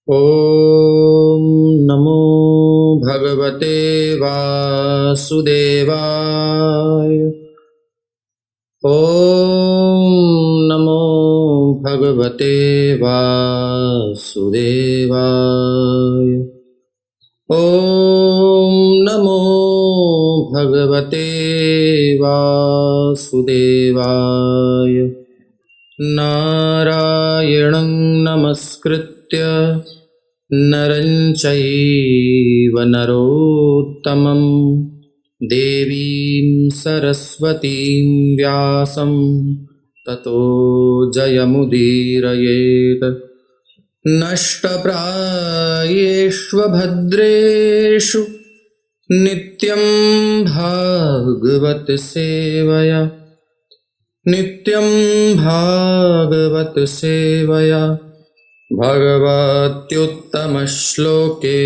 ॐ नमो भगवते वासुदेवाय। ॐ नमो भगवते वासुदेवाय। ॐ नमो भगवते वासुदेवाय। नारायणं नमस्कृत्य नरं चैव नरोत्तमं देवीं सरस्वतीं व्यासं ततो जयमुदीरयेत्। नष्टप्रायेष्वभद्रेषु नित्यं भागवत सेवया नित्यं भागवत सेवया भगवत्युत्तमश्लोके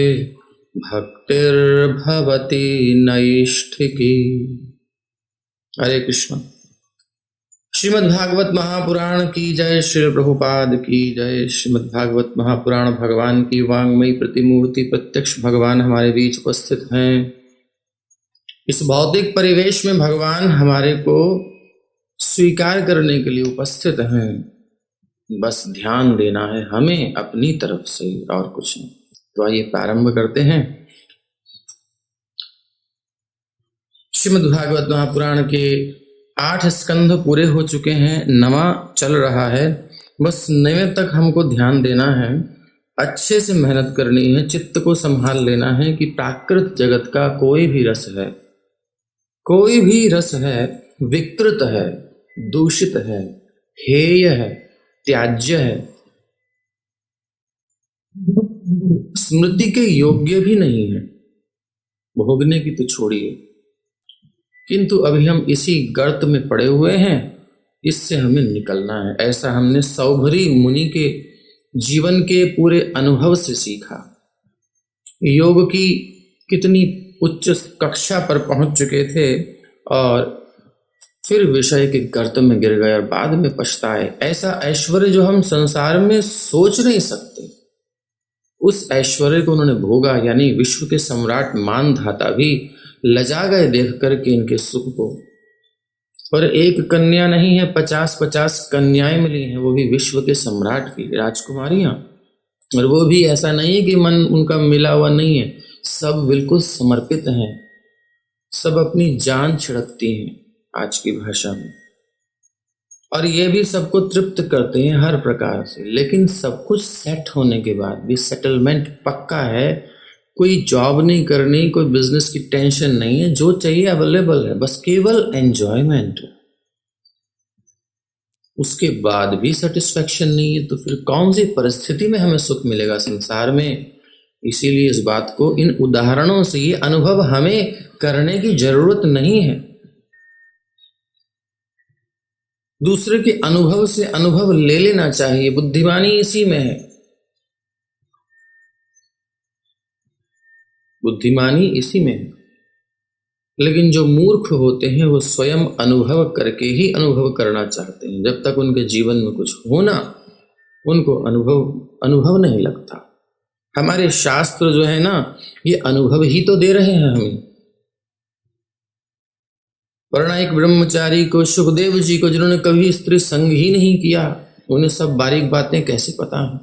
भक्तिर्भवति नैष्ठिकी। हरे कृष्ण। श्रीमद्भागवत महापुराण की जय। श्री प्रभुपाद की जय। श्रीमद्भागवत महापुराण भगवान की वांग्मयी प्रतिमूर्ति प्रत्यक्ष भगवान हमारे बीच उपस्थित हैं। इस भौतिक परिवेश में भगवान हमारे को स्वीकार करने के लिए उपस्थित हैं। बस ध्यान देना है हमें अपनी तरफ से और कुछ नहीं। तो आइए प्रारंभ करते हैं। श्रीमद्भागवत महापुराण के 8 स्कंध पूरे हो चुके हैं, 9वां चल रहा है। बस 9वें तक हमको ध्यान देना है, अच्छे से मेहनत करनी है, चित्त को संभाल लेना है कि प्राकृत जगत का कोई भी रस है विकृत है, दूषित है, हेय है, त्याज्य है, स्मृति के योग्य भी नहीं है, भोगने की तो छोड़िए। किंतु अभी हम इसी गर्त में पड़े हुए हैं, इससे हमें निकलना है। ऐसा हमने सौभरी मुनि के जीवन के पूरे अनुभव से सीखा। योग की कितनी उच्च कक्षा पर पहुंच चुके थे और फिर विषय के गर्त में गिर गए और बाद में पछताए। ऐसा ऐश्वर्य जो हम संसार में सोच नहीं सकते, उस ऐश्वर्य को उन्होंने भोगा। यानी विश्व के सम्राट मानधाता भी लजा गए देख करके इनके सुख को। और एक कन्या नहीं है, 50-50 कन्याएं मिली हैं, वो भी विश्व के सम्राट की राजकुमारियां। और वो भी ऐसा नहीं है कि मन उनका मिला हुआ नहीं है, सब बिल्कुल समर्पित हैं, सब अपनी जान छिड़कती हैं आज की भाषा में। और ये भी सबको तृप्त करते हैं हर प्रकार से। लेकिन सब कुछ सेट होने के बाद भी, सेटलमेंट पक्का है, कोई जॉब नहीं करनी, कोई बिजनेस की टेंशन नहीं है, जो चाहिए अवेलेबल है, बस केवल एंजॉयमेंट। उसके बाद भी सेटिस्फैक्शन नहीं है, तो फिर कौन सी परिस्थिति में हमें सुख मिलेगा संसार में। इसीलिए इस बात को इन उदाहरणों से ये अनुभव हमें करने की जरूरत नहीं है। दूसरे के अनुभव से अनुभव ले लेना चाहिए, बुद्धिमानी इसी में है। बुद्धिमानी इसी में है। लेकिन जो मूर्ख होते हैं वो स्वयं अनुभव करके ही अनुभव करना चाहते हैं। जब तक उनके जीवन में कुछ होना, उनको अनुभव नहीं लगता। हमारे शास्त्र जो है ना, ये अनुभव ही तो दे रहे हैं हमें। वरना एक ब्रह्मचारी को, सुखदेव जी को, जिन्होंने कभी स्त्री संग ही नहीं किया, उन्हें सब बारीक बातें कैसे पता है।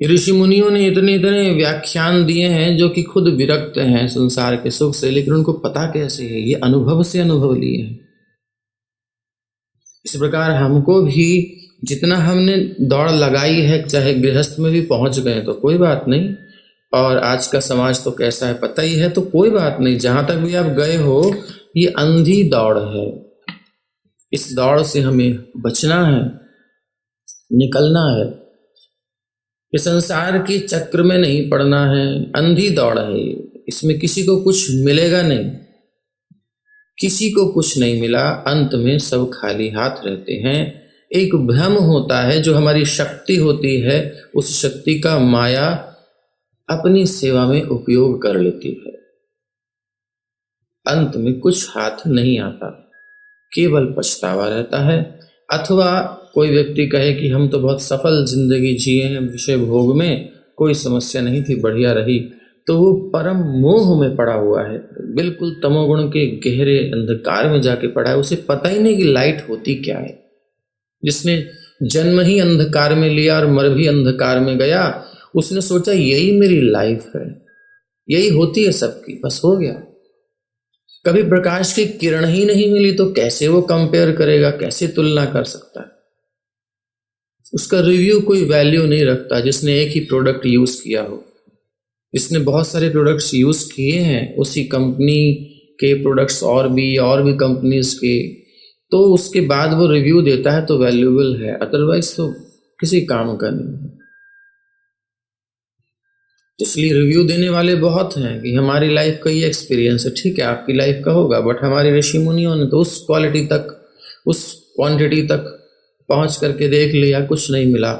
ऋषि मुनियों ने इतने इतने व्याख्यान दिए हैं जो कि खुद विरक्त हैं संसार के सुख से, लेकिन उनको पता कैसे है, ये अनुभव से अनुभव लिए हैं। इस प्रकार हमको भी जितना हमने दौड़ लगाई है, चाहे गृहस्थ में भी पहुंच गए तो कोई बात नहीं, और आज का समाज तो कैसा है पता ही है, तो कोई बात नहीं। जहां तक भी आप गए हो, ये अंधी दौड़ है। इस दौड़ से हमें बचना है, निकलना है। ये संसार की चक्र में नहीं पड़ना है, अंधी दौड़ है। इसमें किसी को कुछ मिलेगा नहीं, किसी को कुछ नहीं मिला, अंत में सब खाली हाथ रहते हैं। एक भ्रम होता है, जो हमारी शक्ति होती है, उस शक्ति का माया अपनी सेवा में उपयोग कर लेती है। अंत में कुछ हाथ नहीं आता, केवल पछतावा रहता है, अथवा कोई व्यक्ति कहे कि हम तो बहुत सफल जिंदगी जिए हैं, विषय भोग में कोई समस्या नहीं थी, बढ़िया रही, तो वो परम मोह में पड़ा हुआ है, बिल्कुल तमोगुण के गहरे अंधकार में जाके पड़ा है। उसे पता ही नहीं कि लाइट होती क्या है। जिसने जन्म ही अंधकार में लिया और मर भी अंधकार में गया, उसने सोचा यही मेरी लाइफ है, यही होती है सबकी, बस हो गया। कभी प्रकाश की किरण ही नहीं मिली तो कैसे वो कंपेयर करेगा, कैसे तुलना कर सकता है। उसका रिव्यू कोई वैल्यू नहीं रखता। जिसने एक ही प्रोडक्ट यूज किया हो, जिसने बहुत सारे प्रोडक्ट्स यूज किए हैं, उसी कंपनी के प्रोडक्ट्स और भी कंपनीज के, तो उसके बाद वो रिव्यू देता है तो वैल्यूएबल है, अदरवाइज तो किसी काम का नहीं है। इसलिए रिव्यू देने वाले बहुत हैं कि हमारी लाइफ का ये एक्सपीरियंस है। ठीक है, आपकी लाइफ का होगा, बट हमारे ऋषि मुनियों ने तो उस क्वालिटी तक, उस क्वांटिटी तक पहुंच करके देख लिया, कुछ नहीं मिला,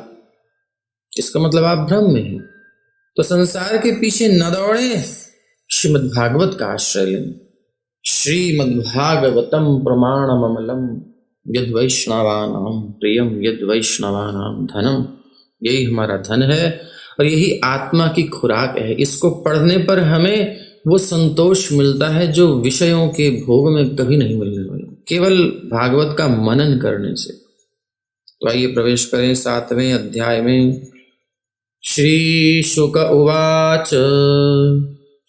इसका मतलब आप भ्रम में हैं। तो संसार के पीछे न दौड़े, श्रीमद् भागवत का आश्रय लें। श्रीमद्भागवतम प्रमाणम अमलम यद वैष्णवानाम प्रियम यद वैष्णवानाम धनम। यही हमारा धन है और यही आत्मा की खुराक है। इसको पढ़ने पर हमें वो संतोष मिलता है जो विषयों के भोग में कभी नहीं मिलने वाला, केवल भागवत का मनन करने से। तो आइए प्रवेश करें 7वें अध्याय में। श्री शुक उवाच।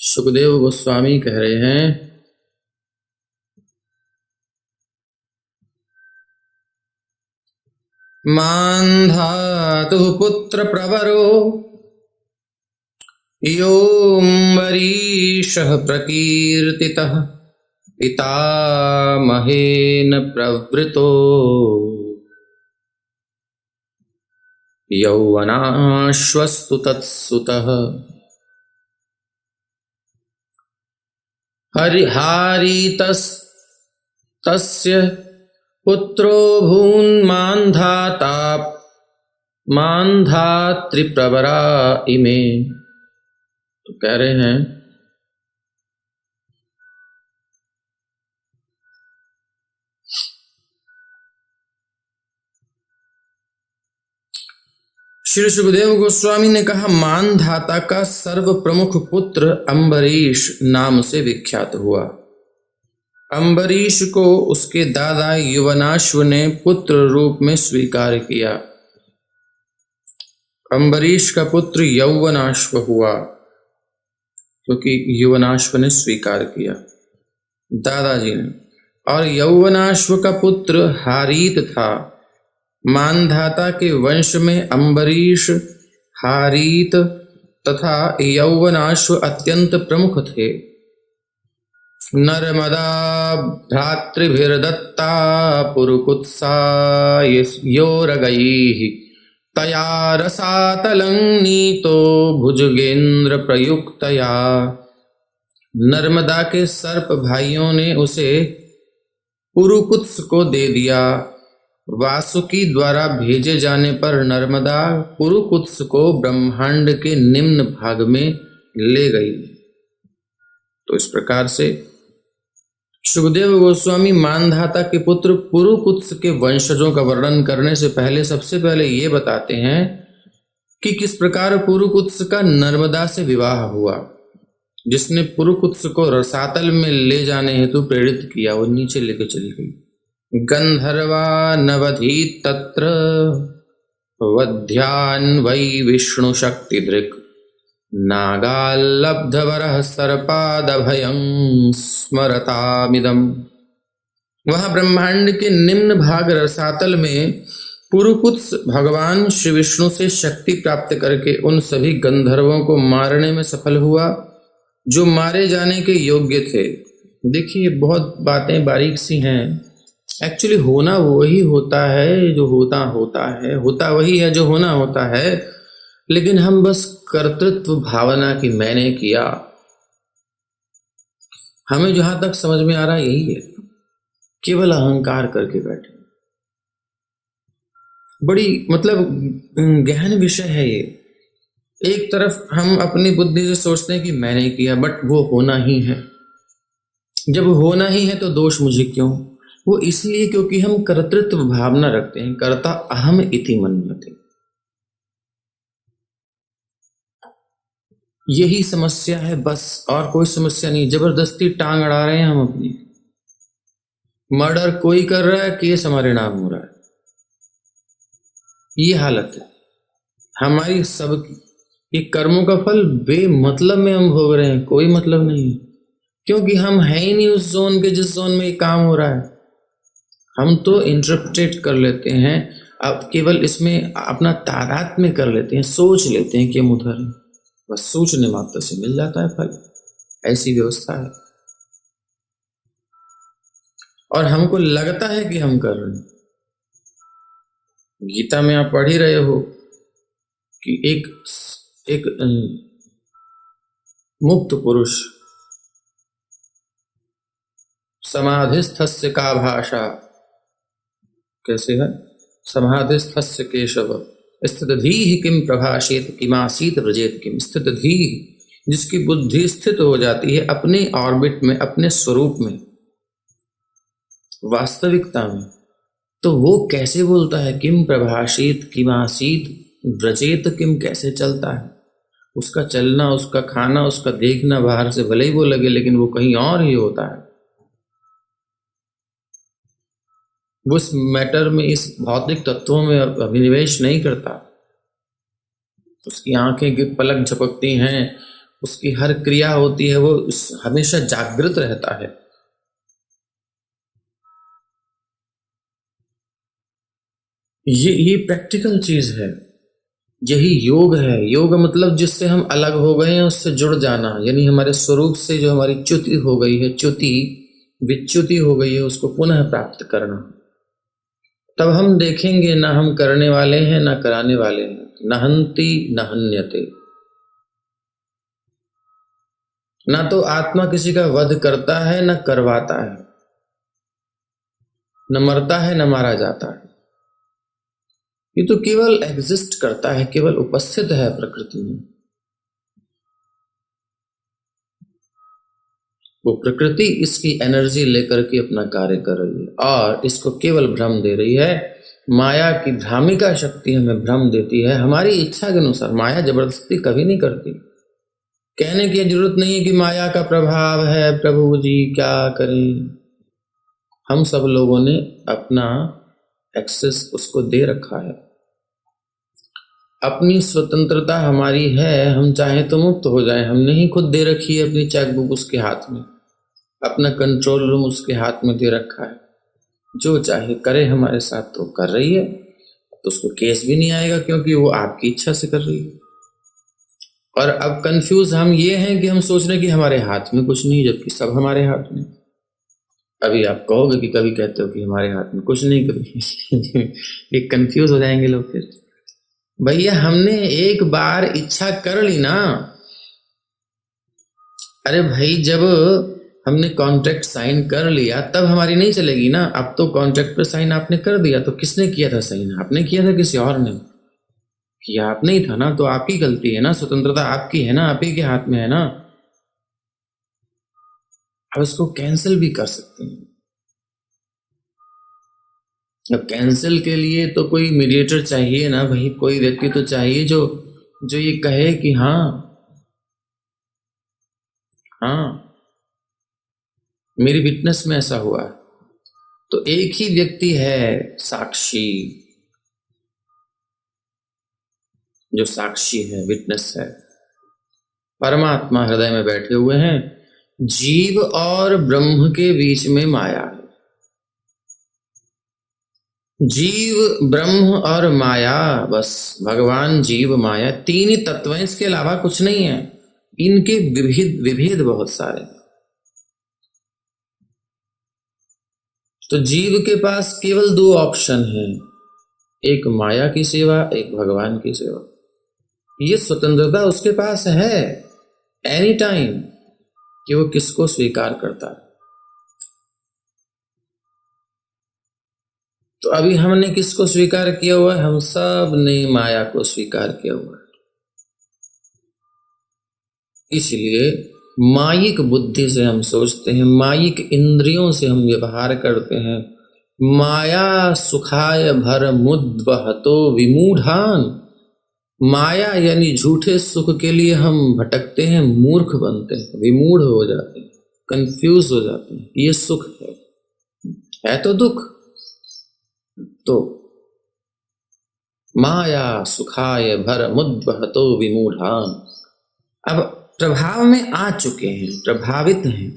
सुखदेव गोस्वामी कह रहे हैं, मान्धातु पुत्र प्रवरो योऽम्बरीषः प्रकीर्तितः पितामहेन प्रवृतो यौवनाश्वस्तु तत्सुतः हरिहारितस्तस्य पुत्रो भून्मान्धाता मान्धातृप्रवरा इमे। तो कह रहे हैं श्री सुखदेव गोस्वामी ने कहा, मानधाता का सर्व प्रमुख पुत्र अम्बरीश नाम से विख्यात हुआ। अम्बरीश को उसके दादा युवनाश्व ने पुत्र रूप में स्वीकार किया। अम्बरीश का पुत्र यौवनाश्व हुआ क्योंकि युवनाश्व ने स्वीकार किया, दादाजी ने। और यौवनाश्व का पुत्र हारीत था। मानधाता के वंश में अम्बरीश, हारीत तथा यौवनाश्व अत्यंत प्रमुख थे। नर्मदा भ्रातृभिर्दत्ता पुरुकुत्सा योरगैः तया रसातलं नीतो भुजगेंद्र प्रयुक्तया। नर्मदा के सर्प भाइयों ने उसे पुरुकुत्स को दे दिया। वासुकी द्वारा भेजे जाने पर नर्मदा पुरुकुत्स को ब्रह्मांड के निम्न भाग में ले गई। तो इस प्रकार से सुखदेव गोस्वामी मानधाता के पुत्र पुरुकुत्स के वंशजों का वर्णन करने से पहले सबसे पहले ये बताते हैं कि किस प्रकार पुरुकुत्स का नर्मदा से विवाह हुआ। जिसने पुरुकुत्स को रसातल में ले जाने हेतु प्रेरित किया, वो नीचे लेके चली गई। गंधर्वा नवधीत तत्र वध्यान वै विष्णु शक्ति दृक् नागाल्लब्धवरः सर्पादभयं स्मरतामिदम्। वह ब्रह्मांड के निम्न भाग रसातल में पुरुकुत्स भगवान श्री विष्णु से शक्ति प्राप्त करके उन सभी गंधर्वों को मारने में सफल हुआ जो मारे जाने के योग्य थे। देखिए, बहुत बातें बारीक सी हैं। एक्चुअली होना वही होता है जो होता वही है जो होना होता है, लेकिन हम बस कर्तृत्व भावना की मैंने किया। हमें जहां तक समझ में आ रहा है यही है, केवल अहंकार करके बैठे। बड़ी गहन विषय है ये। एक तरफ हम अपनी बुद्धि से सोचते हैं कि मैंने किया, बट वो होना ही है। जब होना ही है तो दोष मुझे क्यों? वो इसलिए क्योंकि हम कर्तृत्व भावना रखते हैं, कर्ता अहम इति मन्यते। यही समस्या है बस, और कोई समस्या नहीं। जबरदस्ती टांग अड़ा रहे हैं हम अपनी। मर्डर कोई कर रहा है, केस हमारे नाम हो रहा है, ये हालत है हमारी सबकी। ये कर्मों का फल बेमतलब में हम भोग रहे हैं, कोई मतलब नहीं है, क्योंकि हम हैं ही नहीं उस जोन के जिस जोन में ये काम हो रहा है। हम तो इंटरप्रेट कर लेते हैं, अब केवल इसमें अपना तादात्म्य कर लेते हैं, सोच लेते हैं कि हम उधर हैं, बस सोचने मात्र से मिल जाता है फल। ऐसी व्यवस्था है, और हमको लगता है कि हम कर रहे हैं। गीता में आप पढ़ ही रहे हो कि एक एक मुक्त पुरुष समाधिस्थस्य का भाषा, कैसे है? समाधिस्थस्य केशव स्थितधीः किम प्रभाषेत किमासीत व्रजेत किम। स्थितधीः, जिसकी बुद्धि स्थित हो जाती है अपने ऑर्बिट में, अपने स्वरूप में, वास्तविकता में, तो वो कैसे बोलता है किम प्रभाषेत किमासीत व्रजेत किम, कैसे चलता है। उसका चलना, उसका खाना, उसका देखना बाहर से भले ही वो लगे, लेकिन वो कहीं और ही होता है। वो इस मैटर में, इस भौतिक तत्वों में अभिनिवेश नहीं करता। उसकी आंखें की पलक झपकती हैं, उसकी हर क्रिया होती है, वो हमेशा जागृत रहता है। ये प्रैक्टिकल चीज है, यही योग है। योग मतलब जिससे हम अलग हो गए हैं उससे जुड़ जाना, यानी हमारे स्वरूप से जो हमारी च्युति हो गई है, विच्युति हो गई है, उसको पुनः प्राप्त करना। तब हम देखेंगे ना हम करने वाले हैं ना कराने वाले हैं। नहंति न हन्यते, ना तो आत्मा किसी का वध करता है न करवाता है, न मरता है न मारा जाता है। ये तो केवल एग्जिस्ट करता है, केवल उपस्थित है प्रकृति में। वो प्रकृति इसकी एनर्जी लेकर के अपना कार्य कर रही है, और इसको केवल भ्रम दे रही है। माया की भ्रामिका शक्ति हमें भ्रम देती है हमारी इच्छा के अनुसार। माया जबरदस्ती कभी नहीं करती। कहने की जरूरत नहीं है कि माया का प्रभाव है, प्रभु जी क्या करें। हम सब लोगों ने अपना एक्सेस उसको दे रखा है। अपनी स्वतंत्रता हमारी है, हम चाहें तो मुक्त हो जाएं। हमने ही खुद दे रखी है अपनी चेकबुक उसके हाथ में, अपना कंट्रोल रूम उसके हाथ में दे रखा है। जो चाहे करे हमारे साथ, तो कर रही है, तो उसको केस भी नहीं आएगा, क्योंकि वो आपकी इच्छा से कर रही है। और अब कंफ्यूज हम ये हैं कि हम सोच रहे हैं कि हमारे हाथ में कुछ नहीं, जबकि सब हमारे हाथ में। अभी आप कहोगे कि कभी कहते हो कि हमारे हाथ में कुछ नहीं, कभी ये कंफ्यूज हो जाएंगे लोग फिर। भैया हमने एक बार इच्छा कर ली ना। अरे भाई, जब हमने कॉन्ट्रैक्ट साइन कर लिया तब हमारी नहीं चलेगी ना। अब तो कॉन्ट्रैक्ट पर साइन आपने कर दिया, तो किसने किया था साइन? आपने किया था, किसी और ने किया? आप नहीं था ना, तो आपकी गलती है ना। स्वतंत्रता आपकी है ना, आप ही के हाथ में है ना। अब इसको कैंसिल भी कर सकते हैं। अब कैंसिल के लिए तो कोई मीडिएटर चाहिए ना भाई, कोई व्यक्ति तो चाहिए जो जो ये कहे कि हाँ हाँ मेरी विटनेस में ऐसा हुआ। तो एक ही व्यक्ति है साक्षी, जो साक्षी है, विटनेस है। परमात्मा हृदय में बैठे हुए हैं। जीव और ब्रह्म के बीच में माया है। जीव, ब्रह्म और माया, बस भगवान, जीव, माया, तीन ही तत्व हैं, इसके अलावा कुछ नहीं है। इनके विभेद विभेद बहुत सारे। तो जीव के पास केवल दो ऑप्शन हैं, एक माया की सेवा, एक भगवान की सेवा। ये स्वतंत्रता उसके पास है एनी टाइम कि वो किसको स्वीकार करता है। तो अभी हमने किसको स्वीकार किया हुआ है? हम सब ने माया को स्वीकार किया हुआ है। इसलिए मायिक बुद्धि से हम सोचते हैं, मायिक इंद्रियों से हम व्यवहार करते हैं, माया सुखाय भर मुद्वहतो विमूढ़ान। माया यानी झूठे सुख के लिए हम भटकते हैं, मूर्ख बनते हैं, विमूढ़ हो जाते हैं, कंफ्यूज हो जाते हैं। ये सुख है तो दुख। तो माया सुखाय भर मुद्वहतो विमूढ़ान। अब प्रभाव में आ चुके हैं, प्रभावित हैं,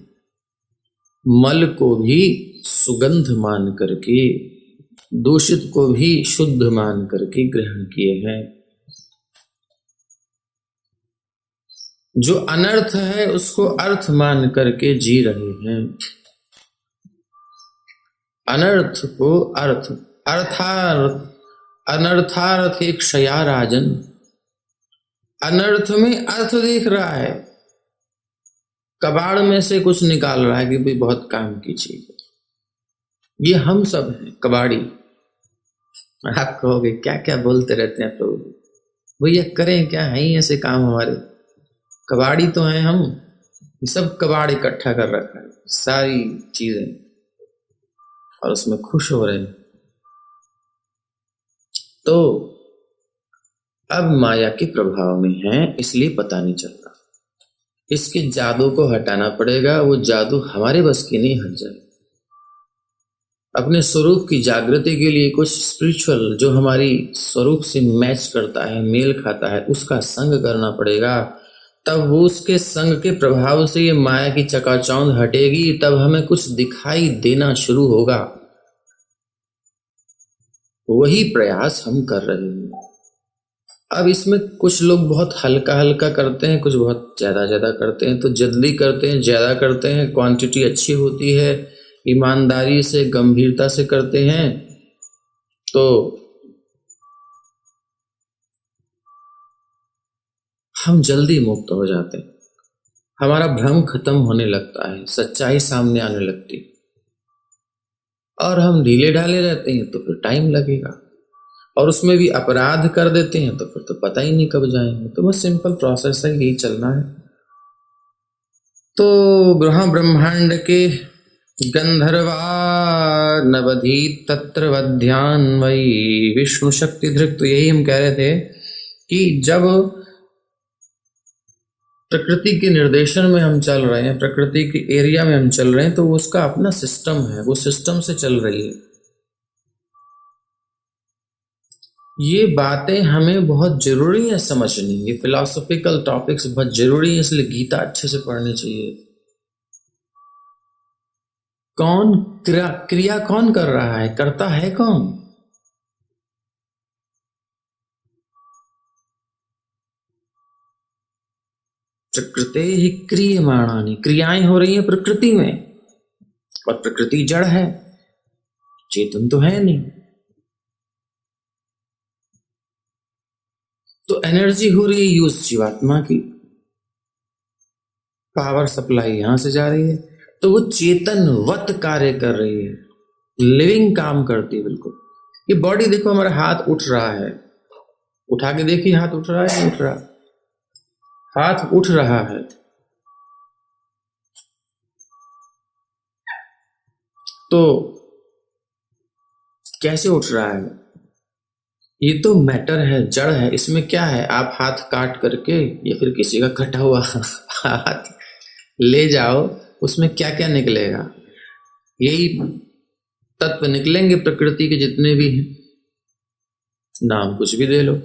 मल को भी सुगंध मान करके, दूषित को भी शुद्ध मान करके ग्रहण किए हैं। जो अनर्थ है उसको अर्थ मान करके जी रहे हैं। अनर्थ को अर्थ, अर्थार्थ अनर्थार्थ एक क्षया राजन। अनर्थ में अर्थ देख रहा है, कबाड़ में से कुछ निकाल रहा है कि भाई बहुत काम की चीज है। ये हम सब हैं कबाड़ी। आप कहोगे क्या क्या बोलते रहते हैं प्रभु, भैया करें क्या, है ही ऐसे काम हमारे, कबाड़ी तो हैं हम। ये सब कबाड़ इकट्ठा कर रखा है, सारी चीजें, और उसमें खुश हो रहे हैं। तो अब माया के प्रभाव में हैं, इसलिए पता नहीं चलता। इसके जादू को हटाना पड़ेगा, वो जादू हमारे बस की नहीं, हट जाए। अपने स्वरूप की जागृति के लिए कुछ स्पिरिचुअल जो हमारी स्वरूप से मैच करता है, मेल खाता है, उसका संग करना पड़ेगा। तब वो उसके संग के प्रभाव से ये माया की चकाचौंध हटेगी, तब हमें कुछ दिखाई देना शुरू होगा। वही प्रयास हम कर रहे हैं। अब इसमें कुछ लोग बहुत हल्का हल्का करते हैं, कुछ बहुत ज्यादा ज्यादा करते हैं। तो जल्दी करते हैं, ज्यादा करते हैं, क्वांटिटी अच्छी होती है, ईमानदारी से गंभीरता से करते हैं, तो हम जल्दी मुक्त हो जाते हैं। हमारा भ्रम खत्म होने लगता है, सच्चाई सामने आने लगती है। और हम ढीले ढाले रहते हैं तो फिर टाइम लगेगा, और उसमें भी अपराध कर देते हैं तो फिर तो पता ही नहीं कब जाएंगे। तो बस सिंपल प्रोसेस है, यही चलना है। तो ग्रह ब्रह्मांड के गंधर्वा नवधी तत्र वध्यान वही विष्णु शक्ति धृक। तो यही हम कह रहे थे कि जब प्रकृति के निर्देशन में हम चल रहे हैं, प्रकृति के एरिया में हम चल रहे हैं, तो उसका अपना सिस्टम है, वो सिस्टम से चल रही है। ये बातें हमें बहुत जरूरी है समझनी, ये फिलोसॉफिकल टॉपिक्स बहुत जरूरी है, इसलिए गीता अच्छे से पढ़नी चाहिए। कौन क्रिया कौन कर रहा है, करता है कौन? प्रकृति ही क्रियमाणानि, क्रियाएं हो रही हैं प्रकृति में, और प्रकृति जड़ है, चेतन तो है नहीं। तो एनर्जी हो रही है यूज जीवात्मा की, पावर सप्लाई यहां से जा रही है, तो वो चेतनवत कार्य कर रही है, लिविंग काम करती है बिल्कुल। ये बॉडी देखो, हमारा हाथ उठ रहा है, उठा के देखिए हाथ उठ रहा है, नहीं उठ रहा? हाथ उठ रहा है। तो कैसे उठ रहा है? ये तो मैटर है, जड़ है। इसमें क्या है, आप हाथ काट करके या फिर किसी का कटा हुआ हाथ ले जाओ, उसमें क्या क्या निकलेगा? यही तत्व निकलेंगे प्रकृति के जितने भी हैं, नाम कुछ भी दे लो।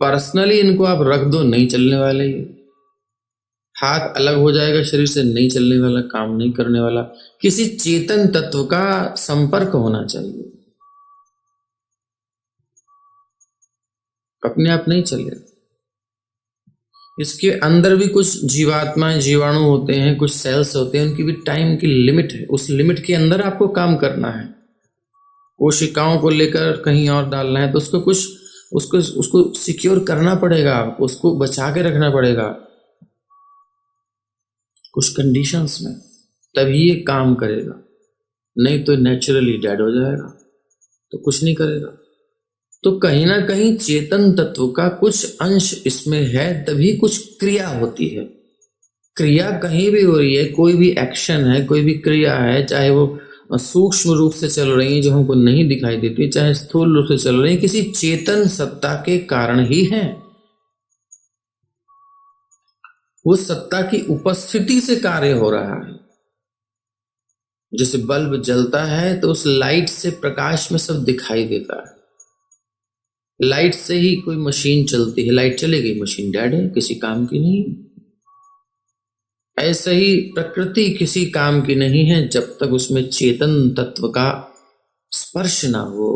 पर्सनली इनको आप रख दो, नहीं चलने वाले। ये हाथ अलग हो जाएगा शरीर से, नहीं चलने वाला, काम नहीं करने वाला। किसी चेतन तत्व का संपर्क होना चाहिए, अपने आप नहीं चलेगा। इसके अंदर भी कुछ जीवात्माएं, जीवाणु होते हैं, कुछ सेल्स होते हैं, उनकी भी टाइम की लिमिट है। उस लिमिट के अंदर आपको काम करना है। कोशिकाओं को लेकर कहीं और डालना है तो उसको कुछ उसको सिक्योर करना पड़ेगा, आपको उसको बचा के रखना पड़ेगा कुछ कंडीशंस में, तभी ये काम करेगा। नहीं तो नेचुरली डेड हो जाएगा, तो कुछ नहीं करेगा। तो कहीं ना कहीं चेतन तत्व का कुछ अंश इसमें है, तभी कुछ क्रिया होती है। क्रिया कहीं भी हो रही है, कोई भी एक्शन है, कोई भी क्रिया है, चाहे वो सूक्ष्म रूप से चल रही हैं, जो हमको नहीं दिखाई देती, चाहे स्थूल रूप से चल रही हैं, किसी चेतन सत्ता के कारण ही है। वो सत्ता की उपस्थिति से कार्य हो रहा है। जैसे बल्ब जलता है तो उस लाइट से, प्रकाश में सब दिखाई देता है। लाइट से ही कोई मशीन चलती है, लाइट चली गई, मशीन डेड है, किसी काम की नहीं। ऐसे ही प्रकृति किसी काम की नहीं है जब तक उसमें चेतन तत्व का स्पर्श ना हो।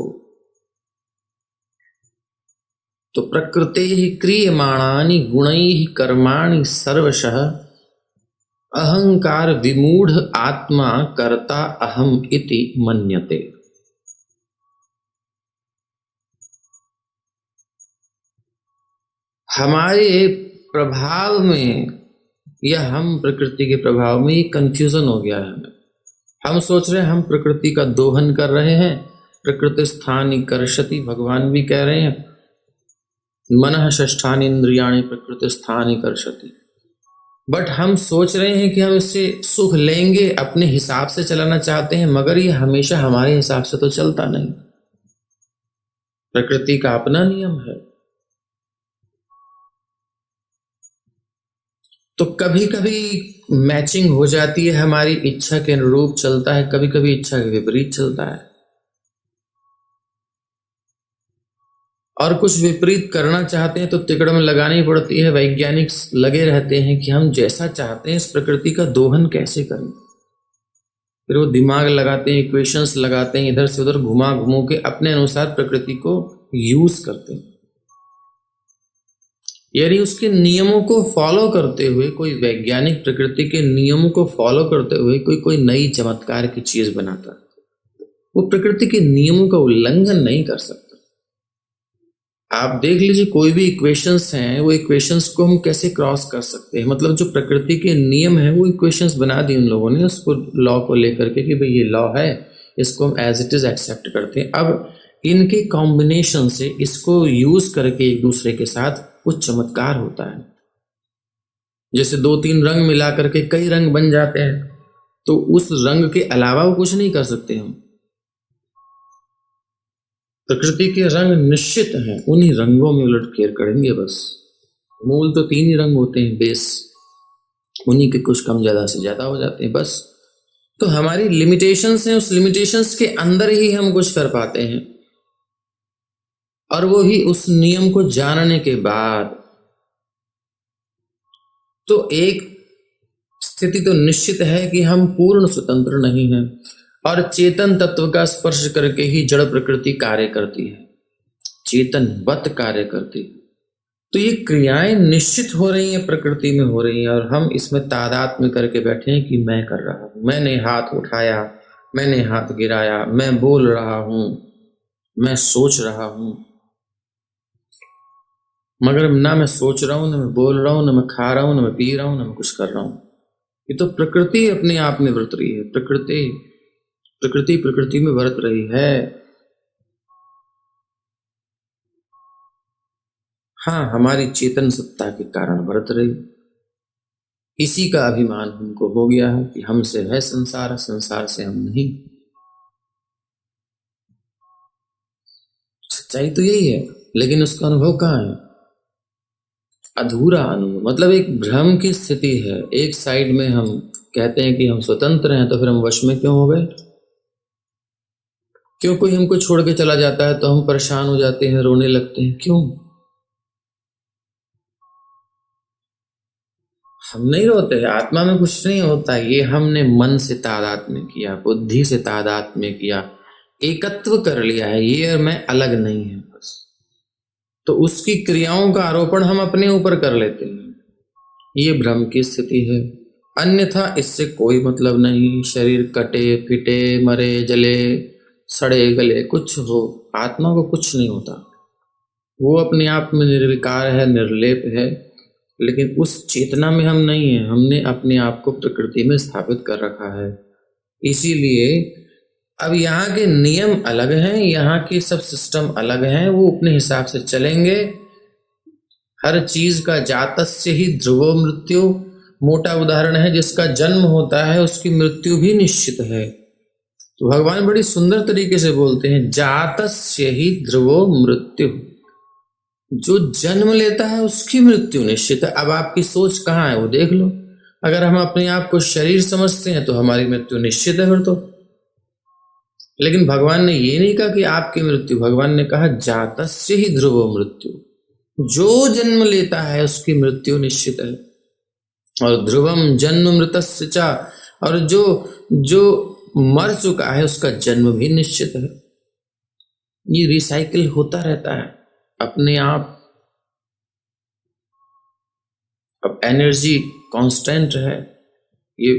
तो प्रकृते ही क्रियमाणानि गुणैः कर्माणि सर्वशः अहंकार विमूढ़ आत्मा कर्ता अहम इति मन्यते। हमारे प्रभाव में या हम प्रकृति के प्रभाव में ये कंफ्यूजन हो गया है। हम सोच रहे हैं हम प्रकृति का दोहन कर रहे हैं, प्रकृति स्थानि कर्षति, भगवान भी कह रहे हैं मनः षष्ठानि इंद्रियाणि प्रकृति स्थानि कर्षति। बट हम सोच रहे हैं कि हम इससे सुख लेंगे, अपने हिसाब से चलाना चाहते हैं, मगर ये हमेशा हमारे हिसाब से तो चलता नहीं। प्रकृति का अपना नियम है। तो कभी कभी मैचिंग हो जाती है, हमारी इच्छा के अनुरूप चलता है, कभी कभी इच्छा के विपरीत चलता है। और कुछ विपरीत करना चाहते हैं तो तिकड़ में लगानी पड़ती है। वैज्ञानिक लगे रहते हैं कि हम जैसा चाहते हैं इस प्रकृति का दोहन कैसे करें। फिर वो दिमाग लगाते हैं, इक्वेशंस लगाते हैं, इधर से उधर घुमा घुमू के अपने अनुसार प्रकृति को यूज करते हैं। यानी उसके नियमों को फॉलो करते हुए, कोई वैज्ञानिक प्रकृति के नियमों को फॉलो करते हुए कोई नई चमत्कार की चीज बनाता है। वो प्रकृति के नियमों का उल्लंघन नहीं कर सकता। आप देख लीजिए, कोई भी इक्वेशंस हैं, वो इक्वेशंस को हम कैसे क्रॉस कर सकते हैं। मतलब जो प्रकृति के नियम है वो इक्वेशंस बना दी उन लोगों ने, उसको लॉ को लेकर के कि भाई ये लॉ है, इसको हम एज इट इज एक्सेप्ट करते हैं। अब इनके कॉम्बिनेशन से इसको यूज करके एक दूसरे के साथ कुछ चमत्कार होता है। जैसे 2-3 रंग मिला करके कई रंग बन जाते हैं, तो उस रंग के अलावा वो कुछ नहीं कर सकते हम। प्रकृति के रंग निश्चित हैं, उन्हीं रंगों में उलटफेर करेंगे बस। मूल तो 3 ही रंग होते हैं, बेस, उन्हीं के कुछ कम ज्यादा से ज्यादा हो जाते हैं बस। तो हमारी लिमिटेशंस हैं, उस लिमिटेशंस के अंदर ही हम कुछ कर पाते हैं, और वो ही उस नियम को जानने के बाद। तो एक स्थिति तो निश्चित है कि हम पूर्ण स्वतंत्र नहीं हैं, और चेतन तत्व का स्पर्श करके ही जड़ प्रकृति कार्य करती है, चेतनवत कार्य करती है। तो ये क्रियाएं निश्चित हो रही हैं, प्रकृति में हो रही हैं, और हम इसमें तादात्म्य करके बैठे हैं कि मैं कर रहा हूं, मैंने हाथ उठाया, मैंने हाथ गिराया, मैं बोल रहा हूं, मैं सोच रहा हूं। मगर ना मैं सोच रहा हूं, ना मैं बोल रहा हूं, ना मैं खा रहा हूं, ना मैं पी रहा हूं, ना मैं कुछ कर रहा हूं। ये तो प्रकृति अपने आप में बरत रही है। प्रकृति में बरत रही है। हाँ, हमारी चेतन सत्ता के कारण बरत रही। इसी का अभिमान हमको हो गया है कि हमसे है संसार, संसार से हम नहीं। सच्चाई तो यही है, लेकिन उसका अनुभव कहाँ है? अधूरा अनुभव। मतलब एक भ्रम की स्थिति है। एक साइड में हम कहते हैं कि हम स्वतंत्र हैं, तो फिर हम वश में क्यों हो गए? क्यों कोई हमको छोड़ के चला जाता है तो हम परेशान हो जाते हैं, रोने लगते हैं? क्यों? हम नहीं रोते, आत्मा में कुछ नहीं होता। ये हमने मन से तादात्म्य किया, बुद्धि से तादात्म्य किया, एकत्व कर लिया है, ये और मैं अलग नहीं है बस। तो उसकी क्रियाओं का आरोपण हम अपने ऊपर कर लेते हैं। ये भ्रम की स्थिति है। अन्यथा इससे कोई मतलब नहीं। शरीर कटे पिटे, मरे जले, सड़े गले, कुछ हो, आत्मा को कुछ नहीं होता। वो अपने आप में निर्विकार है, निर्लेप है। लेकिन उस चेतना में हम नहीं है। हमने अपने आप को प्रकृति में स्थापित कर रखा है। इसीलिए अब यहाँ के नियम अलग हैं, यहाँ के सब सिस्टम अलग हैं। वो अपने हिसाब से चलेंगे। हर चीज का जातस्य ही ध्रुवो मृत्यु मोटा उदाहरण है। जिसका जन्म होता है उसकी मृत्यु भी निश्चित है। तो भगवान बड़ी सुंदर तरीके से बोलते हैं, जातस्य ही ध्रुवो मृत्यु। जो जन्म लेता है उसकी मृत्यु निश्चित है। अब आपकी सोच कहाँ है वो देख लो। अगर हम अपने आप को शरीर समझते हैं तो हमारी मृत्यु निश्चित है फिर तो। लेकिन भगवान ने ये नहीं कहा कि आपकी मृत्यु, भगवान ने कहा जातस्य ही ध्रुवो मृत्यु। जो जन्म लेता है उसकी मृत्यु निश्चित है। और ध्रुवम जन्म मृतस्य च, और जो जो मर चुका है उसका जन्म भी निश्चित है। ये रिसाइकिल होता रहता है अपने आप। अब एनर्जी कांस्टेंट है, ये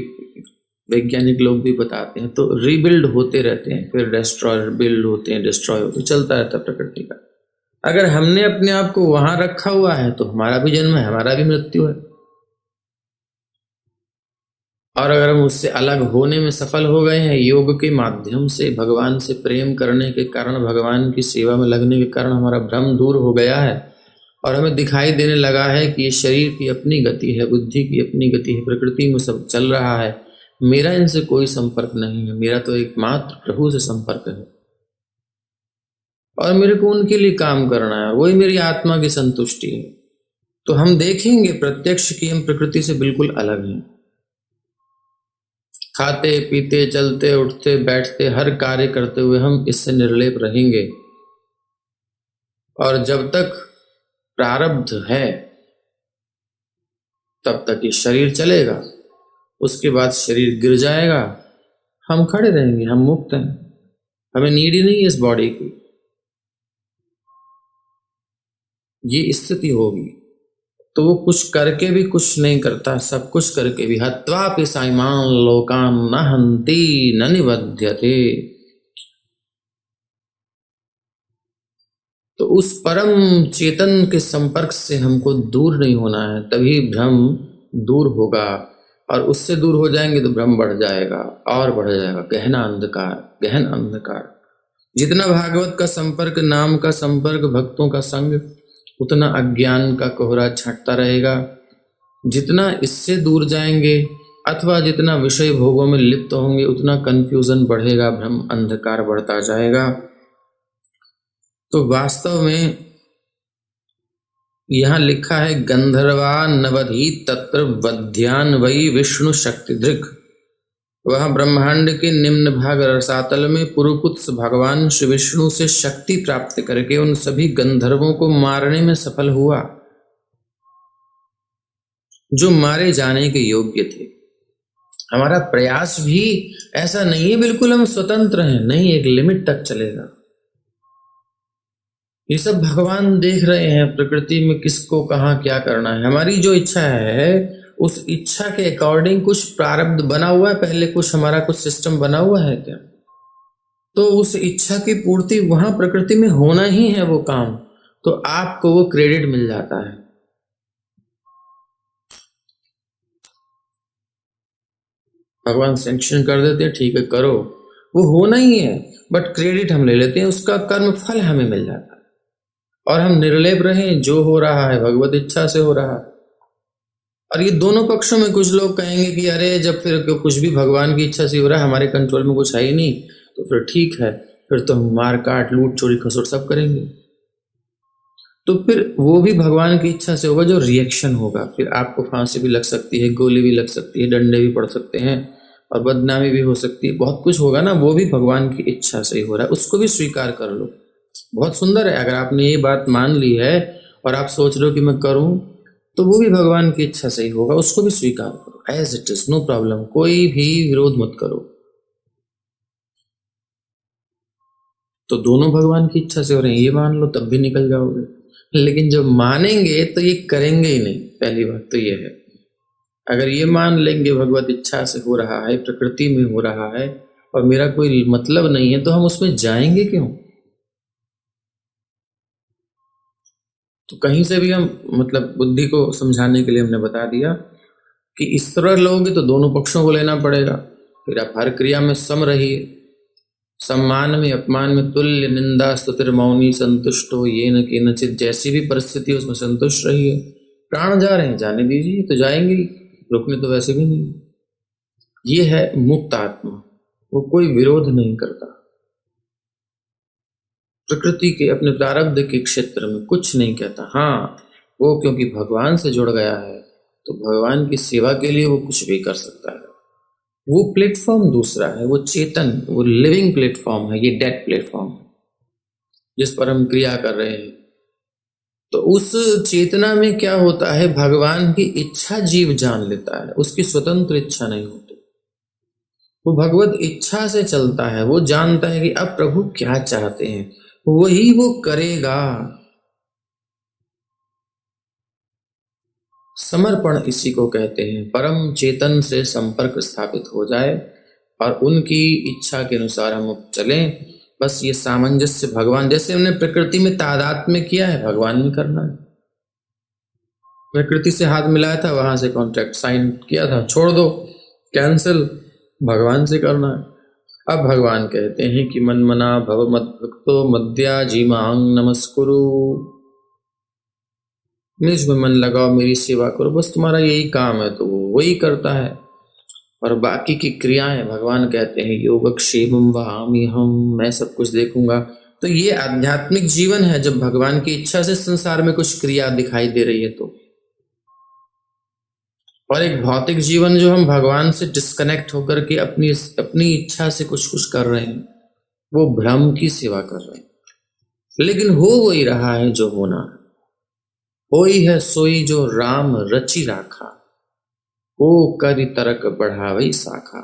वैज्ञानिक लोग भी बताते हैं। तो रीबिल्ड होते रहते हैं, फिर डिस्ट्रॉय बिल्ड होते हैं, डिस्ट्रॉय होते, चलता रहता है प्रकृति का। अगर हमने अपने आप को वहां रखा हुआ है तो हमारा भी जन्म है, हमारा भी मृत्यु है। और अगर हम उससे अलग होने में सफल हो गए हैं योग के माध्यम से, भगवान से प्रेम करने के कारण, भगवान की सेवा में लगने के कारण हमारा भ्रम दूर हो गया है और हमें दिखाई देने लगा है कि ये शरीर की अपनी गति है, बुद्धि की अपनी गति है, प्रकृति में सब चल रहा है, मेरा इनसे कोई संपर्क नहीं है, मेरा तो एकमात्र प्रभु से संपर्क है और मेरे को उनके लिए काम करना है, वही मेरी आत्मा की संतुष्टि है। तो हम देखेंगे प्रत्यक्ष कि हम प्रकृति से बिल्कुल अलग हैं। खाते पीते चलते उठते बैठते हर कार्य करते हुए हम इससे निर्लेप रहेंगे। और जब तक प्रारब्ध है तब तक ये शरीर चलेगा, उसके बाद शरीर गिर जाएगा, हम खड़े रहेंगे, हम मुक्त हैं, हमें नीड ही नहीं है इस बॉडी की। ये स्थिति होगी तो वो कुछ करके भी कुछ नहीं करता, सब कुछ करके भी। हत्वापि साइमान लोकान न हन्ति न निबध्यते। तो उस परम चेतन के संपर्क से हमको दूर नहीं होना है, तभी भ्रम दूर होगा। और उससे दूर हो जाएंगे तो भ्रम बढ़ जाएगा और बढ़ जाएगा, गहना अंधकार, गहन अंधकार। जितना भागवत का संपर्क, नाम का संपर्क, भक्तों का संग, उतना अज्ञान का कोहरा छंटता रहेगा। जितना इससे दूर जाएंगे अथवा जितना विषय भोगों में लिप्त होंगे उतना कंफ्यूजन बढ़ेगा, भ्रम अंधकार बढ़ता जाएगा। तो वास्तव में यहाँ लिखा है, गंधर्वा नवधी तत्र वध्यान वही विष्णु शक्ति दृक्। वह ब्रह्मांड के निम्न भाग रसातल में पुरुकुत्स भगवान श्री विष्णु से शक्ति प्राप्त करके उन सभी गंधर्वों को मारने में सफल हुआ जो मारे जाने के योग्य थे। हमारा प्रयास भी ऐसा नहीं है बिल्कुल हम स्वतंत्र हैं, नहीं, एक लिमिट तक चलेगा। ये सब भगवान देख रहे हैं प्रकृति में किसको कहाँ क्या करना है। हमारी जो इच्छा है उस इच्छा के अकॉर्डिंग कुछ प्रारब्ध बना हुआ है, पहले कुछ हमारा कुछ सिस्टम बना हुआ है क्या? तो उस इच्छा की पूर्ति वहां प्रकृति में होना ही है वो काम, तो आपको वो क्रेडिट मिल जाता है। भगवान सैंक्शन कर देते हैं, ठीक है करो, वो होना ही है, बट क्रेडिट हम ले लेते हैं, उसका कर्म फल हमें मिल जाता है और हम निर्लेप रहें, जो हो रहा है भगवत इच्छा से हो रहा है। और ये दोनों पक्षों में कुछ लोग कहेंगे कि अरे जब फिर कुछ भी भगवान की इच्छा से हो रहा है, हमारे कंट्रोल में कुछ है ही नहीं, तो फिर ठीक है, फिर तो हम मार काट लूट चोरी खसोट सब करेंगे। तो फिर वो भी भगवान की इच्छा से होगा जो रिएक्शन होगा। फिर आपको फांसी भी लग सकती है, गोली भी लग सकती है, डंडे भी पड़ सकते हैं और बदनामी भी हो सकती है, बहुत कुछ होगा ना, वो भी भगवान की इच्छा से ही हो रहा है, उसको भी स्वीकार कर लो। बहुत सुंदर है, अगर आपने ये बात मान ली है और आप सोच रहे हो कि मैं करूं, तो वो भी भगवान की इच्छा से ही होगा, उसको भी स्वीकार करो as it is, no problem, कोई भी विरोध मत करो। तो दोनों भगवान की इच्छा से हो रहे हैं ये मान लो, तब भी निकल जाओगे। लेकिन जब मानेंगे तो ये करेंगे ही नहीं, पहली बात तो ये है। अगर ये मान लेंगे भगवत इच्छा से हो रहा है, प्रकृति में हो रहा है और मेरा कोई मतलब नहीं है, तो हम उसमें जाएंगे क्यों? तो कहीं से भी हम मतलब बुद्धि को समझाने के लिए हमने बता दिया कि इस तरह लोगे तो दोनों पक्षों को लेना पड़ेगा। फिर आप हर क्रिया में सम रहिए, सम्मान में अपमान में तुल्य, निंदा स्तुतिर मौनी संतुष्ट हो, ये न केनचित, जैसी भी परिस्थिति है उसमें संतुष्ट रहिए। प्राण जा रहे हैं जाने दीजिए, तो जाएंगे ही, रुकने तो वैसे भी नहीं। ये है मुक्त आत्मा, वो कोई विरोध नहीं करता, प्रकृति के अपने प्रारब्ध के क्षेत्र में कुछ नहीं कहता। हाँ, वो क्योंकि भगवान से जुड़ गया है तो भगवान की सेवा के लिए वो कुछ भी कर सकता है। वो प्लेटफॉर्म दूसरा है, वो चेतन, वो लिविंग प्लेटफॉर्म है, ये डेड प्लेटफॉर्म है जिस पर हम क्रिया कर रहे हैं। तो उस चेतना में क्या होता है, भगवान की इच्छा जीव जान लेता है, उसकी स्वतंत्र इच्छा नहीं होती। वो भगवत इच्छा से चलता है, वो जानता है कि अब प्रभु क्या चाहते हैं, वही वो करेगा। समर्पण इसी को कहते हैं। परम चेतन से संपर्क स्थापित हो जाए और उनकी इच्छा के अनुसार हम चलें। बस ये सामंजस्य, भगवान जैसे हमने प्रकृति में तादात्म्य किया है, भगवान में करना है। प्रकृति से हाथ मिलाया था, वहां से कॉन्ट्रैक्ट साइन किया था, छोड़ दो, कैंसिल, भगवान से करना है। अब भगवान कहते हैं कि मन मना भव मद्भक्तो मद्या जीमांग नमस्कुरु, मुझ में मन लगाओ, मेरी सेवा करो, बस तुम्हारा यही काम है। तो वो वही करता है और बाकी की क्रियाएं भगवान कहते हैं योगक्षेमं वहामि हम, मैं सब कुछ देखूंगा। तो ये आध्यात्मिक जीवन है जब भगवान की इच्छा से संसार में कुछ क्रिया दिखाई दे रही है तो। और एक भौतिक जीवन जो हम भगवान से डिस्कनेक्ट होकर के अपनी इच्छा से कुछ कुछ कर रहे हैं, वो भ्रम की सेवा कर रहे हैं। लेकिन हो वही रहा है जो होना है, होई है सोई जो राम रचि राखा, हो करि तरक बढ़ावई शाखा।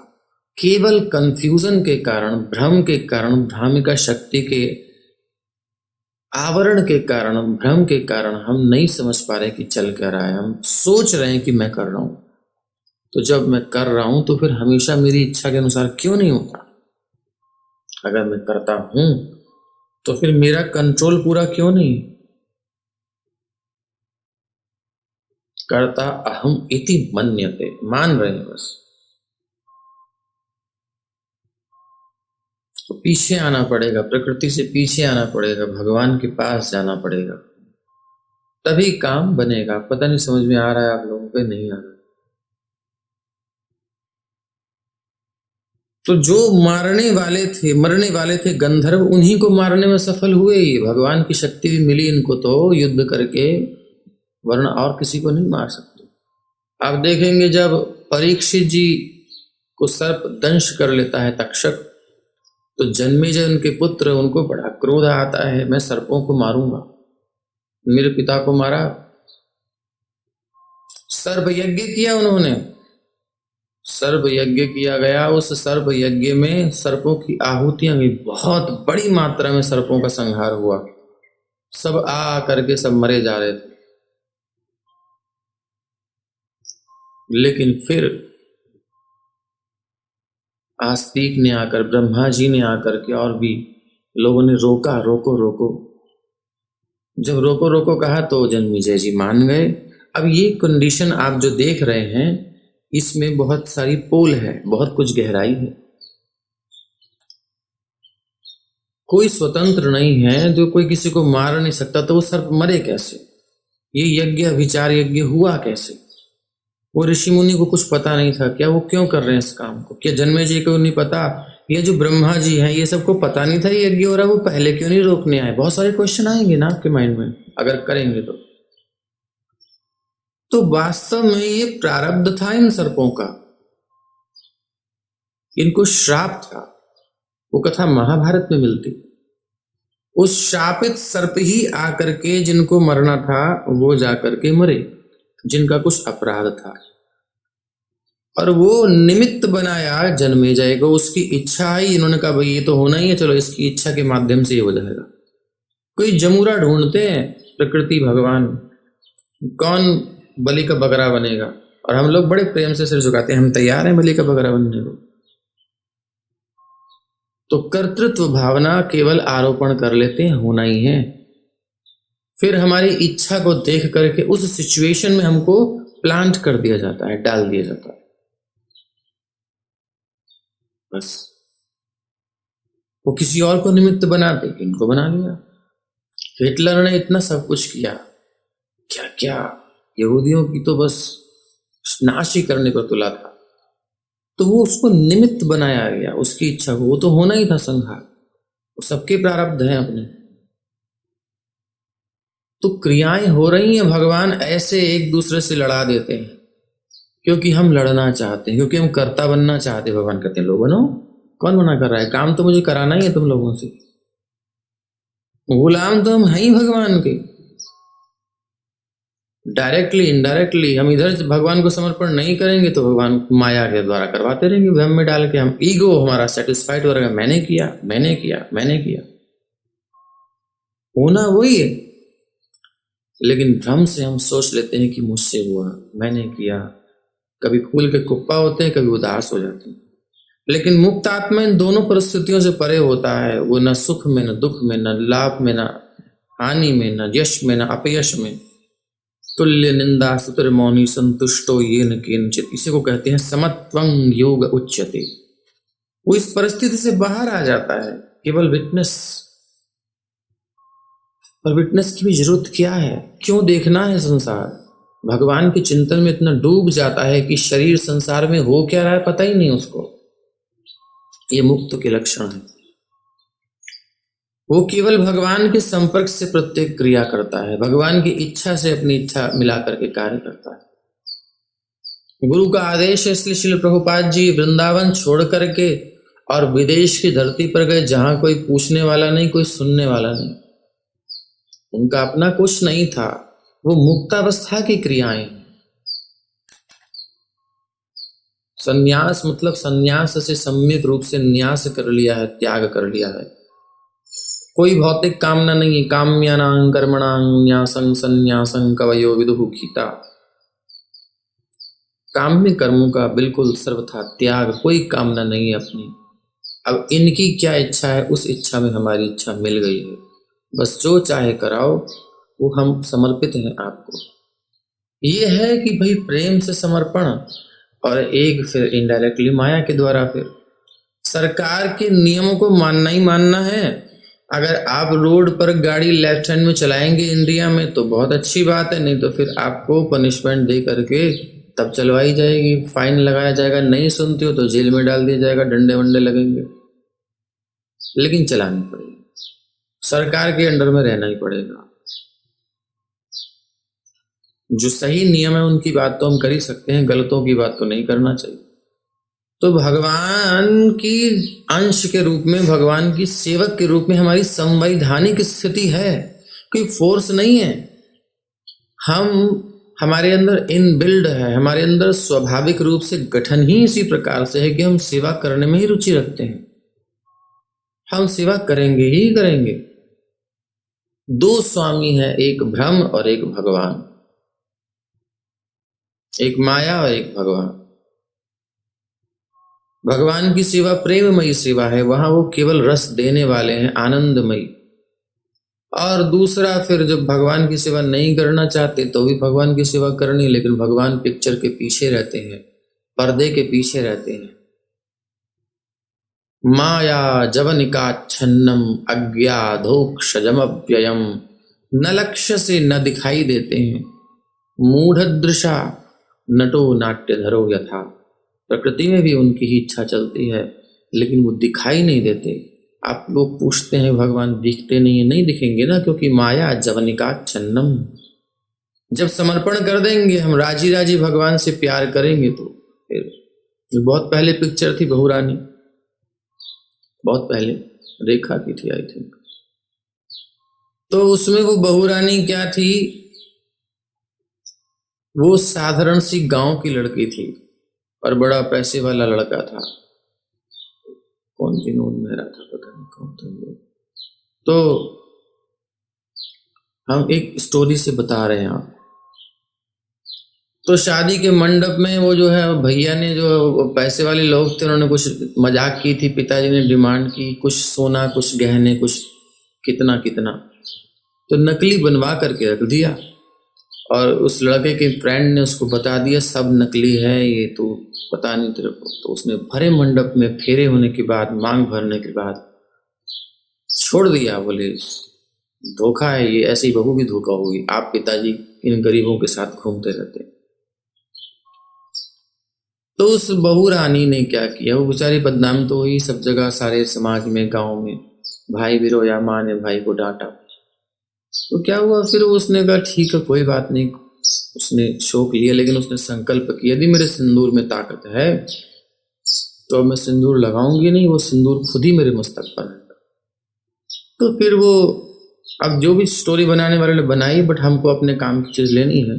केवल कंफ्यूजन के कारण, भ्रम के कारण, भ्रामिका शक्ति के आवरण के कारण, भ्रम के कारण हम नहीं समझ पा रहे कि चल क्या रहा है। हम सोच रहे हैं कि मैं कर रहा हूं, तो जब मैं कर रहा हूं तो फिर हमेशा मेरी इच्छा के अनुसार क्यों नहीं होता? अगर मैं करता हूं तो फिर मेरा कंट्रोल पूरा क्यों नहीं? कर्ता अहम इति मन्यते, मान रहे हैं बस। तो पीछे आना पड़ेगा, प्रकृति से पीछे आना पड़ेगा, भगवान के पास जाना पड़ेगा, तभी काम बनेगा। पता नहीं समझ में आ रहा है आप लोगों को, नहीं आ रहा? तो जो मारने वाले थे, मरने वाले थे गंधर्व, उन्हीं को मारने में सफल हुए ही। भगवान की शक्ति भी मिली इनको तो युद्ध करके, वरना और किसी को नहीं मार सकते। आप देखेंगे जब परीक्षित जी को सर्प दंश कर लेता है तक्षक, तो जन्मेजय उनके पुत्र, उनको बड़ा क्रोध आता है, मैं सर्पों को मारूंगा, मेरे पिता को मारा। सर्प यज्ञ किया उन्होंने, सर्प यज्ञ किया गया। उस सर्प यज्ञ में सर्पों की आहुतियां भी, बहुत बड़ी मात्रा में सर्पों का संहार हुआ। सब आ करके सब मरे जा रहे थे। लेकिन फिर आस्तिक ने आकर, ब्रह्मा जी ने आकर के, और भी लोगों ने रोका, रोको रोको। जब रोको रोको कहा तो जन्मेजय जी मान गए। अब ये कंडीशन आप जो देख रहे हैं, इसमें बहुत सारी पोल है, बहुत कुछ गहराई है। कोई स्वतंत्र नहीं है, जो कोई किसी को मार नहीं सकता, तो वो सर्प मरे कैसे? ये यज्ञ, विचार यज्ञ हुआ कैसे? वो ऋषि मुनि को कुछ पता नहीं था क्या? वो क्यों कर रहे हैं इस काम को? क्या जन्मेजय को नहीं पता? ये जो ब्रह्मा जी हैं, ये सबको पता नहीं था ये यज्ञ हो रहा है? वो पहले क्यों नहीं रोकने आए? बहुत सारे क्वेश्चन आएंगे ना आपके माइंड में अगर करेंगे तो वास्तव में ये प्रारब्ध था इन सर्पों का, इनको श्राप था। वो कथा महाभारत में मिलती। उस शापित सर्प ही आकर के जिनको मरना था वो जाकर के मरे, जिनका कुछ अपराध था, और वो निमित्त बनाया जन्मेजय को। उसकी इच्छा आई, इन्होंने कहा भाई ये तो होना ही है, चलो इसकी इच्छा के माध्यम से ये हो जाएगा। कोई जमुरा ढूंढते हैं प्रकृति भगवान, कौन बलि का बकरा बनेगा, और हम लोग बड़े प्रेम से सिर झुकाते हैं, हम तैयार हैं बलि का बकरा बनने को। तो कर्तृत्व भावना केवल आरोपण कर लेते हैं, होना ही है। फिर हमारी इच्छा को देख करके उस सिचुएशन में हमको प्लांट कर दिया जाता है, डाल दिया जाता है, बस। वो किसी और को निमित्त बनाते, इनको बना लिया। हिटलर ने इतना सब कुछ किया, क्या क्या, यहूदियों की तो बस नाश ही करने को तुला था। तो वो उसको निमित्त बनाया गया, उसकी इच्छा को, वो तो होना ही था संहार, वो सबके प्रारब्ध हैं अपने। तो क्रियाएं हो रही हैं, भगवान ऐसे एक दूसरे से लड़ा देते हैं क्योंकि हम लड़ना चाहते हैं, क्योंकि हम कर्ता बनना चाहते हैं। भगवान कहते हैं लो बनो, कौन मना कर रहा है, काम तो मुझे कराना ही है तुम लोगों से, गुलाम तो हम हैं ही भगवान के। डायरेक्टली इनडायरेक्टली हम इधर से भगवान को समर्पण नहीं करेंगे तो भगवान माया के द्वारा करवाते रहेंगे, भ्रम में डाल के। हम ईगो हमारा सेटिस्फाइड हो रहेगा, मैंने किया मैंने किया मैंने किया, होना वही है। लेकिन भ्रम से हम सोच लेते हैं कि मुझसे हुआ, मैंने किया। कभी फूल के कुप्पा होते हैं, कभी उदास हो जाते हैं। लेकिन मुक्त आत्मा इन दोनों परिस्थितियों से परे होता है। वो न सुख में, न दुख में, न लाभ में, न हानि में, न यश में, न अपयश में। तुल्य निंदा स्तुति मौनी संतुष्टो ये न किंचित, इसी को कहते हैं समत्वं योग उच्यते। वो इस परिस्थिति से बाहर आ जाता है, केवल विटनेस। पर विटनेस की भी जरूरत क्या है, क्यों देखना है संसार? भगवान के चिंतन में इतना डूब जाता है कि शरीर संसार में हो क्या रहा है पता ही नहीं उसको। ये मुक्त के लक्षण है। वो केवल भगवान के संपर्क से प्रत्येक क्रिया करता है, भगवान की इच्छा से अपनी इच्छा मिला करके कार्य करता है। गुरु का आदेश है, इसलिए श्रील प्रभुपाद जी वृंदावन छोड़ करके और विदेश की धरती पर गए, जहां कोई पूछने वाला नहीं, कोई सुनने वाला नहीं। उनका अपना कुछ नहीं था, वो मुक्तावस्था की क्रियाएं। संन्यास मतलब संन्यास से सम्यक रूप से न्यास कर लिया है, त्याग कर लिया है। कोई भौतिक कामना नहीं है। काम्यानां कर्मणां न्यासं संन्यासं कवयो विदुः गीता। काम्य कर्मों का बिल्कुल सर्वथा त्याग, कोई कामना नहीं है अपनी। अब इनकी क्या इच्छा है, उस इच्छा में हमारी इच्छा मिल गई है, बस जो चाहे कराओ, वो हम समर्पित हैं आपको। ये है कि भाई प्रेम से समर्पण, और एक फिर इनडायरेक्टली माया के द्वारा फिर सरकार के नियमों को मानना ही मानना है। अगर आप रोड पर गाड़ी लेफ्ट हैंड में चलाएंगे इंडिया में तो बहुत अच्छी बात है, नहीं तो फिर आपको पनिशमेंट दे करके तब चलवाई जाएगी, फाइन लगाया जाएगा। नहीं सुनते हो तो जेल में डाल दिया जाएगा, डंडे वंडे लगेंगे, लेकिन चलानी पड़ेगी, सरकार के अंडर में रहना ही पड़ेगा। जो सही नियम है उनकी बात तो हम कर ही सकते हैं, गलतों की बात तो नहीं करना चाहिए। तो भगवान की अंश के रूप में, भगवान की सेवक के रूप में हमारी संवैधानिक स्थिति है, कोई फोर्स नहीं है। हमारे अंदर इनबिल्ड है, हमारे अंदर स्वाभाविक रूप से गठन ही इसी प्रकार से है कि हम सेवा करने में ही रुचि रखते हैं। हम सेवा करेंगे ही करेंगे। दो स्वामी है, एक भ्रम और एक भगवान, एक माया और एक भगवान। भगवान की सेवा प्रेममयी सेवा है, वहां वो केवल रस देने वाले हैं, आनंदमयी। और दूसरा फिर जब भगवान की सेवा नहीं करना चाहते तो भी भगवान की सेवा करनी, लेकिन भगवान पिक्चर के पीछे रहते हैं, पर्दे के पीछे रहते हैं। माया जवनिकाच्छन्नम अज्ञाधोक्षजमव्ययम, न लक्ष्य से न दिखाई देते हैं। मूढ़दृशा नटो नाट्यधरो यथा, प्रकृति में भी उनकी ही इच्छा चलती है, लेकिन वो दिखाई नहीं देते। आप लोग पूछते हैं भगवान दिखते नहीं है, नहीं दिखेंगे ना, क्योंकि माया जवनिकाच्छन्नम। जब समर्पण कर देंगे हम, राजी राजी भगवान से प्यार करेंगे, तो फिर बहुत पहले पिक्चर थी बहुरानी, बहुत पहले रेखा की थी आई थिंक। तो उसमें वो बहुरानी क्या थी, वो साधारण सी गांव की लड़की थी और बड़ा पैसे वाला लड़का था। कौन विनोद मेहरा था, पता नहीं कौन था वो। तो हम एक स्टोरी से बता रहे हैं आपको। तो शादी के मंडप में वो जो है भैया ने, जो पैसे वाले लोग थे, उन्होंने कुछ मजाक की थी। पिताजी ने डिमांड की कुछ सोना, कुछ गहने, कुछ कितना कितना, तो नकली बनवा करके रख दिया। और उस लड़के के फ्रेंड ने उसको बता दिया सब नकली है, ये तो पता नहीं तेरे को। तो उसने भरे मंडप में फेरे होने के बाद, मांग भरने के बाद छोड़ दिया। बोले धोखा है ये, ऐसी बहू भी धोखा होगी, आप पिताजी इन गरीबों के साथ घूमते रहते। तो उस बहू रानी ने क्या किया, वो बेचारी बदनाम तो हुई सब जगह, सारे समाज में, गांव में। भाई भी रोया, माँ ने भाई को डांटा। तो क्या हुआ फिर, उसने कहा ठीक है कोई बात नहीं, उसने शोक लिया, लेकिन उसने संकल्प किया यदि मेरे सिंदूर में ताकत है तो अब मैं सिंदूर लगाऊंगी नहीं, वो सिंदूर खुद ही मेरे मस्तक पर है। तो फिर वो, अब जो भी स्टोरी बनाने वाले ने बनाई, बट हमको अपने काम की चीज लेनी है।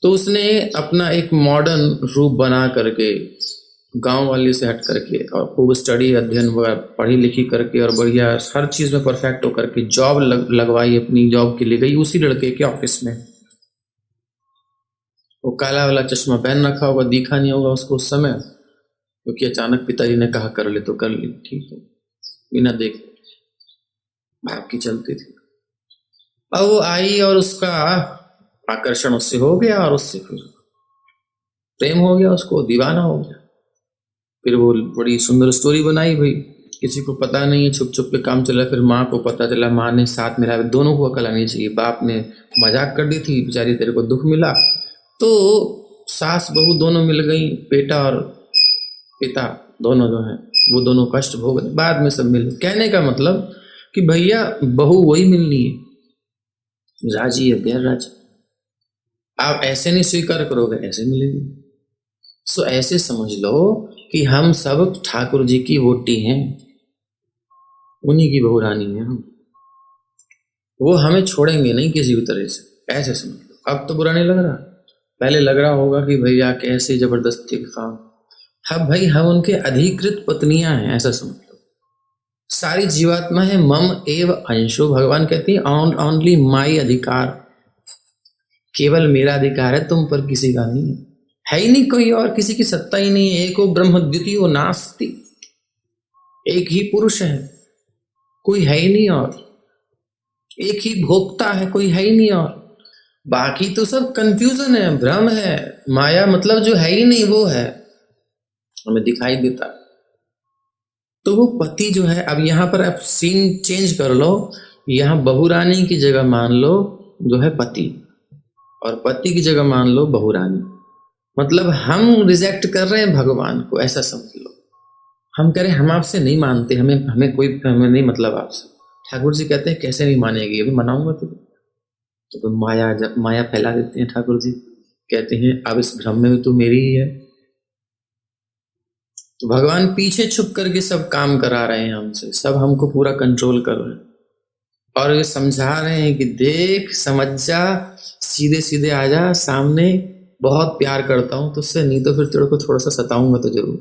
तो उसने अपना एक मॉडर्न रूप बना करके, गांव वाले से हट करके, और खूब स्टडी अध्ययन वगैरह पढ़ी लिखी करके, और बढ़िया हर चीज में परफेक्ट होकर के जॉब लगवाई, अपनी जॉब के लिए गई उसी लड़के के ऑफिस में। वो काला वाला चश्मा पहन रखा होगा, दिखा नहीं होगा उसको उस समय, क्योंकि अचानक पिताजी ने कहा कर ले तो कर ली, ठीक है, बिना देख बाप की चलती थी। अब वो आई और उसका आकर्षण उससे हो गया, और उससे फिर प्रेम हो गया, उसको दीवाना हो गया। फिर वो बड़ी सुंदर स्टोरी बनाई भाई, किसी को पता नहीं है, छुप छुप के काम चला। फिर माँ को पता चला, माँ ने साथ मिला, दोनों को अकल आनी चाहिए। बाप ने मजाक कर दी थी, बेचारी तेरे को दुख मिला, तो सास बहू दोनों मिल गई, बेटा और पिता दोनों जो हैं वो दोनों कष्ट भोग, बाद में सब मिल। कहने का मतलब कि भैया बहू वही मिलनी है, राजी है गैर राजी, आप ऐसे नहीं स्वीकार करोगे ऐसे मिलेगी। सो ऐसे समझ लो कि हम सब ठाकुर जी की वोटी हैं, उन्हीं की बहू रानी है हम, वो हमें छोड़ेंगे नहीं किसी भी तरह से, ऐसे समझ लो। अब तो बुरा नहीं लग रहा, पहले लग रहा होगा कि भैया कैसे जबरदस्ती का काम। हाँ भाई, हम उनके अधिकृत पत्नियां हैं, ऐसा समझ लो। सारी जीवात्मा है मम एव अंशो, भगवान कहती है ओनली माई अधिकार, केवल मेरा अधिकार है, तुम पर किसी का नहीं है ही नहीं, कोई और किसी की सत्ता ही नहीं है। एको ब्रह्म द्वितीयो नास्ति, एक ही पुरुष है, कोई है ही नहीं, और एक ही भोक्ता है, कोई है ही नहीं, और बाकी तो सब कंफ्यूजन है, भ्रम है। माया मतलब जो है ही नहीं वो है, हमें दिखाई देता। तो वो पति जो है, अब यहाँ पर आप सीन चेंज कर लो, यहाँ बहू रानी की जगह मान लो जो है पति, और पति की जगह मान लो बहू रानी। मतलब हम रिजेक्ट कर रहे हैं भगवान को, ऐसा समझ लो। हम कह रहे हैं हम आपसे नहीं मानते, हमें नहीं मतलब आपसे। ठाकुर जी कहते हैं कैसे नहीं मानेगी, अभी मनाऊंगा तुझे। तो फिर माया फैला देते हैं ठाकुर जी, कहते हैं अब इस भ्रम में भी तू मेरी ही है। तो भगवान पीछे छुप करके सब काम करा रहे हैं हमसे, सब हमको पूरा कंट्रोल कर रहे हैं, और ये समझा रहे हैं कि देख समझ जा, सीधे सीधे आ जा सामने, बहुत प्यार करता हूं तुझसे, नहीं तो फिर तेरे को थोड़ा सा सताऊंगा तो जरूर।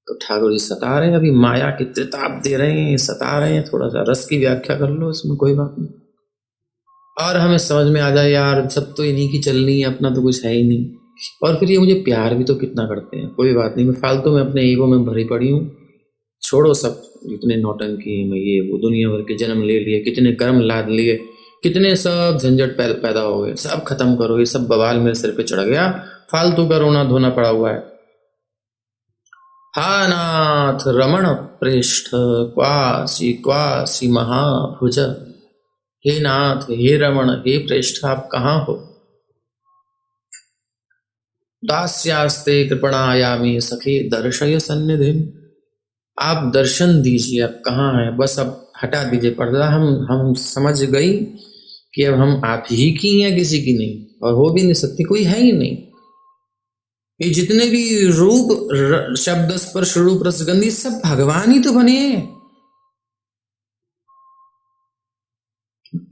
तो ठाकुर जी सता रहे हैं, अभी माया की त्रिताप दे रहे हैं, सता रहे हैं, थोड़ा सा रस की व्याख्या कर लो इसमें, कोई बात नहीं। और हमें समझ में आ जाए यार सब तो इन्हीं की चलनी है, अपना तो कुछ है ही नहीं। और फिर ये मुझे प्यार भी तो कितना करते हैं, कोई बात नहीं, मैं फालतू में अपने ईगो में भरी पड़ी हूँ, छोड़ो सब, इतने नौटंकी में ये वो दुनिया भर के जन्म ले लिए, कितने कर्म लाद लिए, कितने सब झंझट पैदा हो गए, सब खत्म करो, ये सब बवाल मेरे सिर पे चढ़ गया, फालतू का रोना धोना पड़ा हुआ है। हा नाथ रमण प्रेष्ठ क्वासी क्वासी महाभुज, हे नाथ हे रमण हे प्रेष्ठ आप कहाँ हो, दास्यास्ते कृपणायामी सखे दर्शय सन्निधि, आप दर्शन दीजिए, आप कहाँ हैं, बस अब हटा दीजिए पर्दा, हम समझ गई कि अब हम आप ही की हैं, किसी की नहीं, और हो भी नहीं सकती, कोई है ही नहीं। ये जितने भी रूप शब्द स्पर्श रूप रसगंधी सब भगवान ही तो बने,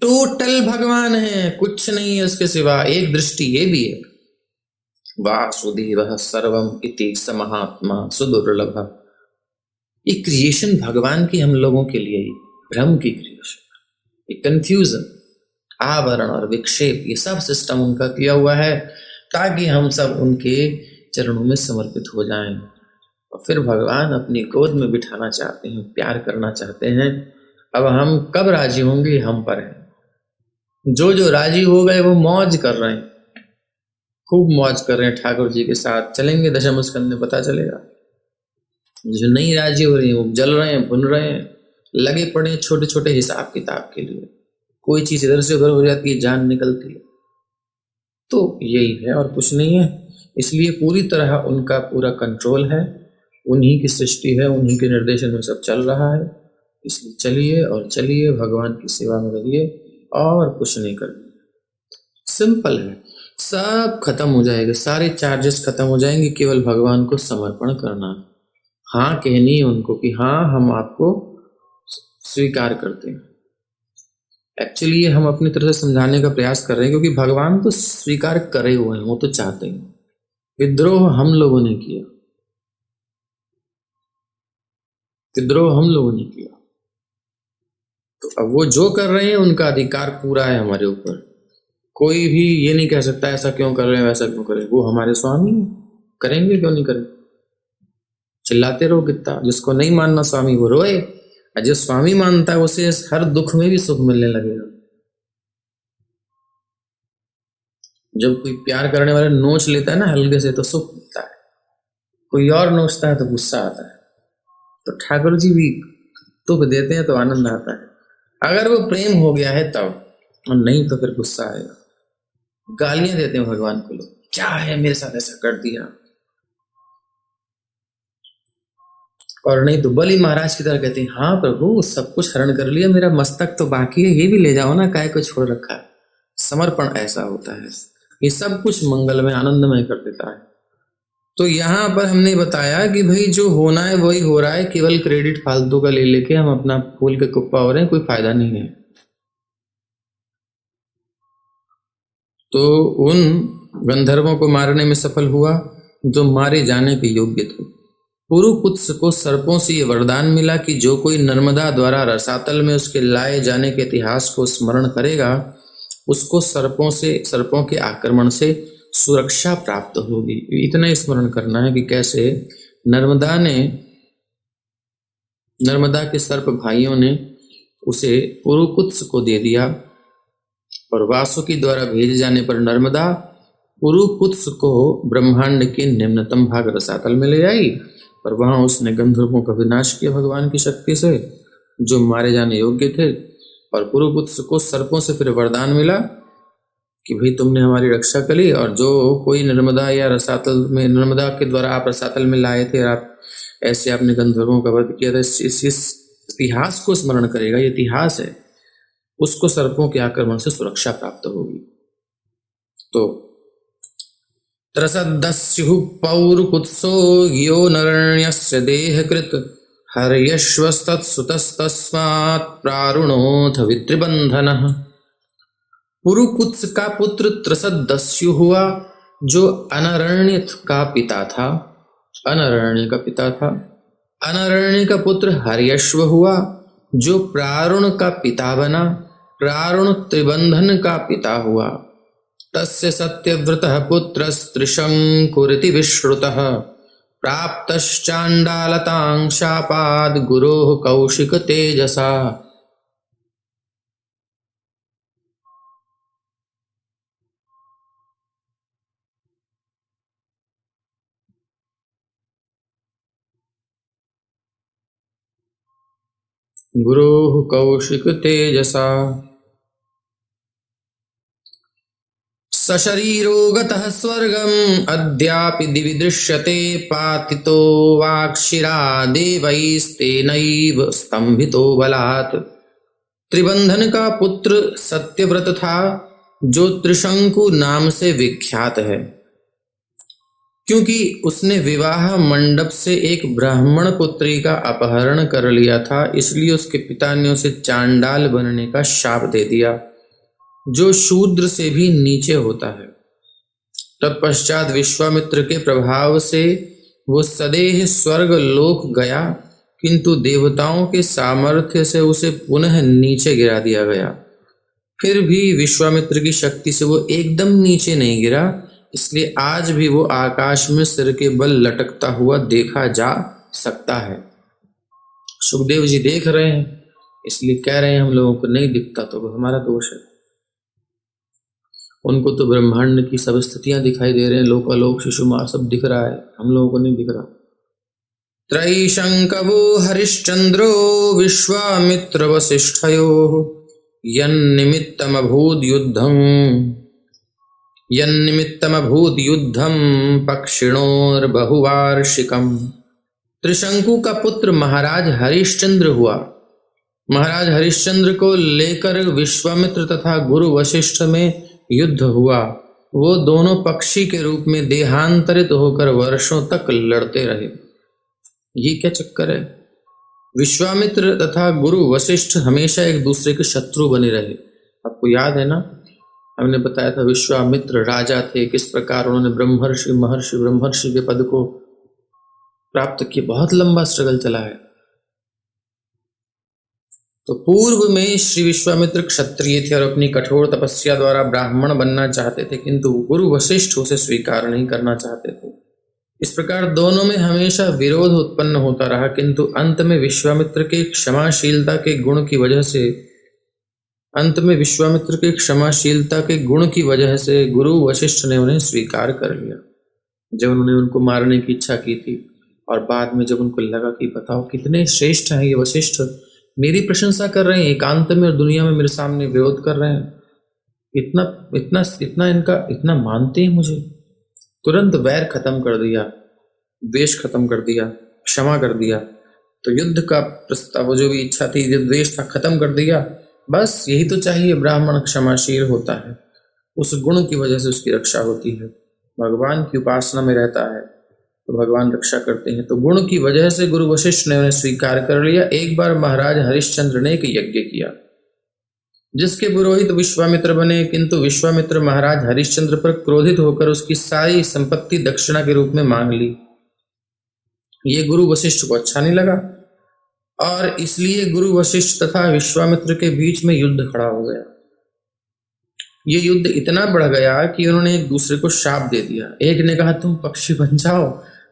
टोटल भगवान है, कुछ नहीं है उसके सिवा। एक दृष्टि ये भी है, वासुदेव सर्वम इति स महात्मा सुदुर्लभ, ये क्रिएशन भगवान की हम लोगों के लिए ही, भ्रम की क्रिएशन, ये कंफ्यूजन, आवरण और विक्षेप, ये सब सिस्टम उनका किया हुआ है, ताकि हम सब उनके चरणों में समर्पित हो जाएं। और फिर भगवान अपनी गोद में बिठाना चाहते हैं, प्यार करना चाहते हैं। अब हम कब राजी होंगे हम पर है। जो जो राजी हो गए वो मौज कर रहे हैं, खूब मौज कर रहे हैं, ठाकुर जी के साथ चलेंगे दशम स्कंद में पता चलेगा। जो नहीं राजी हो रही है वो जल रहे हैं, भुन रहे हैं, लगे पड़े हैं छोटे छोटे हिसाब किताब के लिए, कोई चीज इधर से उधर हो जाती है, जान निकलती है। तो यही है और कुछ नहीं है। इसलिए पूरी तरह उनका पूरा कंट्रोल है, उन्हीं की सृष्टि है, उन्हीं के निर्देशन में सब चल रहा है। इसलिए चलिए और चलिए, भगवान की सेवा में रहिए और कुछ नहीं करना। सिंपल है, सब खत्म हो जाएगा, सारे चार्जेस खत्म हो जाएंगे, केवल भगवान को समर्पण करना। हाँ कहनी है उनको कि हाँ हम आपको स्वीकार करते हैं। एक्चुअली ये हम अपनी तरफ से समझाने का प्रयास कर रहे हैं, क्योंकि भगवान तो स्वीकार करे हुए हैं, वो तो चाहते हैं। विद्रोह हम लोगों ने किया, विद्रोह हम लोगों ने किया। तो अब वो जो कर रहे हैं उनका अधिकार पूरा है हमारे ऊपर। कोई भी ये नहीं कह सकता ऐसा क्यों कर रहे हैं, वैसा क्यों कर रहे हैं। वो हमारे स्वामी हैं, करेंगे क्यों नहीं करेंगे। चिल्लाते रहो कितना, जिसको नहीं मानना स्वामी वो रोए, और जो स्वामी मानता है उसे हर दुख में भी सुख मिलने लगेगा। जब कोई प्यार करने वाला नोच लेता है ना हल्के से, तो सुख मिलता है। कोई और नोचता है तो गुस्सा आता है। तो ठाकुर जी भी दुख देते हैं तो आनंद आता है, अगर वो प्रेम हो गया है तब, और नहीं तो फिर गुस्सा आएगा। गालियां देते हैं भगवान को लोग, क्या है मेरे साथ ऐसा कर दिया। और नहीं तो बलि महाराज की तरह कहते हैं, हाँ प्रभु सब कुछ हरण कर लिया, मेरा मस्तक तो बाकी है, ये भी ले जाओ ना, काय को छोड़ रखा है। समर्पण ऐसा होता है, ये सब कुछ मंगलमय आनंदमय कर देता है। तो यहाँ पर हमने बताया कि भाई जो होना है वही हो रहा है, केवल क्रेडिट फालतू का ले लेके हम अपना फूल के कुप्पा हो रहे हैं, कोई फायदा नहीं है। तो उन गंधर्वों को मारने में सफल हुआ जो मारे जाने के योग्य थे। पुरुपुत्स को सर्पों से ये वरदान मिला कि जो कोई नर्मदा द्वारा रसातल में उसके लाए जाने के इतिहास को स्मरण करेगा, उसको सर्पों के आक्रमण से सुरक्षा प्राप्त होगी। इतना ही स्मरण करना है कि कैसे नर्मदा के सर्प भाइयों ने उसे पुरुपुत्स को दे दिया, और वासुकी द्वारा भेजे जाने पर नर्मदा पुरुपुत्स को ब्रह्मांड के निम्नतम भाग रसातल में ले आई, और वहां उसने गंधर्वों का विनाश किया भगवान की शक्ति से, जो मारे जाने योग्य थे। और पुरुपुत्स को सर्पों से फिर वरदान मिला कि भाई तुमने हमारी रक्षा करी, और जो कोई नर्मदा या रसातल में, नर्मदा के द्वारा आप रसातल में लाए थे, और आप ऐसे आपने गंधर्वों का वध किया था, इस इतिहास को स्मरण करेगा, ये इतिहास है, उसको सर्पों के आक्रमण से सुरक्षा प्राप्त होगी। तो त्रसदस्युः पौरुपुत्सो यो नरण्यस्य देहकृत हर्यश्वस्तत्सुतस्तस्मात् प्रारुणोऽथ वित्रिबन्धनः। पुरुपुत्स का पुत्र त्रसदस्यु हुआ, जो अनरण्य का पिता था, अनरण्य का पिता था। अनरण्य का पुत्र हर्यश्व हुआ, जो प्रारुण का पिता बना, प्रारुण त्रिबंधन का पिता हुआ। तस्य सत्यव्रतः पुत्रस्त्रिशंकुरिति विश्रुतः, प्राप्तश्चाण्डालतां शापाद् गुरोः कौशिक तेजसा। गुरोः कौशिक तेजसा। सशरीरो गतः स्वर्गम् अद्यापि दिवि दृश्यते, पातितो वाक्षिरा देवैस्तेनैव स्तंभितो बलात्। त्रिबंधन का पुत्र सत्यव्रत था, जो त्रिशंकु नाम से विख्यात है, क्योंकि उसने विवाह मंडप से एक ब्राह्मण पुत्री का अपहरण कर लिया था, इसलिए उसके पिता ने उसे चांडाल बनने का शाप दे दिया, जो शूद्र से भी नीचे होता है। तत्पश्चात विश्वामित्र के प्रभाव से वो सदेह स्वर्ग लोक गया, किंतु देवताओं के सामर्थ्य से उसे पुनः नीचे गिरा दिया गया। फिर भी विश्वामित्र की शक्ति से वो एकदम नीचे नहीं गिरा, इसलिए आज भी वो आकाश में सिर के बल लटकता हुआ देखा जा सकता है। सुखदेव जी देख रहे हैं, इसलिए कह रहे हैं हम लोगों को नहीं दिखता तो वो हमारा दोष है। उनको तो ब्रह्मांड की सब स्थितियां दिखाई दे रहे हैं, लोकालोक शिशुमार सब दिख रहा है, हम लोगों को नहीं दिख रहा। त्रैशंकवो हरिश्चंद्रो विश्वामित्र वसिष्ठयोः यन्निमित्तमभूद् युद्धम् यन्निमित्तमभूत युद्धम पक्षिणोर्बहुवार्षिकम। त्रिशंकु का पुत्र महाराज हरिश्चंद्र हुआ। महाराज हरिश्चंद्र को लेकर विश्वामित्र तथा गुरु वशिष्ठ में युद्ध हुआ। वो दोनों पक्षी के रूप में देहांतरित होकर वर्षों तक लड़ते रहे। ये क्या चक्कर है? विश्वामित्र तथा गुरु वशिष्ठ हमेशा एक दूसरे के शत्रु बने रहे। आपको याद है ना, हमने बताया था विश्वामित्र राजा थे, किस प्रकार उन्होंने ब्रह्मर्षि के पद को प्राप्त किया। बहुत लंबा स्ट्रगल चला है। तो पूर्व में श्री विश्वामित्र क्षत्रिय थे और अपनी कठोर तपस्या द्वारा ब्राह्मण बनना चाहते थे, किंतु गुरु वशिष्ठ उसे स्वीकार नहीं करना चाहते थे। इस प्रकार दोनों में हमेशा विरोध उत्पन्न होता रहा, किंतु अंत में विश्वामित्र के क्षमाशीलता के गुण की वजह से गुरु वशिष्ठ ने उन्हें स्वीकार कर लिया। जब उन्होंने उनको मारने की इच्छा की थी और बाद में जब उनको लगा कि बताओ कितने श्रेष्ठ हैं ये वशिष्ठ, मेरी प्रशंसा कर रहे हैं एकांत में और दुनिया में मेरे सामने विरोध कर रहे हैं, इतना मानते हैं मुझे। तुरंत वैर खत्म कर दिया, द्वेष खत्म कर दिया, क्षमा कर दिया। तो युद्ध का प्रस्ताव, जो भी इच्छा थी, जो द्वेष था, खत्म कर दिया। बस यही तो चाहिए, ब्राह्मण क्षमाशील होता है, उस गुण की वजह से उसकी रक्षा होती है। भगवान की उपासना में रहता है तो भगवान रक्षा करते हैं। तो गुण की वजह से गुरु वशिष्ठ ने उन्हें स्वीकार कर लिया। एक बार महाराज हरिश्चंद्र ने एक यज्ञ किया जिसके पुरोहित विश्वामित्र बने, किंतु विश्वामित्र महाराज हरिश्चंद्र पर क्रोधित होकर उसकी सारी संपत्ति दक्षिणा के रूप में मांग ली। ये गुरु वशिष्ठ को अच्छा नहीं लगा और इसलिए गुरु वशिष्ठ तथा विश्वामित्र के बीच में युद्ध खड़ा हो गया। ये युद्ध इतना बढ़ गया कि उन्होंने एक दूसरे को शाप दे दिया। एक ने कहा तुम पक्षी बन जाओ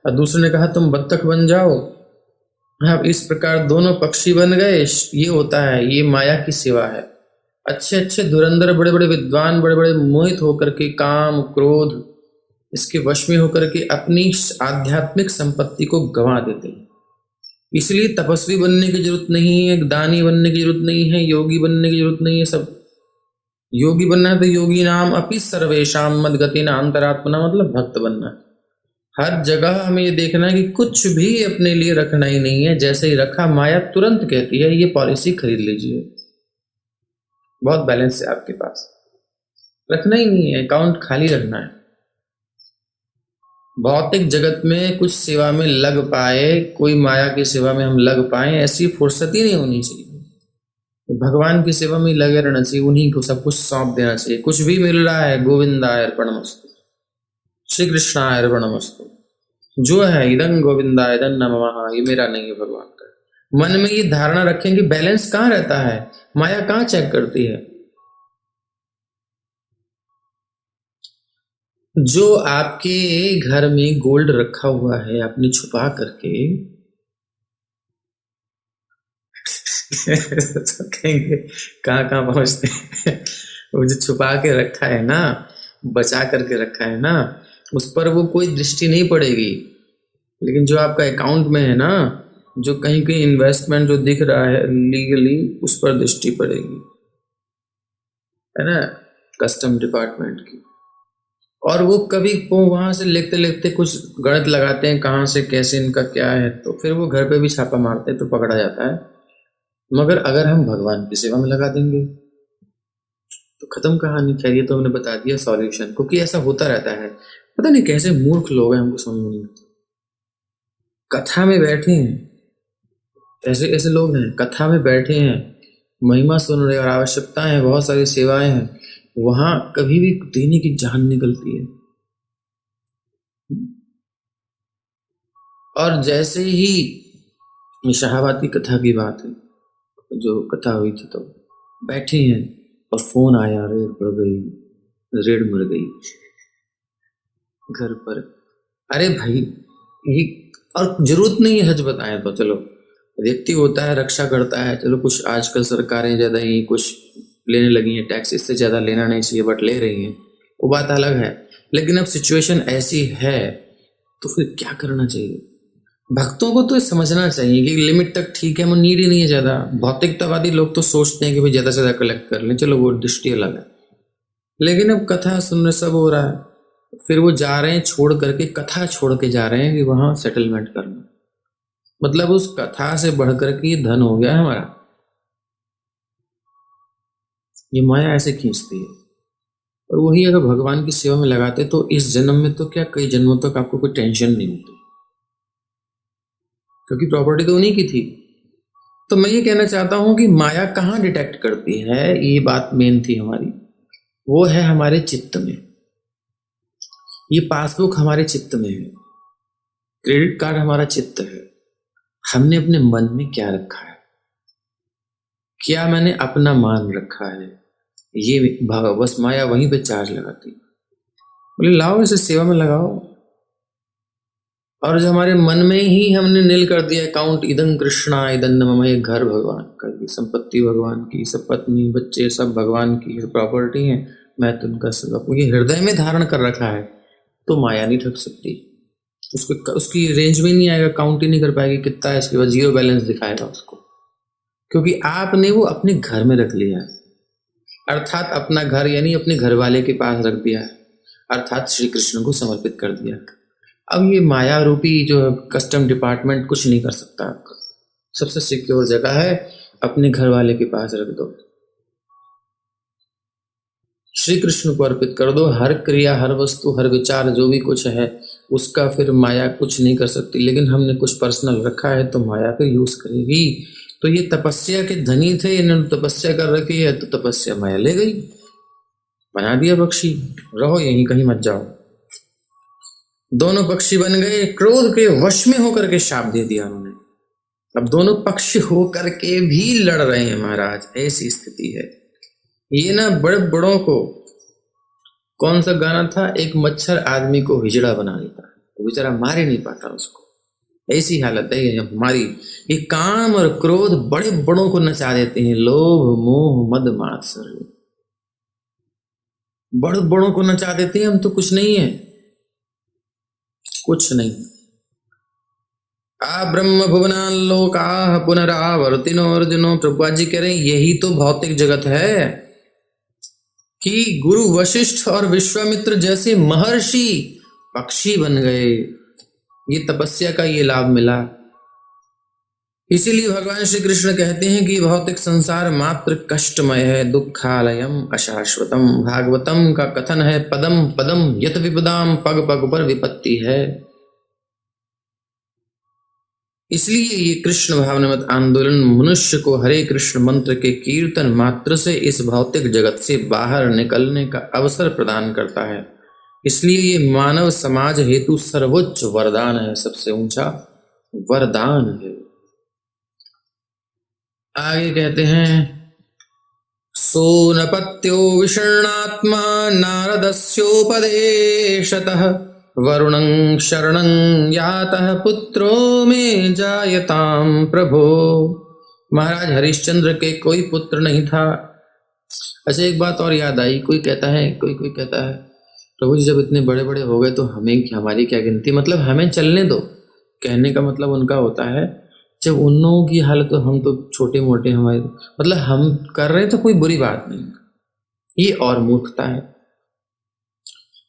और दूसरे ने कहा तुम बत्तख बन जाओ। अब इस प्रकार दोनों पक्षी बन गए। ये होता है, ये माया की सेवा है। अच्छे अच्छे धुरंधर, बड़े बड़े विद्वान, बड़े बड़े मोहित होकर के काम क्रोध इसके वश में होकर के अपनी आध्यात्मिक संपत्ति को गंवा देते हैं। इसलिए तपस्वी बनने की जरूरत नहीं है, दानी बनने की जरूरत नहीं है, योगी बनने की जरूरत नहीं है। सब योगी बनना है तो योगी नाम अपि सर्वेशाम मद्गति ना अंतरात्मना, मतलब भक्त बनना है। हर जगह हमें ये देखना है कि कुछ भी अपने लिए रखना ही नहीं है। जैसे ही रखा, माया तुरंत कहती है ये पॉलिसी खरीद लीजिए, बहुत बैलेंस है आपके पास, रखना ही नहीं है, अकाउंट खाली रखना है। भौतिक जगत में कुछ सेवा में लग पाए, कोई माया की सेवा में हम लग पाए, ऐसी फुर्सत ही नहीं होनी चाहिए। भगवान की सेवा में लगे रहना चाहिए, उन्हीं को सब कुछ सौंप देना चाहिए। कुछ भी मिल रहा है, गोविंदाय अर्पणमस्तु, श्री कृष्णाय अर्पणमस्तु, जो है इदं गोविंदाय इदं नमः, ये मेरा नहीं है, भगवान का। मन में ये धारणा रखेंगे। बैलेंस कहाँ रहता है, माया कहाँ चेक करती है। जो आपके घर में गोल्ड रखा हुआ है आपने छुपा करके तो कहेंगे कहाँ कहाँ पहुंचते हैं। वो जो छुपा के रखा है ना, बचा करके रखा है ना, उस पर वो कोई दृष्टि नहीं पड़ेगी। लेकिन जो आपका अकाउंट में है ना, जो कहीं कहीं इन्वेस्टमेंट जो दिख रहा है लीगली, उस पर दृष्टि पड़ेगी, है ना, कस्टम डिपार्टमेंट की। और वो कभी वहां से लिखते लिखते कुछ गणित लगाते हैं, कहाँ से कैसे इनका क्या है, तो फिर वो घर पे भी छापा मारते हैं तो पकड़ा जाता है। मगर अगर हम भगवान की सेवा में लगा देंगे तो खत्म कहानी। खैर, ये तो हमने बता दिया सॉल्यूशन, क्योंकि ऐसा होता रहता है। पता नहीं कैसे मूर्ख लोग हैं, हमको समझ नहीं आता। कथा में बैठे हैं, ऐसे ऐसे लोग हैं, कथा में बैठे हैं, महिमा सुन रहे और आवश्यकता है, बहुत सारी सेवाएं हैं, वहां कभी भी देने की जान निकलती है। और जैसे ही शाहबाद की कथा की बात है, जो कथा हुई थी, तो बैठे हैं और फोन आया, रेड पड़ गई, रेड मर गई घर पर। अरे भाई, ये और जरूरत नहीं है, सच बताएं तो। चलो, व्यक्ति होता है, रक्षा करता है, चलो कुछ आजकल सरकारें ज्यादा ही कुछ लेने लगी हैं टैक्स, इससे ज्यादा लेना नहीं चाहिए, बट ले रही हैं, वो बात अलग है। लेकिन अब सिचुएशन ऐसी है तो फिर क्या करना चाहिए। भक्तों को तो समझना चाहिए कि लिमिट तक ठीक है, वो नीड ही नहीं है ज्यादा। भौतिकतावादी लोग तो सोचते हैं कि भाई ज्यादा से ज्यादा कलेक्ट कर लें, चलो वो दृष्टि अलग है। लेकिन अब कथा सुनने सब हो रहा है, फिर वो जा रहे हैं छोड़ करके, कथा छोड़ के जा रहे हैं कि वहां सेटलमेंट करना। मतलब उस कथा से बढ़कर के ये धन हो गया है हमारा। ये माया ऐसे खींचती है। और वही अगर भगवान की सेवा में लगाते तो इस जन्म में तो क्या, कई जन्मों तक आपको कोई टेंशन नहीं होती, क्योंकि प्रॉपर्टी तो उन्हीं की थी। तो मैं ये कहना चाहता हूं कि माया कहाँ डिटेक्ट करती है, ये बात मेन थी हमारी, वो है हमारे चित्त में। ये पासबुक हमारे चित्त में है, क्रेडिट कार्ड हमारा चित्त है। हमने अपने मन में क्या रखा है, क्या मैंने अपना मान रखा है, ये बस माया वहीं पे चार्ज लगाती। बोले लाओ इसे सेवा में लगाओ। और जो हमारे मन में ही हमने नील कर दिया अकाउंट, इदं कृष्णा इदं मम, ये घर भगवान का, ये संपत्ति भगवान की, सब पत्नी बच्चे सब भगवान की प्रॉपर्टी है, मैं तो उनका सब ये हृदय में धारण कर रखा है, तो माया नहीं ठग सकती। उसको उसकी रेंज में नहीं आएगा, काउंट ही नहीं कर पाएगी कितना है इसके बाद, जीरो बैलेंस दिखाएगा उसको, क्योंकि आपने वो अपने घर में रख लिया, अर्थात अपना घर यानी अपने घर वाले के पास रख दिया, अर्थात श्री कृष्ण को समर्पित कर दिया। अब ये माया रूपी जो कस्टम डिपार्टमेंट कुछ नहीं कर सकता आपका। सबसे सिक्योर जगह है अपने घर वाले के पास रख दो, श्री कृष्ण को अर्पित कर दो। हर क्रिया, हर वस्तु, हर विचार जो भी कुछ है उसका फिर माया कुछ नहीं कर सकती। लेकिन हमने कुछ पर्सनल रखा है तो माया फिर यूज करेगी। तो ये तपस्या के धनी थे, इन्होंने तपस्या कर रखी है तो तपस्या माया ले गई, बना दिया पक्षी, रहो यहीं कहीं मत जाओ। दोनों पक्षी बन गए, क्रोध के वश में होकर के शाप दे दिया उन्होंने। अब दोनों पक्षी होकर के भी लड़ रहे हैं महाराज, ऐसी स्थिति है। ये ना बड़े बड़ों को, कौन सा गाना था, एक मच्छर आदमी को हिजड़ा बना देता, वो बेचारा मारे नहीं पाता उसको। ऐसी हालत है ये हमारी। ये काम और क्रोध बड़े बड़ों को नचा देते हैं, लोभ मोह मद मात्सर्य बड़े बड़ों को नचा देते हैं। हम तो कुछ नहीं है, कुछ नहीं। आ ब्रह्म भुवनान लोकाः पुनरावर्तिनो अर्जुनो, प्रभुपाद जी कह रहे हैं यही तो भौतिक जगत है कि गुरु वशिष्ठ और विश्वामित्र जैसे महर्षि पक्षी बन गए, ये तपस्या का ये लाभ मिला। इसीलिए भगवान श्री कृष्ण कहते हैं कि भौतिक संसार मात्र कष्टमय है, दुखालयम अशाश्वतम। भागवतम का कथन है, पदम पदम यत विपदाम, पग पग पर विपत्ति है। इसलिए ये कृष्ण भावनामत आंदोलन मनुष्य को हरे कृष्ण मंत्र के कीर्तन मात्र से इस भौतिक जगत से बाहर निकलने का अवसर प्रदान करता है। इसलिए ये मानव समाज हेतु सर्वोच्च वरदान है, सबसे ऊंचा वरदान है। आगे कहते हैं, सोनपत्यो विषण्णात्मा नारदस्योपदेशतः, वरुणं शरणं यातः पुत्रो में जायताम प्रभो। महाराज हरिश्चंद्र के कोई पुत्र नहीं था। अच्छा एक बात और याद आई, कोई कहता है प्रभु जी जब इतने बड़े बड़े हो गए तो हमें, हमारी क्या गिनती, मतलब हमें चलने दो। कहने का मतलब उनका होता है जब उन लोगों की हालत, तो हम तो छोटे मोटे, हमारे मतलब हम कर रहे हैं तो कोई बुरी बात नहीं। ये और मूर्खता है।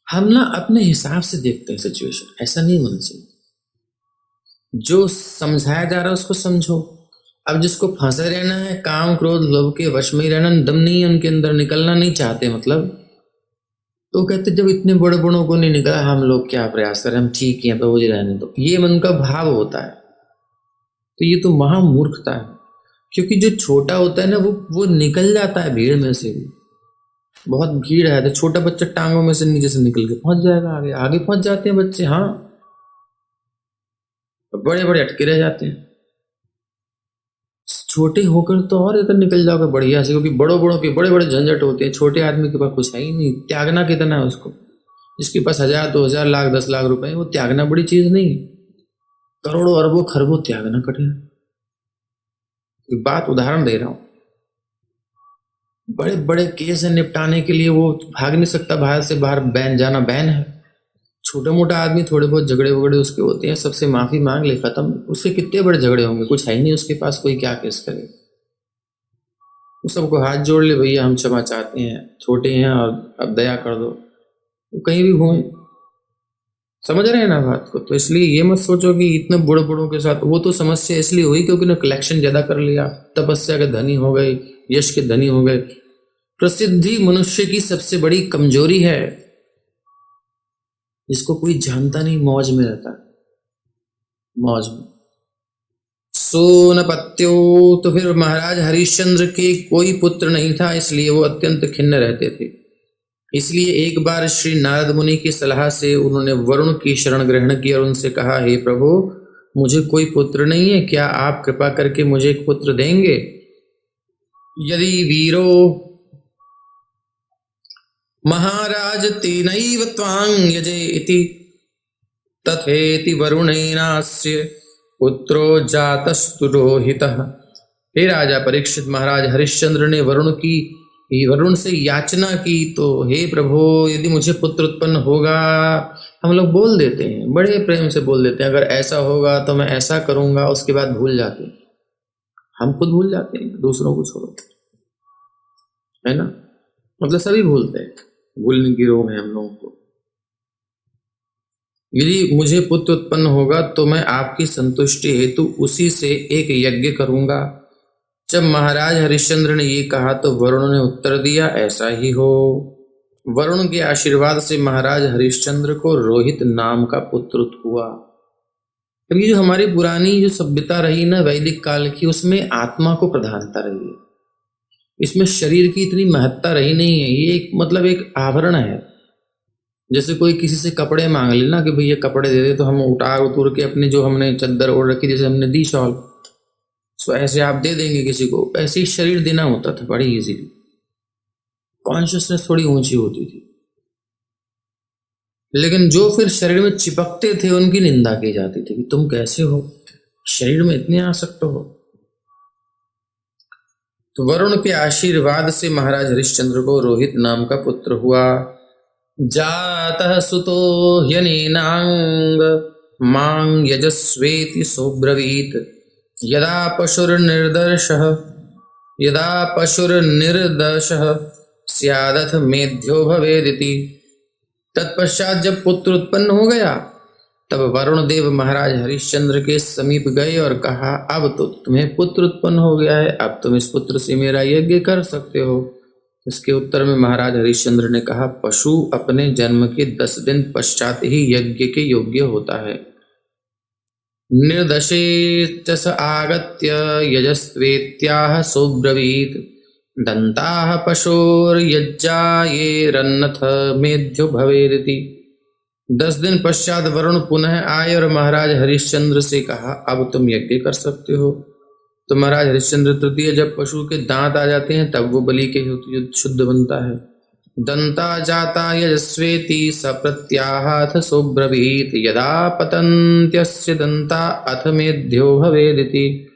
हम ना अपने हिसाब से देखते हैं सिचुएशन, ऐसा नहीं होना चाहिए। जो समझाया जा रहा है उसको समझो। अब जिसको फंसे रहना है, काम क्रोध लोभ के वश में ही रहना, दम नहीं है उनके अंदर, निकलना नहीं चाहते, मतलब तो कहते जब इतने बड़े बड़ों को नहीं निकला, हम लोग क्या प्रयास करें, हम ठीक ही हैं प्रभु जी रहने दो, ये मन का भाव होता है। तो ये तो महामूर्खता है, क्योंकि जो छोटा होता है ना वो निकल जाता है भीड़ में से भी। बहुत भीड़ है तो छोटा बच्चा टांगों में से नीचे से निकल के पहुंच जाएगा, आगे आगे पहुंच जाते हैं बच्चे। हाँ, बड़े बड़े अटके रह जाते हैं। छोटे होकर तो और इधर निकल जाओगे बढ़िया से, क्योंकि बड़ों बड़ों के बड़े बड़े झंझट होते हैं। छोटे आदमी के पास कुछ है ही नहीं, त्यागना कितना है उसको। जिसके पास 1000 2000 लाख 10 लाख रुपए, वो त्यागना बड़ी चीज नहीं। करोड़ों अरबों खरबों त्यागना कठिन। एक बात उदाहरण दे रहा हूं, बड़े बड़े केस निपटाने के लिए वो भाग नहीं सकता भारत से बाहर, बैन जाना बैन है। छोटा मोटा आदमी थोड़े बहुत झगड़े वगड़े उसके होते हैं, सबसे माफी मांग ले, खत्म। उसके कितने बड़े झगड़े होंगे, कुछ है ही नहीं उसके पास, कोई क्या केस करे। वो सबको हाथ जोड़ ले, भैया हम क्षमा चाहते हैं, छोटे हैं और अब दया कर दो, वो कहीं भी घूमे। समझ रहे हैं ना बात को? तो इसलिए ये मत सोचो कि इतने बूढ़े बूढ़ों के साथ, वो तो समस्या इसलिए हुई क्योंकि उन्होंने कलेक्शन ज्यादा कर लिया, तपस्या के धनी हो गए, यश के धनी हो गए। प्रसिद्धि मनुष्य की सबसे बड़ी कमजोरी है, जिसको कोई जानता नहीं, मौज में रहता है, मौज में। सोनपत्यो, तो फिर महाराज हरिश्चंद्र के कोई पुत्र नहीं था, इसलिए वो अत्यंत खिन्न रहते थे। इसलिए एक बार श्री नारद मुनि की सलाह से उन्होंने वरुण की शरण ग्रहण की और उनसे कहा, हे प्रभु, मुझे कोई पुत्र नहीं है, क्या आप कृपा करके मुझे एक पुत्र देंगे? यदि वीरो महाराज तेनैव त्वां यजे इति तथेति वरुणेनास्य पुत्रो जातस्तु रोहितः। हे राजा परीक्षित, महाराज हरिश्चंद्र ने वरुण से याचना की, तो हे प्रभु, यदि मुझे पुत्र उत्पन्न होगा, हम लोग बोल देते हैं, बड़े प्रेम से बोल देते हैं, अगर ऐसा होगा तो मैं ऐसा करूंगा, उसके बाद भूल जाते हैं। हम खुद भूल जाते हैं, दूसरों को छोड़ो, है ना? मतलब सभी भूलते हैं, भूलने की रोग है हम लोगों को। यदि मुझे पुत्र उत्पन्न होगा तो मैं आपकी संतुष्टि हेतु उसी से एक यज्ञ करूंगा। जब महाराज हरिश्चंद्र ने ये कहा तो वरुण ने उत्तर दिया, ऐसा ही हो। वरुण के आशीर्वाद से महाराज हरिश्चंद्र को रोहित नाम का पुत्र हुआ। अब ये जो हमारी पुरानी जो सभ्यता रही ना, वैदिक काल की, उसमें आत्मा को प्रधानता रही है, इसमें शरीर की इतनी महत्ता रही नहीं है। ये एक मतलब एक आवरण है। जैसे कोई किसी से कपड़े मांग लेना कि भैया कपड़े दे दे, तो हम उतार के अपने जो हमने चद्दर ओढ़ रखी, जैसे हमने दी शॉल, तो ऐसे आप दे देंगे किसी को। ऐसे ही शरीर देना होता था बड़ी इजीली, कॉन्शियसनेस थोड़ी ऊंची होती थी। लेकिन जो फिर शरीर में चिपकते थे उनकी निंदा की जाती थी कि तुम कैसे हो, शरीर में इतने आसक्त हो। तो वरुण के आशीर्वाद से महाराज हरिश्चंद्र को रोहित नाम का पुत्र हुआ। जातः सुतो ह्यनेनांग मां यजस्वेति सोब्रवीत यदा पशुर्निर्दशः स्यादथ मेध्यो भवेदिति। तत्पश्चात जब पुत्र उत्पन्न हो गया, तब वरुण देव महाराज हरिश्चंद्र के समीप गए और कहा, अब तो तुम्हें पुत्र उत्पन्न हो गया है, अब तुम इस पुत्र से मेरा यज्ञ कर सकते हो। इसके उत्तर में महाराज हरिश्चंद्र ने कहा, पशु अपने जन्म के 10 दिन पश्चात ही यज्ञ के योग्य होता है। निर्दशे च स आगत्य यजस्वेत्याह सोब्रवीत दंताः पशोर्यज्जायेरन्नथ मेध्यो भवेदिति। 10 दिन पश्चात वरुण पुनः आए और महाराज हरिश्चंद्र से कहा, अब तुम यज्ञ कर सकते हो। तो महाराज हरिश्चंद्र तृतीय जब पशु के दांत आ जाते हैं तब वो बलि के हेतु शुद्ध बनता है। दंता जाता यजस्वेति स प्रत्याहाथ सोब्रवीत यदा पतन्त्यस्य दंता अथ मेध्यो भवेदिति।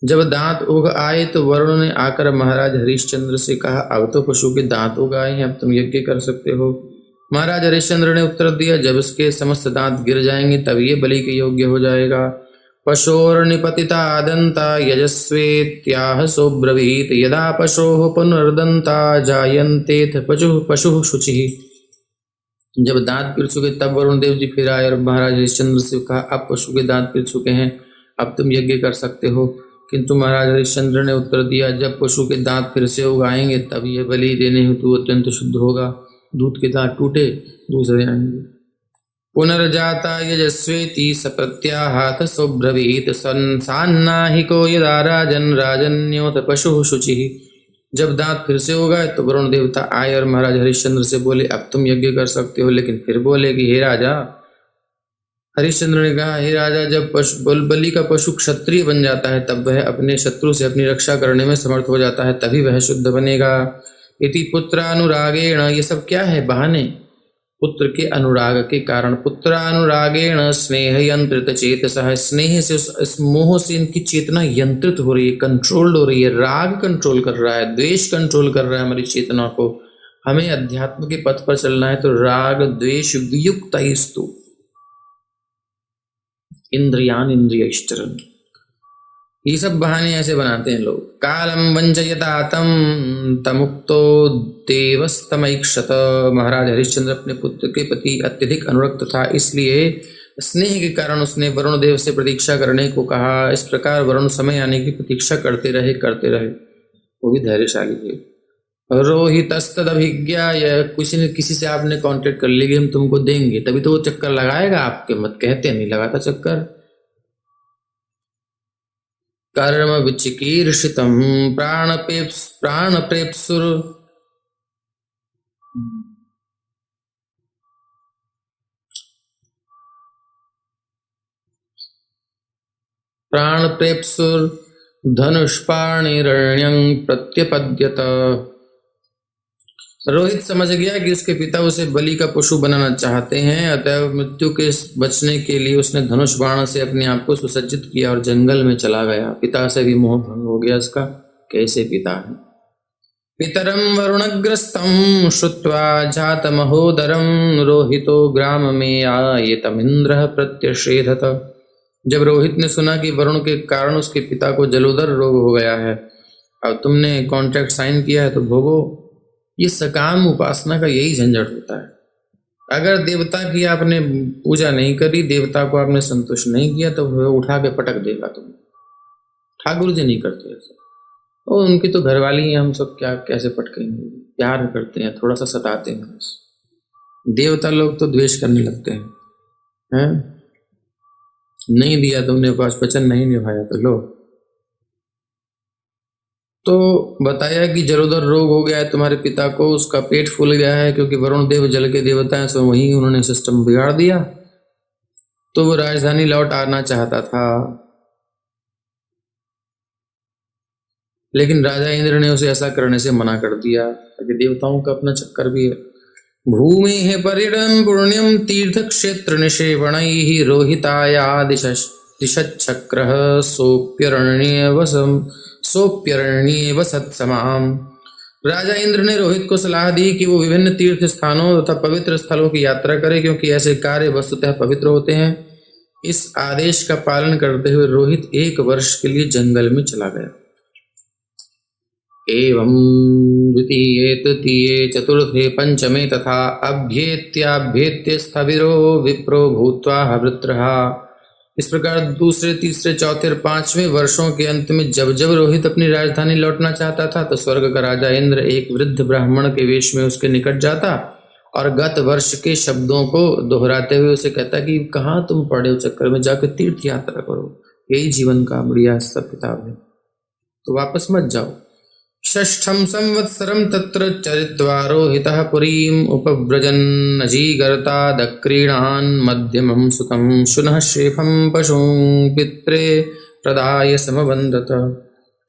जब दांत उग आए तो वरुण ने आकर महाराज हरिश्चंद्र से कहा, अब तो पशु के दांत उग आए हैं, अब तुम यज्ञ कर सकते हो। महाराज हरिश्चंद्र ने उत्तर दिया, जब इसके समस्त दांत गिर जाएंगे तब ये बलि के योग्य हो जाएगा। पशोर्निपतिता दंता यजस्वेत्याह सोब्रवीत यदा पशोः पुनर्दंता जायन्तेथ पशुः शुचिः। जब दांत गिर चुके तब वरुण देव जी फिर आए और महाराज हरिश्चंद्र से कहा, अब पशु के दांत गिर चुके हैं, अब तुम यज्ञ कर सकते हो। किंतु महाराज हरिश्चंद्र ने उत्तर दिया, जब पशु के दांत फिर से उगाएंगे तब यह बलि देने हेतु अत्यंत शुद्ध होगा। दूध के दांत टूटे, दूसरे आएंगे। पुनर्जाता यजस्वेति स प्रत्याहाथ सोब्रवीत सान्नाहिको यदा राजन राजन्योत पशु शुचिः। जब दांत फिर से उगाए तो वरुण देवता आए और महाराज हरिश्चंद्र से बोले, अब तुम यज्ञ कर सकते हो। लेकिन फिर बोले कि हे राजा, हरिश्चंद्र ने कहा, हे राजा, जब बलि का पशु क्षत्रिय बन जाता है तब वह अपने शत्रु से अपनी रक्षा करने में समर्थ हो जाता है, तभी वह शुद्ध बनेगा। इति पुत्रानुरागेण, ये सब क्या है? बहाने। पुत्र के अनुराग के कारण, पुत्रानुरागेण स्नेह यंत्रित चेतसः, स्नेह से, इस मोह से इनकी चेतना यंत्रित हो रही है, कंट्रोल्ड हो रही है। राग कंट्रोल कर रहा है, द्वेष कंट्रोल कर रहा है हमारी चेतना को। हमें अध्यात्म के पथ पर चलना है तो राग द्वेष वियुक्तैस्तु इंद्रियान इंद्रियैश्चरन्। ये सब बहाने ऐसे बनाते हैं लोग। कालम वंचयता तम तमुक्तो देवस्तमैक्षत। महाराज हरिश्चंद्र अपने पुत्र के प्रति अत्यधिक अनुरक्त था, इसलिए स्नेह के कारण उसने वरुण देव से प्रतीक्षा करने को कहा। इस प्रकार वरुण समय आने की प्रतीक्षा करते रहे। वो भी धैर्यशाली है। रोहितस्तदभिज्ञाय, किसी से आपने कांटेक्ट कर लिया कि हम तुमको देंगे, तभी तो वो चक्कर लगाएगा आपके, मत कहते नहीं लगाता चक्कर। कर्म विचिकीर्षितम प्राणप्रेप्सुर, धनुष्पाणिरण्यं प्रत्यपद्यत। रोहित समझ गया कि उसके पिता उसे बलि का पशु बनाना चाहते हैं, अतः मृत्यु के बचने के लिए उसने धनुष बाण से अपने आप को सुसज्जित किया और जंगल में चला गया। पिता से भी मोह भंग हो गया उसका। कैसे पिता है। पितरम वरुणग्रस्तं श्रुत्वा जातमहोदरं रोहितो ग्राम में आयेतमिन्द्रः प्रत्यषेधत। जब रोहित ने सुना कि वरुण के कारण उसके पिता को जलोदर रोग हो गया है, अब तुमने कॉन्ट्रैक्ट साइन किया है तो भोगो। ये सकाम उपासना का यही झंझट होता है। अगर देवता की आपने पूजा नहीं करी, देवता को आपने संतुष्ट नहीं किया, तो वो उठा के पटक देगा तुम। ठाकुर जी नहीं करते ऐसा। और उनकी तो घरवाली है, हम सब क्या कैसे पटकेंगे। प्यार करते हैं, थोड़ा सा सताते हैं बस। देवता लोग तो द्वेष करने लगते हैं। नहीं दिया तुमने पास वचन, नहीं निभाया तो लो। तो बताया कि जलोदर रोग हो गया है तुम्हारे पिता को, उसका पेट फूल गया है, क्योंकि वरुण देव जल के देवता हैं, सो वहीं उन्होंने सिस्टम बिगाड़ दिया। तो वो राजधानी लौट आना चाहता था, लेकिन राजा इंद्र ने उसे ऐसा करने से मना कर दिया, क्योंकि देवताओं का अपना चक्कर भी है। भूमि है परिणम पुण्यम तीर्थ क्षेत्र निषेवणैः रोहिताया दिशचक्र सोप्यरण्ये वसत्समाम। राजा इंद्र ने रोहित को सलाह दी कि वो विभिन्न तीर्थ स्थानों तथा पवित्र स्थलों की यात्रा करे, क्योंकि ऐसे कार्य वस्तुतः पवित्र होते हैं। इस आदेश का पालन करते हुए रोहित 1 वर्ष के लिए जंगल में चला गया। एवं द्वितीये तृतीये चतुर्थे पंचमे तथा अभ्येत्याभ्येत्य स्थविरो विप्रो भूत्वा वृत्रः। इस प्रकार दूसरे, तीसरे, चौथे और 5वें वर्षों के अंत में जब जब रोहित अपनी राजधानी लौटना चाहता था, तो स्वर्ग का राजा इंद्र एक वृद्ध ब्राह्मण के वेश में उसके निकट जाता और गत वर्ष के शब्दों को दोहराते हुए उसे कहता कि कहाँ तुम पड़े हो चक्कर में, जाकर तीर्थ यात्रा करो, यही जीवन का बढ़िया सब किताब है, तो वापस मत जाओ। षष्ठम संवत्सरम तत्र चरित्वा रोहितः पुरीम उपव्रजन् अजीगर्ता दक्रीणान् मध्यमं सुतं शुनः शेफं पशुं पित्रे प्रदाय समबन्धत।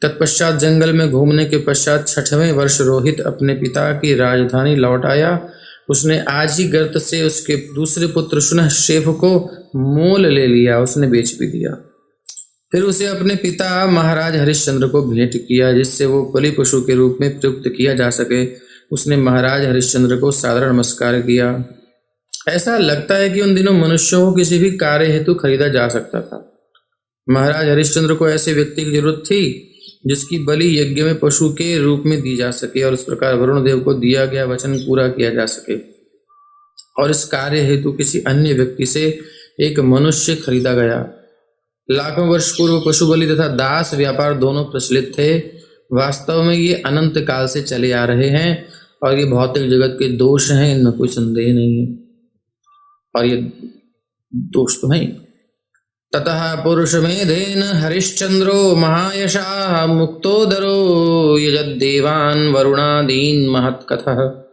तत्पश्चात जंगल में घूमने के पश्चात 6वें वर्ष रोहित अपने पिता की राजधानी लौट आया। उसने आज ही गर्त से उसके दूसरे पुत्र शुनः शेफ को मोल ले लिया, उसने बेच भी दिया। फिर उसे अपने पिता महाराज हरिश्चंद्र को भेंट किया, जिससे वो बलि पशु के रूप में प्रयुक्त किया जा सके। उसने महाराज हरिश्चंद्र को सादर नमस्कार किया। ऐसा लगता है कि उन दिनों मनुष्यों को किसी भी कार्य हेतु खरीदा जा सकता था। महाराज हरिश्चंद्र को ऐसे व्यक्ति की जरूरत थी जिसकी बलि यज्ञ में पशु के रूप में दी जा सके और उस प्रकार वरुण देव को दिया गया वचन पूरा किया जा सके। और इस कार्य हेतु किसी अन्य व्यक्ति से एक मनुष्य खरीदा गया। लाखों वर्ष पूर्व पशु बलि तथा दास व्यापार दोनों प्रचलित थे। वास्तव में ये अनंत काल से चले आ रहे हैं और ये भौतिक जगत के दोष हैं, इनमें कोई संदेह नहीं है। और ये दोष तो हैं। ततः पुरुषमेधेन हरिश्चंद्रो महायशा मुक्तोदरो यजद्देवान् वरुणादीन् महत्कथः।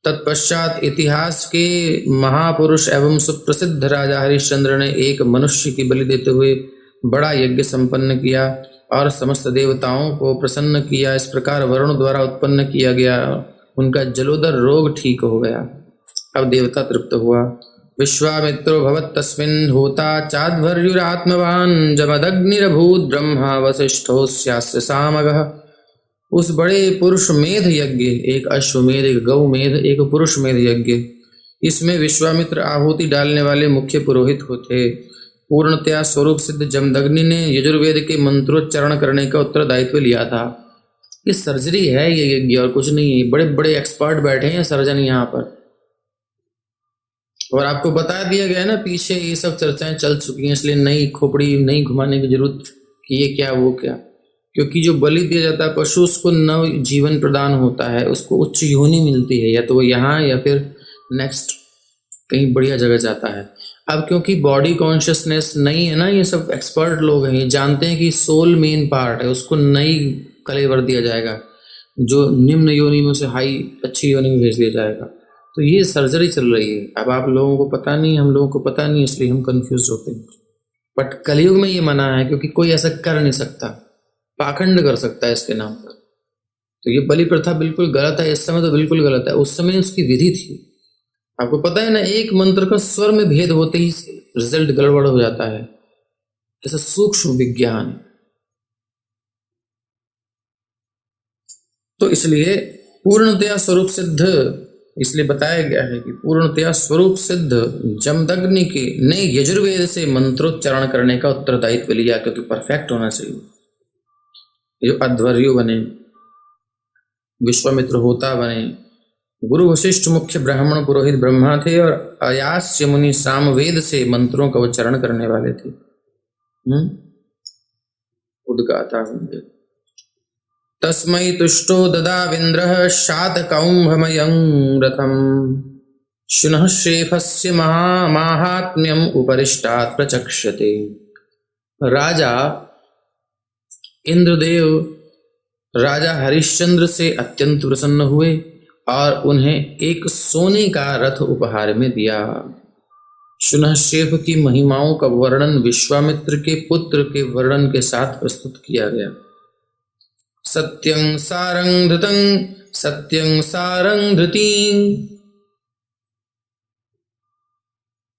तत्पश्चात इतिहास के महापुरुष एवं सुप्रसिद्ध राजा हरिश्चंद्र ने एक मनुष्य की बलि देते हुए बड़ा यज्ञ संपन्न किया और समस्त देवताओं को प्रसन्न किया। इस प्रकार वरुण द्वारा उत्पन्न किया गया उनका जलोदर रोग ठीक हो गया। अब देवता तृप्त हुआ। विश्वामित्रो भवत् तस्मिन् होता चाध्वर्युरात्मवान् जमदग्निरभूत् ब्रह्मा वसिष्ठोऽस्यास्य सामगः। उस बड़े पुरुष मेध यज्ञ, एक अश्वमेध, एक गौमेध, एक पुरुष मेध यज्ञ, इसमें विश्वामित्र आहुति डालने वाले मुख्य पुरोहित होते। पूर्णतया स्वरूप सिद्ध जमदग्नि ने यजुर्वेद के मंत्रोच्चारण करने का उत्तरदायित्व लिया था। ये सर्जरी है, ये यज्ञ और कुछ नहीं है। बड़े बड़े एक्सपर्ट बैठे हैं सर्जन यहाँ पर, और आपको बता दिया गया है ना, पीछे ये सब चर्चाएं चल चुकी हैं, इसलिए नई खोपड़ी नहीं घुमाने की जरूरत कि ये क्या वो क्या। क्योंकि जो बलि दिया जाता है पशु, उसको नव जीवन प्रदान होता है, उसको उच्च योनि मिलती है, या तो वो यहाँ या फिर नेक्स्ट कहीं बढ़िया जगह जाता है। अब क्योंकि बॉडी कॉन्शियसनेस नहीं है ना, ये सब एक्सपर्ट लोग हैं, ये जानते हैं कि सोल मेन पार्ट है, उसको नई कलेवर दिया जाएगा, जो निम्न योनि में से हाई अच्छी योनि में भेज दिया जाएगा। तो ये सर्जरी चल रही है। अब आप लोगों को पता नहीं, हम लोगों को पता नहीं, इसलिए हम कंफ्यूज होते हैं। बट कलयुग में ये मना है, क्योंकि कोई ऐसा कर नहीं सकता, पाखंड कर सकता है इसके नाम पर। तो ये बलि प्रथा बिल्कुल गलत है, इस समय तो बिल्कुल गलत है, उस समय उसकी विधि थी। आपको पता है ना, एक मंत्र का स्वर में भेद होते ही रिजल्ट गड़बड़ हो जाता है। ऐसा सूक्ष्म विज्ञान। तो इसलिए पूर्णतया स्वरूप सिद्ध, इसलिए बताया गया है कि पूर्णतया स्वरूप सिद्ध जमदग्नि के ने यजुर्वेद से मंत्रोच्चारण करने का उत्तरदायित्व लिया, क्योंकि परफेक्ट होना चाहिए। जो अध्वर्यु बने, विश्वामित्र होता बने, गुरु वशिष्ठ मुख्य ब्राह्मण पुरोहित ब्रह्मा थे, और अयास्य मुनि सामवेद से मंत्रों का उच्चारण करने वाले थे। उद्गाता होंगे। तस्मै तुष्टो ददाविन्द्रः शातकौम्भमयं रथं, शुनः शेफस्य माहात्म्यम् उपरिष्टात् प्रचक्ष्यते। राजा इंद्रदेव राजा हरिश्चंद्र से अत्यंत प्रसन्न हुए और उन्हें एक सोने का रथ उपहार में दिया। शुनःशेफ की महिमाओं का वर्णन विश्वामित्र के पुत्र के वर्णन के साथ प्रस्तुत किया गया। सत्यं सारं धृतं सत्यं सारं धृतिं,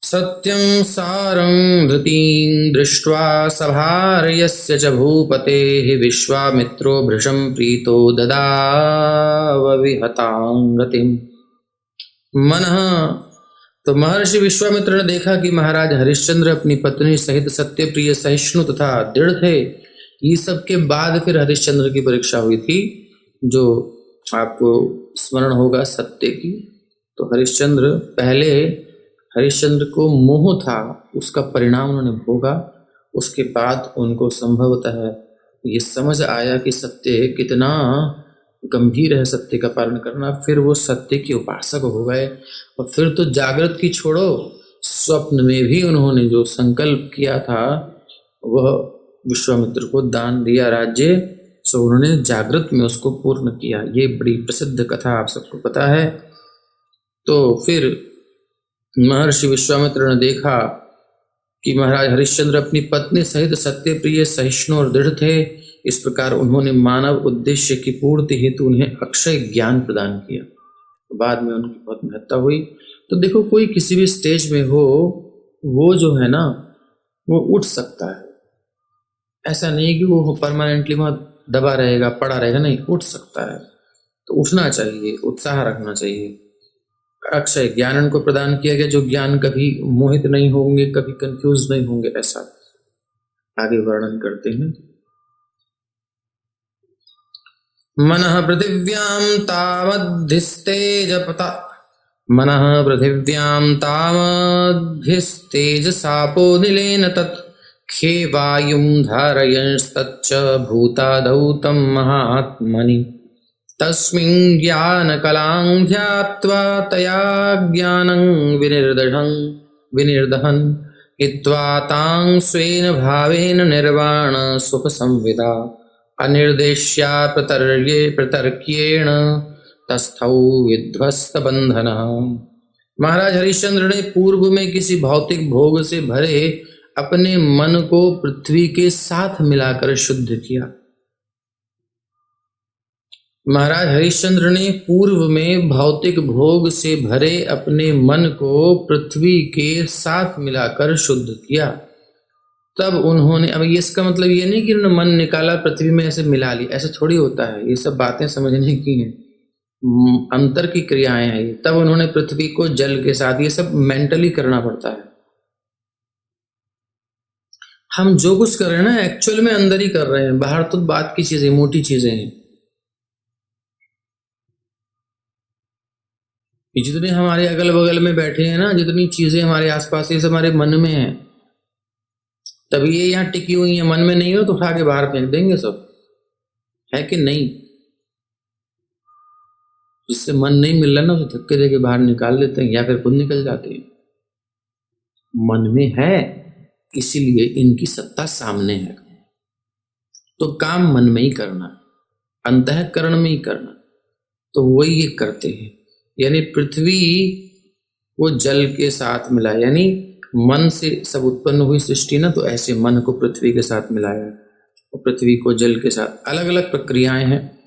सत्यं सारं धृतिं दृष्ट्वा सभार्यस्य च भूपतेः विश्वामित्रो भृशं प्रीतो ददावविहतां गतिम्। मनः, तो महर्षि विश्वामित्र ने देखा कि महाराज हरिश्चंद्र अपनी पत्नी सहित सत्यप्रिय, सहिष्णु तथा दृढ़ थे। ये सब के बाद फिर हरिश्चंद्र की परीक्षा हुई थी, जो आपको स्मरण होगा सत्य की। तो हरिश्चंद्र, पहले हरिश्चंद्र को मोह था, उसका परिणाम उन्होंने भोगा। उसके बाद उनको संभवतः ये समझ आया कि सत्य कितना गंभीर है, सत्य का पालन करना। फिर वो सत्य के उपासक हो गए, और फिर तो जागृत की छोड़ो, स्वप्न में भी उन्होंने जो संकल्प किया था वह विश्वामित्र को दान दिया राज्य, सो उन्होंने जागृत में उसको पूर्ण किया। ये बड़ी प्रसिद्ध कथा, आप सबको पता है। तो फिर महर्षि विश्वामित्र ने देखा कि महाराज हरिश्चंद्र अपनी पत्नी सहित सत्यप्रिय, सहिष्णु और दृढ़ थे। इस प्रकार उन्होंने मानव उद्देश्य की पूर्ति हेतु उन्हें अक्षय ज्ञान प्रदान किया। बाद में उनकी बहुत महत्ता हुई। तो देखो, कोई किसी भी स्टेज में हो, वो जो है ना, वो उठ सकता है। ऐसा नहीं कि वो परमानेंटली वहाँ दबा रहेगा, पड़ा रहेगा, नहीं, उठ सकता है। तो उठना चाहिए, उत्साह रखना चाहिए। अक्षय ज्ञान उनको प्रदान किया गया, जो ज्ञान कभी मोहित नहीं होंगे, कभी कंफ्यूज नहीं होंगे। ऐसा आगे वर्णन करते हैं। मनः पृथिव्यां तावद्धिस्तेजपता, मनः पृथिव्यां तावद्धिस्तेजसापो निलेन तत्, खे वायुं धारयंस्तच्च भूतादौ तं महात्मनि। तस्मिन् ज्ञानकलां ध्यात्वा तया ज्ञानं विनिर्दहन् हित्वा तां स्वेन भावेन निर्वाण सुख संविदा, अनिर्देश्या प्रतर्क्येण तस्थौ विध्वस्त बंधन। महाराज हरिश्चंद्र ने पूर्व में किसी भौतिक भोग से भरे अपने मन को पृथ्वी के साथ मिलाकर शुद्ध किया। महाराज हरिश्चंद्र ने पूर्व में भौतिक भोग से भरे अपने मन को पृथ्वी के साथ मिलाकर शुद्ध किया। तब उन्होंने, अब ये इसका मतलब ये नहीं कि उन्होंने मन निकाला पृथ्वी में ऐसे मिला ली, ऐसे थोड़ी होता है। ये सब बातें समझने की हैं, अंतर की क्रियाएं हैं ये। तब उन्होंने पृथ्वी को जल के साथ, ये सब मेंटली करना पड़ता है। हम जो कुछ कर रहे हैं ना एक्चुअल में अंदर ही कर रहे हैं, बाहर तो बात की चीजें, मोटी चीजें हैं। ये जितने हमारे अगल बगल में बैठे हैं ना, जितनी चीजें हमारे आसपास, ये सब हमारे मन में है, तभी ये यहाँ टिकी हुई है। मन में नहीं हो तो उठा के बाहर फेंक देंगे सब, है कि नहीं? जिससे मन नहीं मिल रहा ना, तो धक्के देके बाहर निकाल देते हैं या फिर खुद निकल जाते हैं। मन में है, इसीलिए इनकी सत्ता सामने है। तो काम मन में ही करना, अंतःकरण में ही करना, तो वही ये करते हैं। यानी पृथ्वी वो जल के साथ मिला, यानी मन से सब उत्पन्न हुई सृष्टि ना, तो ऐसे मन को पृथ्वी के साथ मिलाया और पृथ्वी को जल के साथ, अलग अलग प्रक्रियाएं हैं।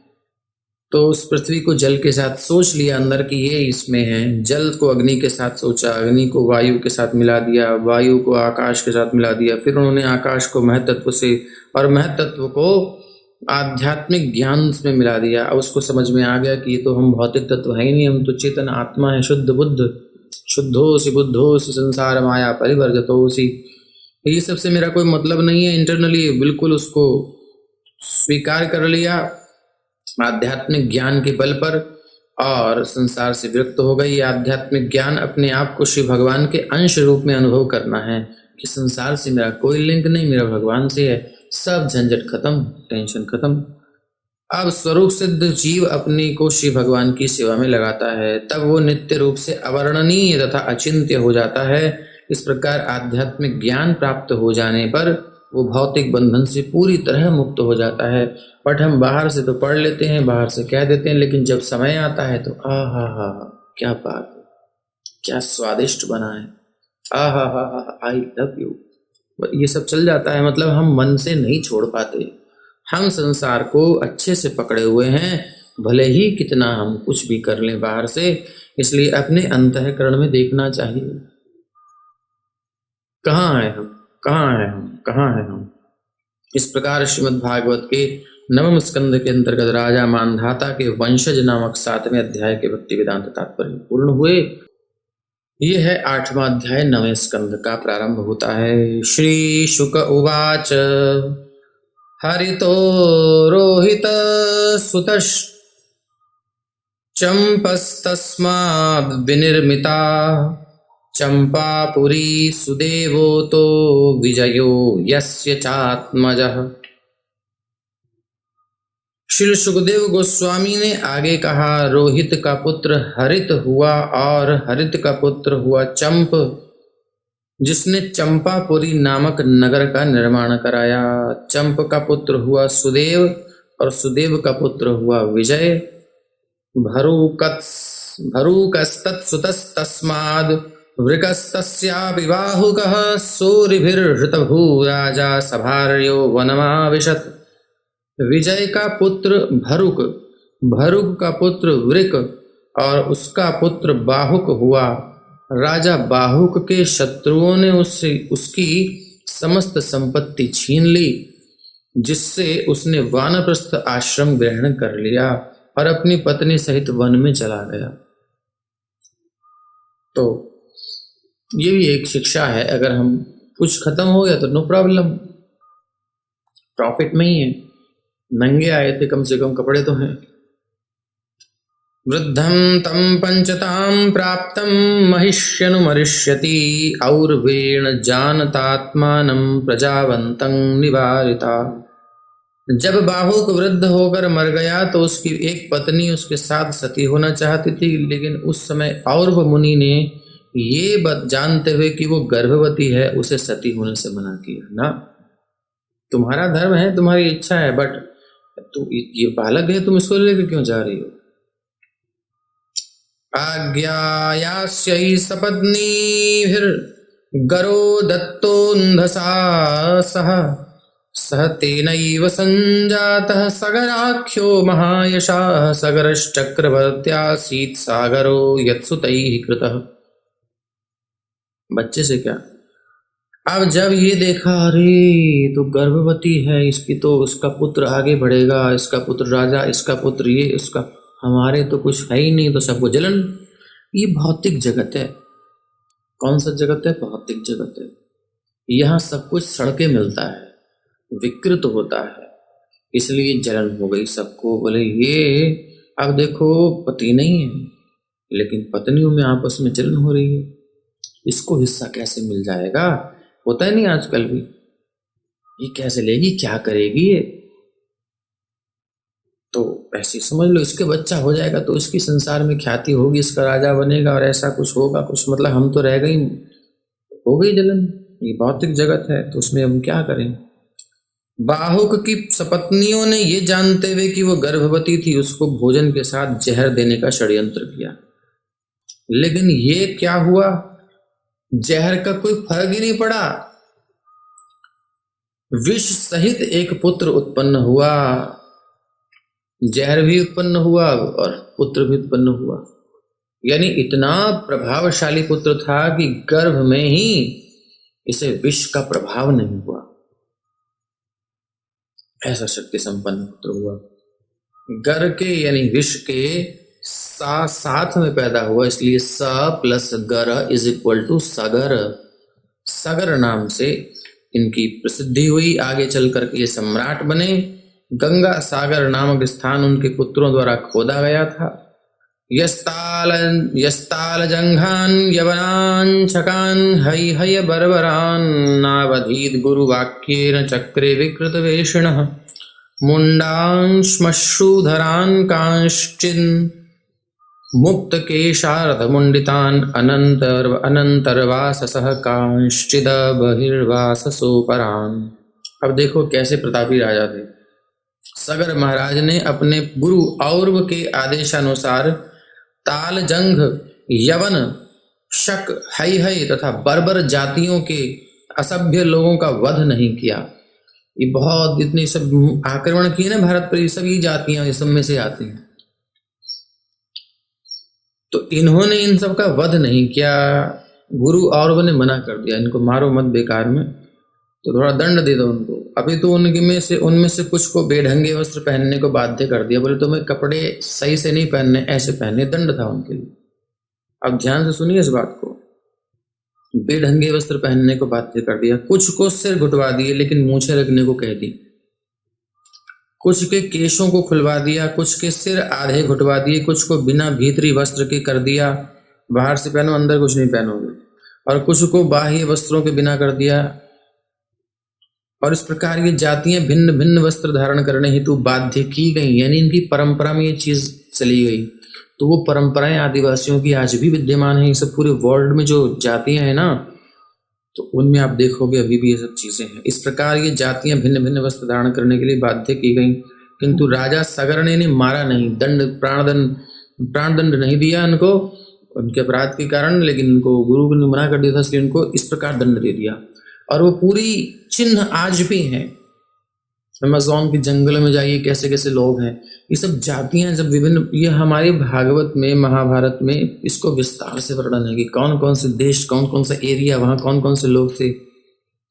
तो उस पृथ्वी को जल के साथ सोच लिया अंदर कि ये इसमें है, जल को अग्नि के साथ सोचा, अग्नि को वायु के साथ मिला दिया, वायु को आकाश के साथ मिला दिया, फिर उन्होंने आकाश को महतत्व से और महतत्व को आध्यात्मिक ज्ञान में मिला दिया। अब उसको समझ में आ गया कि ये तो हम भौतिक तत्व है ही नहीं, हम तो चेतन आत्मा है, शुद्ध बुद्ध, शुद्धोसि बुद्धोसि संसार माया परिवर्जतोसि। ये सबसे मेरा कोई मतलब नहीं है, इंटरनली बिल्कुल उसको स्वीकार कर लिया आध्यात्मिक ज्ञान के बल पर, और संसार से विरक्त हो गई। ये आध्यात्मिक ज्ञान अपने आप को श्री भगवान के अंश रूप में अनुभव करना है कि संसार से मेरा कोई लिंक नहीं, मेरा भगवान से है, सब झंझट खत्म, टेंशन खत्म। अब स्वरूप सिद्ध जीव अपने को श्री भगवान की सेवा में लगाता है, तब वो नित्य रूप से अवर्णनीय तथा अचिंत्य हो जाता है। इस प्रकार आध्यात्मिक ज्ञान प्राप्त हो जाने पर वो भौतिक बंधन से पूरी तरह मुक्त हो जाता है। बट हम बाहर से तो पढ़ लेते हैं, बाहर से कह देते हैं, लेकिन जब समय आता है तो आ हा हा, क्या बात है, क्या स्वादिष्ट बना है, आ हा हा, आई लव यू, ये सब चल जाता है। मतलब हम मन से नहीं छोड़ पाते, हम संसार को अच्छे से पकड़े हुए हैं, भले ही कितना हम कुछ भी कर लें बाहर से। इसलिए अपने अंतःकरण में देखना चाहिए, कहाँ है हम, कहाँ है हम, कहाँ है हम। इस प्रकार श्रीमद् भागवत के नवम स्कंद के अंतर्गत राजा मानधाता के वंशज नामक 7वें अध्याय के भक्ति वेदांत तात्पर्य पूर्ण हुए। ये है 8वां अध्याय 9वें स्कंद का प्रारंभ होता है। श्री शुक उवाच हरितो रोहित सुतश् चंपस्तस्माद् विनिर्मिता चंपापुरी सुदेवो तो विजयो यस्य चात्मजः। श्री सुखदेव गोस्वामी ने आगे कहा, रोहित का पुत्र हरित हुआ और हरित का पुत्र हुआ चंप, जिसने चंपापुरी नामक नगर का निर्माण कराया। चंप का पुत्र हुआ सुदेव और सुदेव का पुत्र हुआ विजय। भरूकस्तत्सुतस्तस्माद् वृकस्तस्यापि बाहुकः सूरिभिर्हृतभूराजा सभार्यो वनमाविशत्। विजय का पुत्र भरुक, भरुक का पुत्र वृक और उसका पुत्र बाहुक हुआ। राजा बाहुक के शत्रुओं ने उससे उसकी समस्त संपत्ति छीन ली, जिससे उसने वानप्रस्थ आश्रम ग्रहण कर लिया और अपनी पत्नी सहित वन में चला गया। तो ये भी एक शिक्षा है, अगर हम कुछ खत्म हो गया तो नो प्रॉब्लम, प्रॉफिट में ही है। नंगे आए थे, कम से कम कपड़े तो हैं। वृद्धं तं पंचतां प्राप्तं महिष्यनुमरिष्यति और्वेण जानतात्मानं प्रजावन्तं निवारिता। जब बाहुक वृद्ध होकर मर गया तो उसकी एक पत्नी उसके साथ सती होना चाहती थी, लेकिन उस समय और्व मुनि ने ये जानते हुए कि वो गर्भवती है, उसे सती होने से मना किया। ना, तुम्हारा धर्म है, तुम्हारी इच्छा है, बट तू ये बालक है, तुम इसको लेकर क्यों जा रही हो? आज्ञायास्यै सपत्नीभिर्गरो दत्तोऽन्धसा सह तेनैव संजातः सगराख्यो महायशः। सगरश्चक्रवर्त्यासीत् सागरो यत्सुतैः कृतः। बच्चे से क्या, अब जब ये देखा, अरे तो गर्भवती है, इसकी तो उसका पुत्र आगे बढ़ेगा, इसका पुत्र राजा, इसका पुत्र ये, इसका, हमारे तो कुछ है ही नहीं, तो सबको जलन। ये भौतिक जगत है। कौन सा जगत है? भौतिक जगत है। यहाँ सब कुछ सड़ के मिलता है, विकृत होता है, इसलिए जलन हो गई सबको। बोले ये अब देखो पति नहीं है लेकिन पत्नियों में आपस में जलन हो रही है, इसको हिस्सा कैसे मिल जाएगा? होता है नहीं आजकल भी, ये कैसे लेगी, क्या करेगी ये? तो ऐसे समझ लो इसके बच्चा हो जाएगा तो इसकी संसार में ख्याति होगी, इसका राजा बनेगा और ऐसा कुछ होगा, कुछ मतलब हम तो रह गई, हो गई जलन। ये भौतिक जगत है तो उसमें हम क्या करें। बाहुक की सपत्नियों ने ये जानते हुए कि वो गर्भवती थी उसको भोजन के साथ जहर देने का षड्यंत्र किया, लेकिन ये क्या हुआ, जहर का कोई फर्क ही नहीं पड़ा। विष सहित एक पुत्र उत्पन्न हुआ, जहर भी उत्पन्न हुआ और पुत्र भी उत्पन्न हुआ। यानी इतना प्रभावशाली पुत्र था कि गर्भ में ही इसे विष का प्रभाव नहीं हुआ, ऐसा शक्ति संपन्न पुत्र हुआ। गर के यानी विष के साथ में पैदा हुआ, इसलिए स प्लस गर इज इक्वल टू सगर। सगर नाम से इनकी प्रसिद्धि हुई, आगे चल करके ये सम्राट बने। गंगा सागर नामक स्थान उनके पुत्रों द्वारा खोदा गया था। यस्ताल जंघान यवनान छकान हय हय बर्बरान नावधीत गुरुवाक्येन चक्रे विकृत वेषिणः मुंडान श्मश्रुधरान कांश्चिन् मुक्त केशार्ध मुंडितान अनंतरवाससः कांश्चिद बहिर्वाससोपरान। अब देखो कैसे प्रतापी राजा थे। सगर महाराज ने अपने गुरु औरव के आदेशानुसार ताल जंघ, यवन, शक, हय हय तथा बर्बर जातियों के असभ्य लोगों का वध नहीं किया। ये बहुत इतने सब आक्रमण किए ना भारत पर, ये सभी जातियां इस सब में से आती हैं, तो इन्होंने इन सब का वध नहीं किया। गुरु औरव ने मना कर दिया, इनको मारो मत बेकार में, तो थोड़ा दंड दे दो उनको। अभी तो उनमें से कुछ को बेढंगे वस्त्र पहनने को बाध्य कर दिया, बोले तुम्हें कपड़े सही से नहीं पहनने, ऐसे पहनने, दंड था उनके लिए। अब ध्यान से सुनिए इस बात को, बेढंगे वस्त्र पहनने को बाध्य कर दिया। कुछ को सिर घुटवा दिए लेकिन मूछें रखने को कह दी, कुछ के केशों को खुलवा दिया, कुछ के सिर आधे घुटवा दिए, कुछ को बिना भीतरी वस्त्र के कर दिया, बाहर से पहनो अंदर कुछ नहीं पहनोगे, और कुछ को बाह्य वस्त्रों के बिना कर दिया। और इस प्रकार ये जातियां भिन्न भिन्न वस्त्र धारण करने हेतु बाध्य की गई, यानी इनकी परंपरा में ये चीज चली गई। तो वो परंपराएं आदिवासियों की आज भी विद्यमान है। ये सब पूरे वर्ल्ड में जो जातियां हैं ना, तो उनमें आप देखोगे अभी भी ये सब चीजें हैं। इस प्रकार ये जातियां भिन्न भिन्न वस्त्र धारण करने के लिए बाध्य की गई, किंतु राजा सगर ने मारा नहीं, प्राण दंड नहीं दिया इनको उनके अपराध के कारण, लेकिन इनको गुरु ने मना कर दिया था, इसलिए उनको इस प्रकार दंड दे दिया। और वो पूरी चिन्ह आज भी हैं। अमेज़न के जंगल में जाइए कैसे कैसे लोग हैं, ये सब जातियां जब विभिन्न, ये हमारे भागवत में महाभारत में इसको विस्तार से वर्णन है कि कौन कौन से देश, कौन कौन सा एरिया, वहां कौन कौन से लोग थे,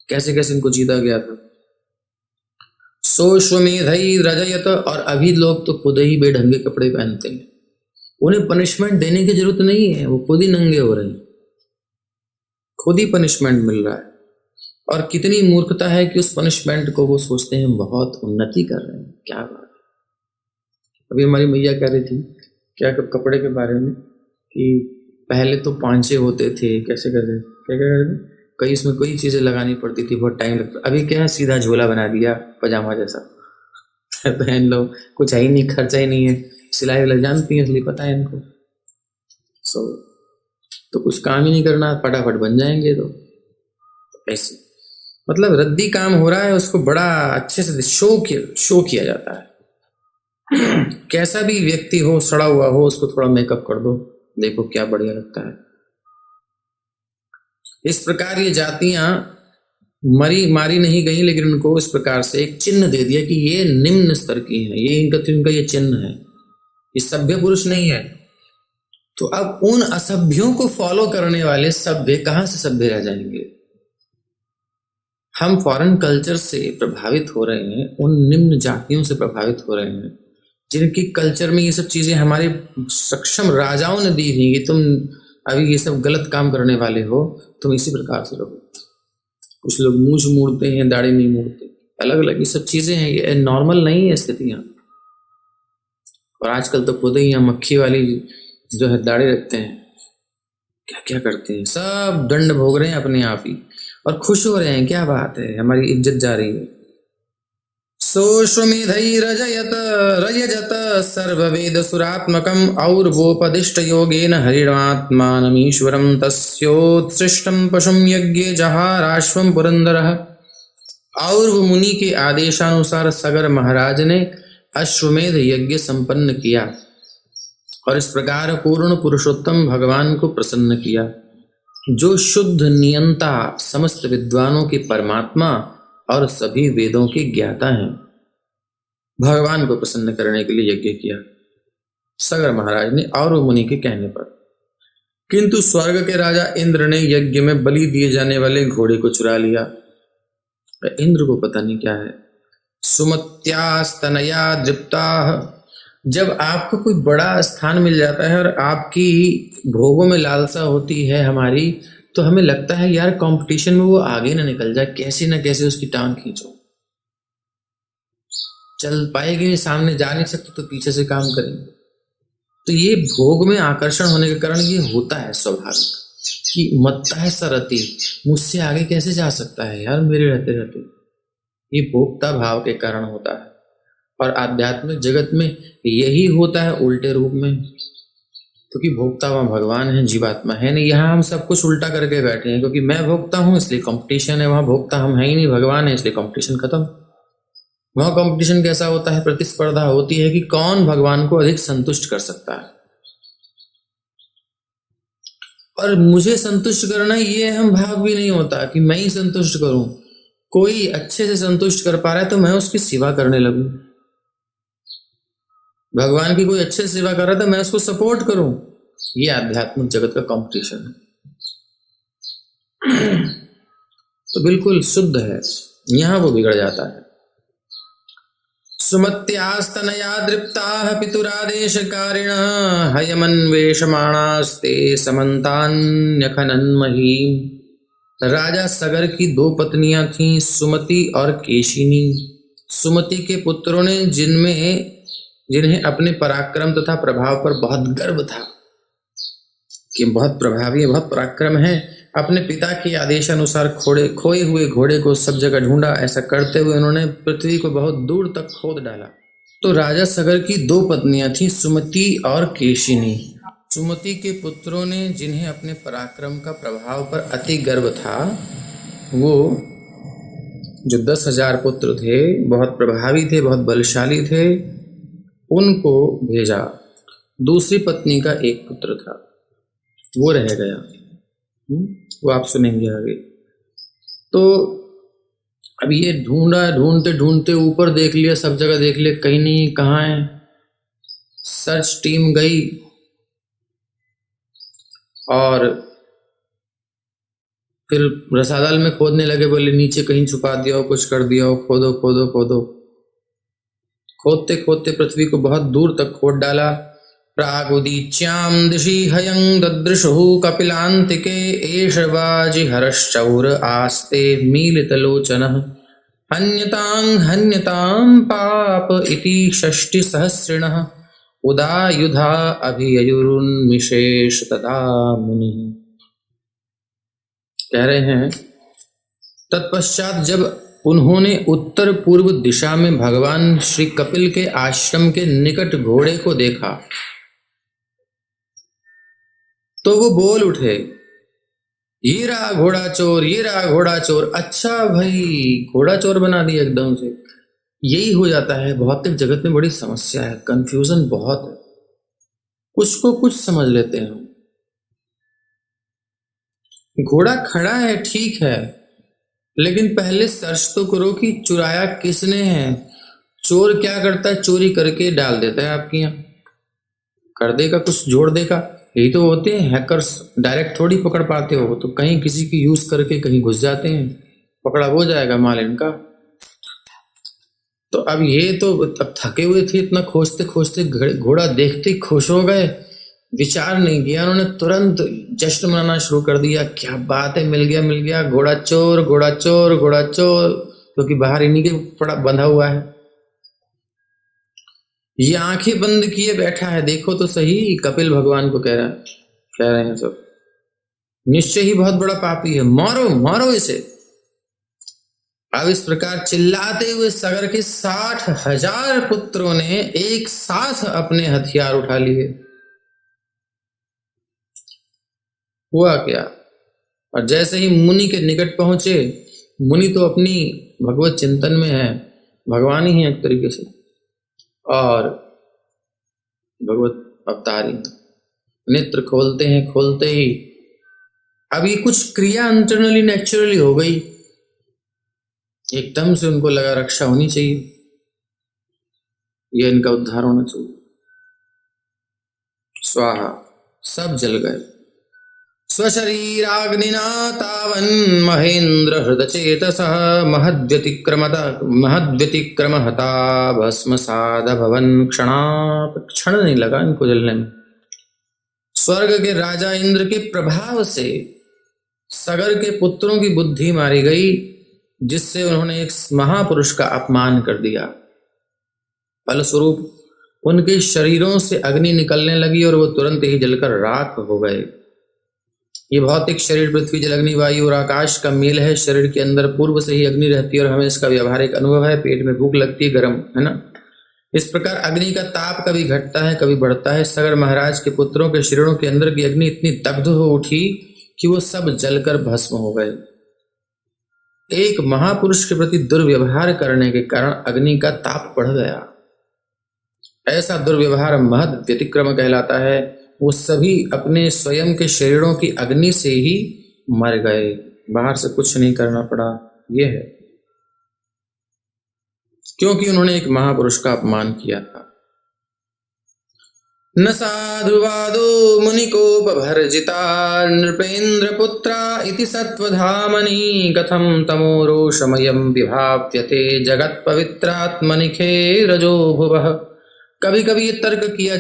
कैसे कैसे इनको जीता गया था। सोश्वमेधई रजयत, और अभी लोग तो खुद ही बेढंगे कपड़े पहनते हैं, उन्हें पनिशमेंट देने की जरूरत नहीं है, वो खुद ही नंगे हो रहे हैं, खुद ही पनिशमेंट मिल रहा है। और कितनी मूर्खता है कि उस पनिशमेंट को वो सोचते हैं बहुत उन्नति कर रहे हैं। क्या बात। अभी हमारी मैया कह रही थी क्या कपड़े के बारे में कि पहले तो पांचे होते थे, कैसे कहते क्या क्या कहते, कई इसमें कई चीजें लगानी पड़ती थी, बहुत टाइम लगता। अभी क्या है, सीधा झोला बना दिया पजामा जैसा पहन लो, कुछ है ही नहीं, खर्चा ही नहीं है, सिलाई वाला जानती है इसलिए पता है इनको। तो कुछ काम ही नहीं करना, फटाफट बन जाएंगे। तो ऐसे मतलब रद्दी काम हो रहा है, उसको बड़ा अच्छे से शो किया जाता है। कैसा भी व्यक्ति हो, सड़ा हुआ हो, उसको थोड़ा मेकअप कर दो, देखो क्या बढ़िया लगता है। इस प्रकार ये जातियां मारी नहीं गई, लेकिन उनको इस प्रकार से एक चिन्ह दे दिया कि ये निम्न स्तर की है, ये इनका ये चिन्ह है, ये सभ्य पुरुष नहीं है। तो अब उन असभ्यों को फॉलो करने वाले सभ्य कहां से सभ्य रह जाएंगे। हम फॉरेन कल्चर से प्रभावित हो रहे हैं, उन निम्न जातियों से प्रभावित हो रहे हैं जिनकी कल्चर में ये सब चीजें हमारे सक्षम राजाओं ने दी थी कि तुम अभी ये सब गलत काम करने वाले हो, तुम इसी प्रकार से रहो। कुछ लोग मूंछ मूड़ते हैं, दाढ़ी नहीं मूड़ते, अलग अलग ये सब चीजें हैं, ये नॉर्मल नहीं है स्थितियां। और आजकल तो खुद ही यहाँ मक्खी वाली जो है दाढ़ी रखते हैं, क्या क्या करते हैं, सब दंड भोग रहे हैं अपने आप ही और खुश हो रहे हैं। क्या बात है, हमारी इज्जत जा रही है। सोश्वमेधैरजयत रयजत सर्ववेद सुरात्मकम और्वोपदिष्ट योगेन हरिणात्मानमीश्वरम तस्योत्सृष्टम पशुम यज्ञे जहाराश्वम पुरंदरः। और वो मुनि के आदेशानुसार सगर महाराज ने अश्वमेध यज्ञ संपन्न किया और इस प्रकार पूर्ण पुरुषोत्तम भगवान को प्रसन्न किया, जो शुद्ध नियंता, समस्त विद्वानों के परमात्मा और सभी वेदों के ज्ञाता हैं। भगवान को प्रसन्न करने के लिए यज्ञ किया सगर महाराज ने और वो मुनि के कहने पर। किंतु स्वर्ग के राजा इंद्र ने यज्ञ में बलि दिए जाने वाले घोड़े को चुरा लिया। इंद्र को पता नहीं क्या है। सुमत्यास्तनया दृप्ता, जब आपको कोई बड़ा स्थान मिल जाता है और आपकी भोगों में लालसा होती है हमारी, तो हमें लगता है यार कंपटीशन में वो आगे ना निकल जाए, कैसे ना कैसे उसकी टांग खींचो। चल पाएगी नहीं, सामने जा नहीं सकते तो पीछे से काम करेंगे। तो ये भोग में आकर्षण होने के कारण ये होता है स्वाभाविक कि मत्ता है सरती, मुझसे आगे कैसे जा सकता है यार मेरे रहते रहते। ये भोक्ता भाव के कारण होता है और आध्यात्मिक जगत में यही होता है उल्टे रूप में, क्योंकि भोक्ता वहाँ भगवान है, जीवात्मा है नहीं। यहाँ हम सब कुछ उल्टा करके बैठे हैं, क्योंकि मैं भोक्ता हूँ इसलिए कंपटीशन है, वहाँ भोक्ता हम है ही नहीं, भगवान है इसलिए कंपटीशन खत्म। वहाँ कंपटीशन कैसा होता है, प्रतिस्पर्धा होती है कि कौन भगवान को अधिक संतुष्ट कर सकता है। और मुझे संतुष्ट करना ये अहम भाव भी नहीं होता कि मैं ही संतुष्ट करूं। कोई अच्छे से संतुष्ट कर पा रहा है तो मैं उसकी सेवा करने लगूं। भगवान की कोई अच्छे से सेवा कर रहा है तो मैं उसको सपोर्ट करूं। ये आध्यात्मिक जगत का कंपटीशन है। तो बिल्कुल शुद्ध है, यहां वो बिगड़ जाता है। सुमत्यास्तनया दृप्ताः पितुरादेशकारिणः हयमन्वेषमाणास्ते समन्तान्यखनन्मही। राजा सगर की 2 पत्नियां थीं, सुमति और केशिनी। सुमति के पुत्रों ने जिन्हें अपने पराक्रम तथा प्रभाव पर बहुत गर्व था कि बहुत प्रभावी, बहुत पराक्रम है, अपने पिता के आदेशानुसार खोए हुए घोड़े को सब जगह ढूंढा। ऐसा करते हुए उन्होंने पृथ्वी को बहुत दूर तक खोद डाला। तो राजा सगर की 2 पत्नियां थीं, सुमति और केशिनी। सुमति के पुत्रों ने जिन्हें अपने पराक्रम का प्रभाव पर अति गर्व था, वो जो 10,000 पुत्र थे, बहुत प्रभावी थे, बहुत बलशाली थे, उनको भेजा। दूसरी पत्नी का एक पुत्र था, वो रह गया। वो आप सुनेंगे आगे। तो अब ये ढूंढते ढूंढते ऊपर देख लिया, सब जगह देख लिया, कहीं नहीं, कहाँ है। सर्च टीम गई और फिर रसादाल में खोदने लगे, बोले नीचे कहीं छुपा दिया हो, कुछ कर दिया हो, खोदो खोदो खोदो। खोदते खोदते पृथ्वी को बहुत दूर तक खोद डाला। प्रागुदीच्यां दिशि हयं ददृशुः कपिलान्तिके एष वाजिहरश्चौर आस्ते मीलितलोचनः हन्यतां पाप इति 60 सहस्रिणः उदायुधा अभिययुरुन्मिषेष तदा मुनि। कह रहे हैं तत्पश्चात जब उन्होंने उत्तर पूर्व दिशा में भगवान श्री कपिल के आश्रम के निकट घोड़े को देखा तो वो बोल उठे, ये रहा घोड़ा चोर, ये रहा घोड़ा चोर। अच्छा भाई, घोड़ा चोर बना दिया एकदम से। यही हो जाता है, भौतिक जगत में बड़ी समस्या है, कंफ्यूजन बहुत है। कुछ को कुछ समझ लेते हैं। घोड़ा खड़ा है ठीक है, लेकिन पहले सर्च तो करो कि चुराया किसने है। चोर क्या करता है, चोरी करके डाल देता है आपके यहाँ, कर देगा, कुछ जोड़ देगा। यही तो होते हैं हैकर्स, डायरेक्ट थोड़ी पकड़ पाते हो, तो कहीं किसी की यूज करके कहीं घुस जाते हैं, पकड़ा हो जाएगा माल इनका। तो अब ये तो अब थके हुए थे, इतना खोजते खोजते घोड़ा देखते खुश हो गए विचार नहीं किया, उन्होंने तुरंत जश्न मनाना शुरू कर दिया। क्या बात है, मिल गया मिल गया, घोड़ा चोर घोड़ा चोर घोड़ा चोर, क्योंकि बाहर इन्हीं के पड़ा बंधा हुआ है। ये आंखें बंद किए बैठा है, देखो तो सही, कपिल भगवान को कह रहे हैं सब, निश्चय ही बहुत बड़ा पापी है, मारो मारो इसे। अब इस प्रकार चिल्लाते हुए सगर के 60,000 पुत्रों ने एक साथ अपने हथियार उठा लिए। हुआ क्या, और जैसे ही मुनि के निकट पहुंचे, मुनि तो अपनी भगवत चिंतन में है, भगवान ही है एक तरीके से, और भगवत अवतारी, नेत्र खोलते हैं, खोलते ही अभी कुछ क्रिया इंटरनली नेचुरली हो गई, एकदम से उनको लगा रक्षा होनी चाहिए, यह इनका उद्धार होना चाहिए। स्वाहा, सब जल गए। स्वशरीराग्निना तावन् महेन्द्र हृदचेतसः महद्व्यतिक्रमहता भस्मसाद भवन क्षणात्, क्षण नहीं लगा इनको जलने में। स्वर्ग के राजा इंद्र के प्रभाव से सगर के पुत्रों की बुद्धि मारी गई, जिससे उन्होंने एक महापुरुष का अपमान कर दिया। फलस्वरूप उनके शरीरों से अग्नि निकलने लगी और वो तुरंत ही जलकर राख हो गए। ये भौतिक शरीर पृथ्वी जल अग्नि वायु और आकाश का मेल है। शरीर के अंदर पूर्व से ही अग्नि रहती है और हमें इसका व्यावहारिक अनुभव है, पेट में भूख लगती है, गर्म है ना। इस प्रकार अग्नि का ताप कभी घटता है कभी बढ़ता है। सगर महाराज के पुत्रों के शरीरों के अंदर की अग्नि इतनी दग्ध हो उठी कि वो सब जलकर भस्म हो गए। एक महापुरुष के प्रति दुर्व्यवहार करने के कारण अग्नि का ताप बढ़ गया। ऐसा दुर्व्यवहार महद व्यतिक्रम कहलाता है। वो सभी अपने स्वयं के शरीरों की अग्नि से ही मर गए, बाहर से कुछ नहीं करना पड़ा। ये है क्योंकि उन्होंने एक महापुरुष का अपमान किया था। न साधुवादो मुनिकोपभर्जिता नृपेन्द्र पुत्रा इति सत्वधामनि कथं तमो रोषमयं विभाव्यते जगत पवित्रात्मनिखे रजो भुवः। कभी कभी ये तर्क दिया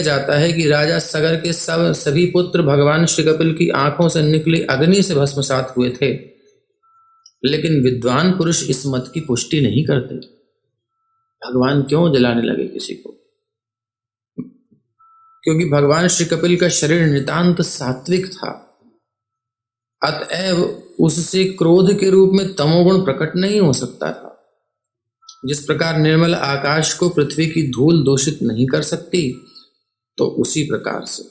जाता है कि राजा सगर के सभी पुत्र भगवान श्री कपिल की आंखों से निकली अग्नि से भस्मसात हुए थे, लेकिन विद्वान पुरुष इस मत की पुष्टि नहीं करते। भगवान क्यों जलाने लगे किसी को? क्योंकि भगवान श्री कपिल का शरीर नितांत सात्विक था, अतएव उससे क्रोध के रूप में तमोगुण प्रकट नहीं हो सकता था। जिस प्रकार निर्मल आकाश को पृथ्वी की धूल दूषित नहीं कर सकती, तो उसी प्रकार से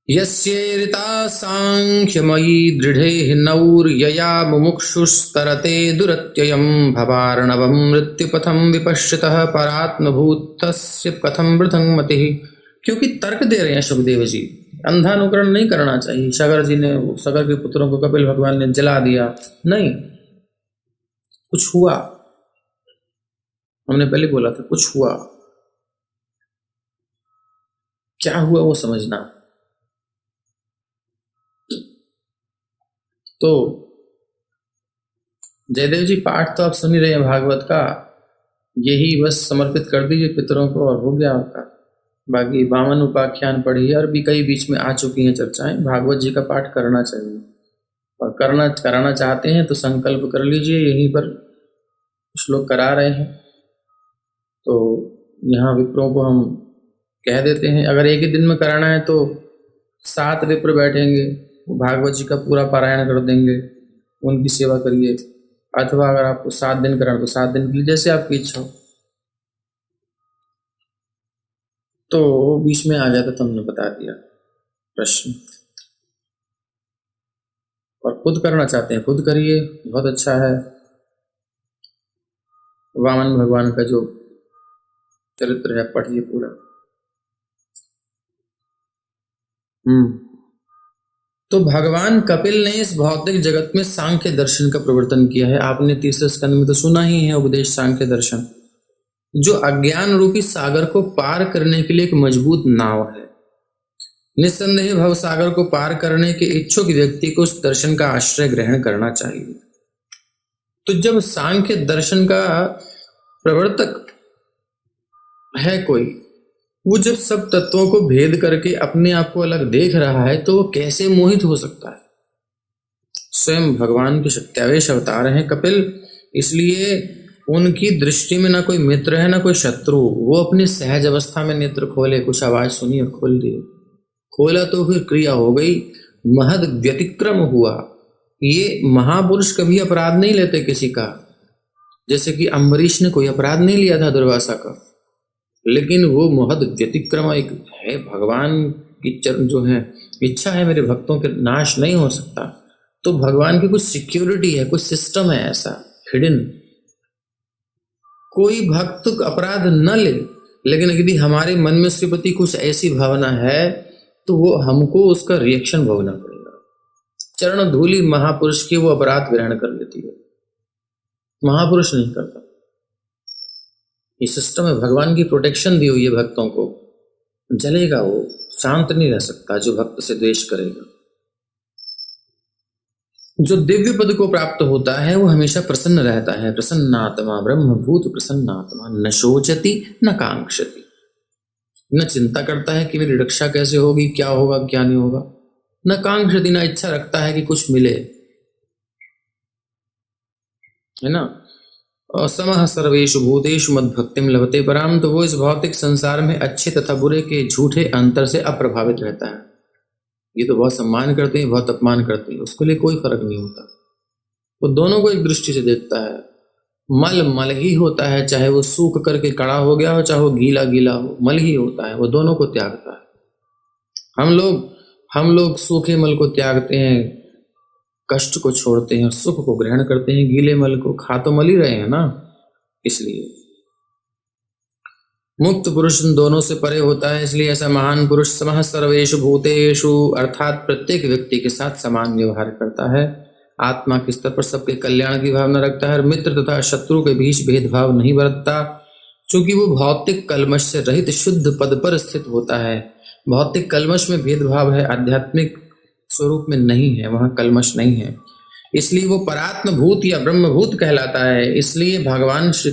यस्येरिता सांख्यमयी दृढ़े नौर्यया मुमुक्षुस्तरते दुरत्ययं भवार्णवं मृत्युपथं विपश्चितः परात्मभूतस्य कथं वृथं मतिः। क्योंकि तर्क दे रहे हैं सुखदेव जी, अंधानुकरण नहीं करना चाहिए। सगर के पुत्रों को कपिल भगवान ने जला दिया, नहीं, कुछ हुआ। हमने पहले बोला था कुछ हुआ, क्या हुआ वो समझना। तो जयदेव जी पाठ तो आप सुन ही रहे हैं भागवत का, यही बस समर्पित कर दीजिए पितरों को और हो गया आपका। बाकी वामन उपाख्यान पढ़ी है और भी कई बीच में आ चुकी हैं चर्चाएं। भागवत जी का पाठ करना चाहिए, और कराना चाहते हैं तो संकल्प कर लीजिए। यहीं पर कुछ लोग करा रहे हैं, तो यहाँ विप्रों को हम कह देते हैं, अगर एक ही दिन में कराना है तो 7 विप्र बैठेंगे, वो भागवत जी का पूरा पारायण कर देंगे, उनकी सेवा करिए। अथवा अगर आपको 7 दिन कराना तो 7 दिन के लिए, जैसे आपकी इच्छा हो। तो बीच में आ जाता तो हमने बता दिया प्रश्न। और खुद करना चाहते हैं खुद करिए, बहुत अच्छा है। वामन भगवान का जो चरित्र है पढ़िए पूरा। तो भगवान कपिल ने इस भौतिक जगत में सांख्य दर्शन का प्रवर्तन किया है। आपने तीसरे स्कंद में तो सुना ही है उपदेश सांख्य दर्शन, जो अज्ञान रूपी सागर को पार करने के लिए एक मजबूत नाव है। निस्संदेह भव सागर को पार करने के इच्छुक व्यक्ति को उस दर्शन का आश्रय ग्रहण करना चाहिए। तो जब सांख्य दर्शन का प्रवर्तक है कोई, वो जब सब तत्वों को भेद करके अपने आप को अलग देख रहा है तो वो कैसे मोहित हो सकता है। स्वयं भगवान के सत्यावेश अवतार हैं कपिल, इसलिए उनकी दृष्टि में ना कोई मित्र है ना कोई शत्रु। वो अपनी सहज अवस्था में नेत्र खोले, कुछ आवाज सुनी और खोल दिए, खोला तो फिर क्रिया हो गई, महद व्यतिक्रम हुआ। ये महापुरुष कभी अपराध नहीं लेते किसी का, जैसे कि अम्बरीश ने कोई अपराध नहीं लिया था दुर्वासा का, लेकिन वो महद व्यतिक्रम एक है। भगवान की जो है इच्छा है मेरे भक्तों के नाश नहीं हो सकता, तो भगवान की कुछ सिक्योरिटी है, कुछ सिस्टम है ऐसा हिडन। कोई भक्त अपराध न ले, लेकिन यदि हमारे मन में उसके प्रति कुछ ऐसी भावना है तो वो हमको उसका रिएक्शन भोगना पड़ेगा। चरण धूलि महापुरुष की वो अपराध ग्रहण कर लेती है, महापुरुष नहीं करता। ये सिस्टम है, भगवान की प्रोटेक्शन दी हुई है भक्तों को। जलेगा वो, शांत नहीं रह सकता जो भक्त से द्वेष करेगा। जो दिव्य पद को प्राप्त होता है वो हमेशा प्रसन्न रहता है। प्रसन्नात्मा ब्रह्मभूत प्रसन्नात्मा, न शोचति न कांक्षति, न चिंता करता है कि मेरी रक्षा कैसे होगी, क्या होगा क्या नहीं होगा, न कांक्षति, न इच्छा रखता है कि कुछ मिले, है ना। असमः सर्वेषु भूतेषु मद्भक्तिम लभते पराम, तो वो इस भौतिक संसार में अच्छे तथा बुरे के झूठे अंतर से अप्रभावित रहता है। ये तो बहुत सम्मान करते हैं, बहुत अपमान करते हैं, उसके लिए कोई फर्क नहीं होता। वो दोनों को एक दृष्टि से देखता है। मल मल ही होता है, चाहे वो सूख करके कड़ा हो गया हो, चाहे वो गीला गीला हो, मल ही होता है। वो दोनों को त्यागता है। हम लोग सूखे मल को त्यागते हैं, कष्ट को छोड़ते हैं, सुख को ग्रहण करते हैं, गीले मल को खा तो मल ही रहे हैं ना। इसलिए मुक्त पुरुष इन दोनों से परे होता है, इसलिए ऐसा महान पुरुष समः सर्वेषु भूतेषु अर्थात प्रत्येक व्यक्ति के साथ समान व्यवहार करता है, आत्मा के स्तर पर सबके कल्याण की भावना रखता है, मित्र तथा शत्रु के बीच भेदभाव नहीं बरतता, क्योंकि वो भौतिक कलमश से रहित शुद्ध पद पर स्थित होता है। भौतिक कलमश में भेदभाव है, आध्यात्मिक स्वरूप में नहीं है, वहाँ कलमश नहीं है, इसलिए वो परात्म भूत या ब्रह्मभूत कहलाता है। इसलिए भगवान श्री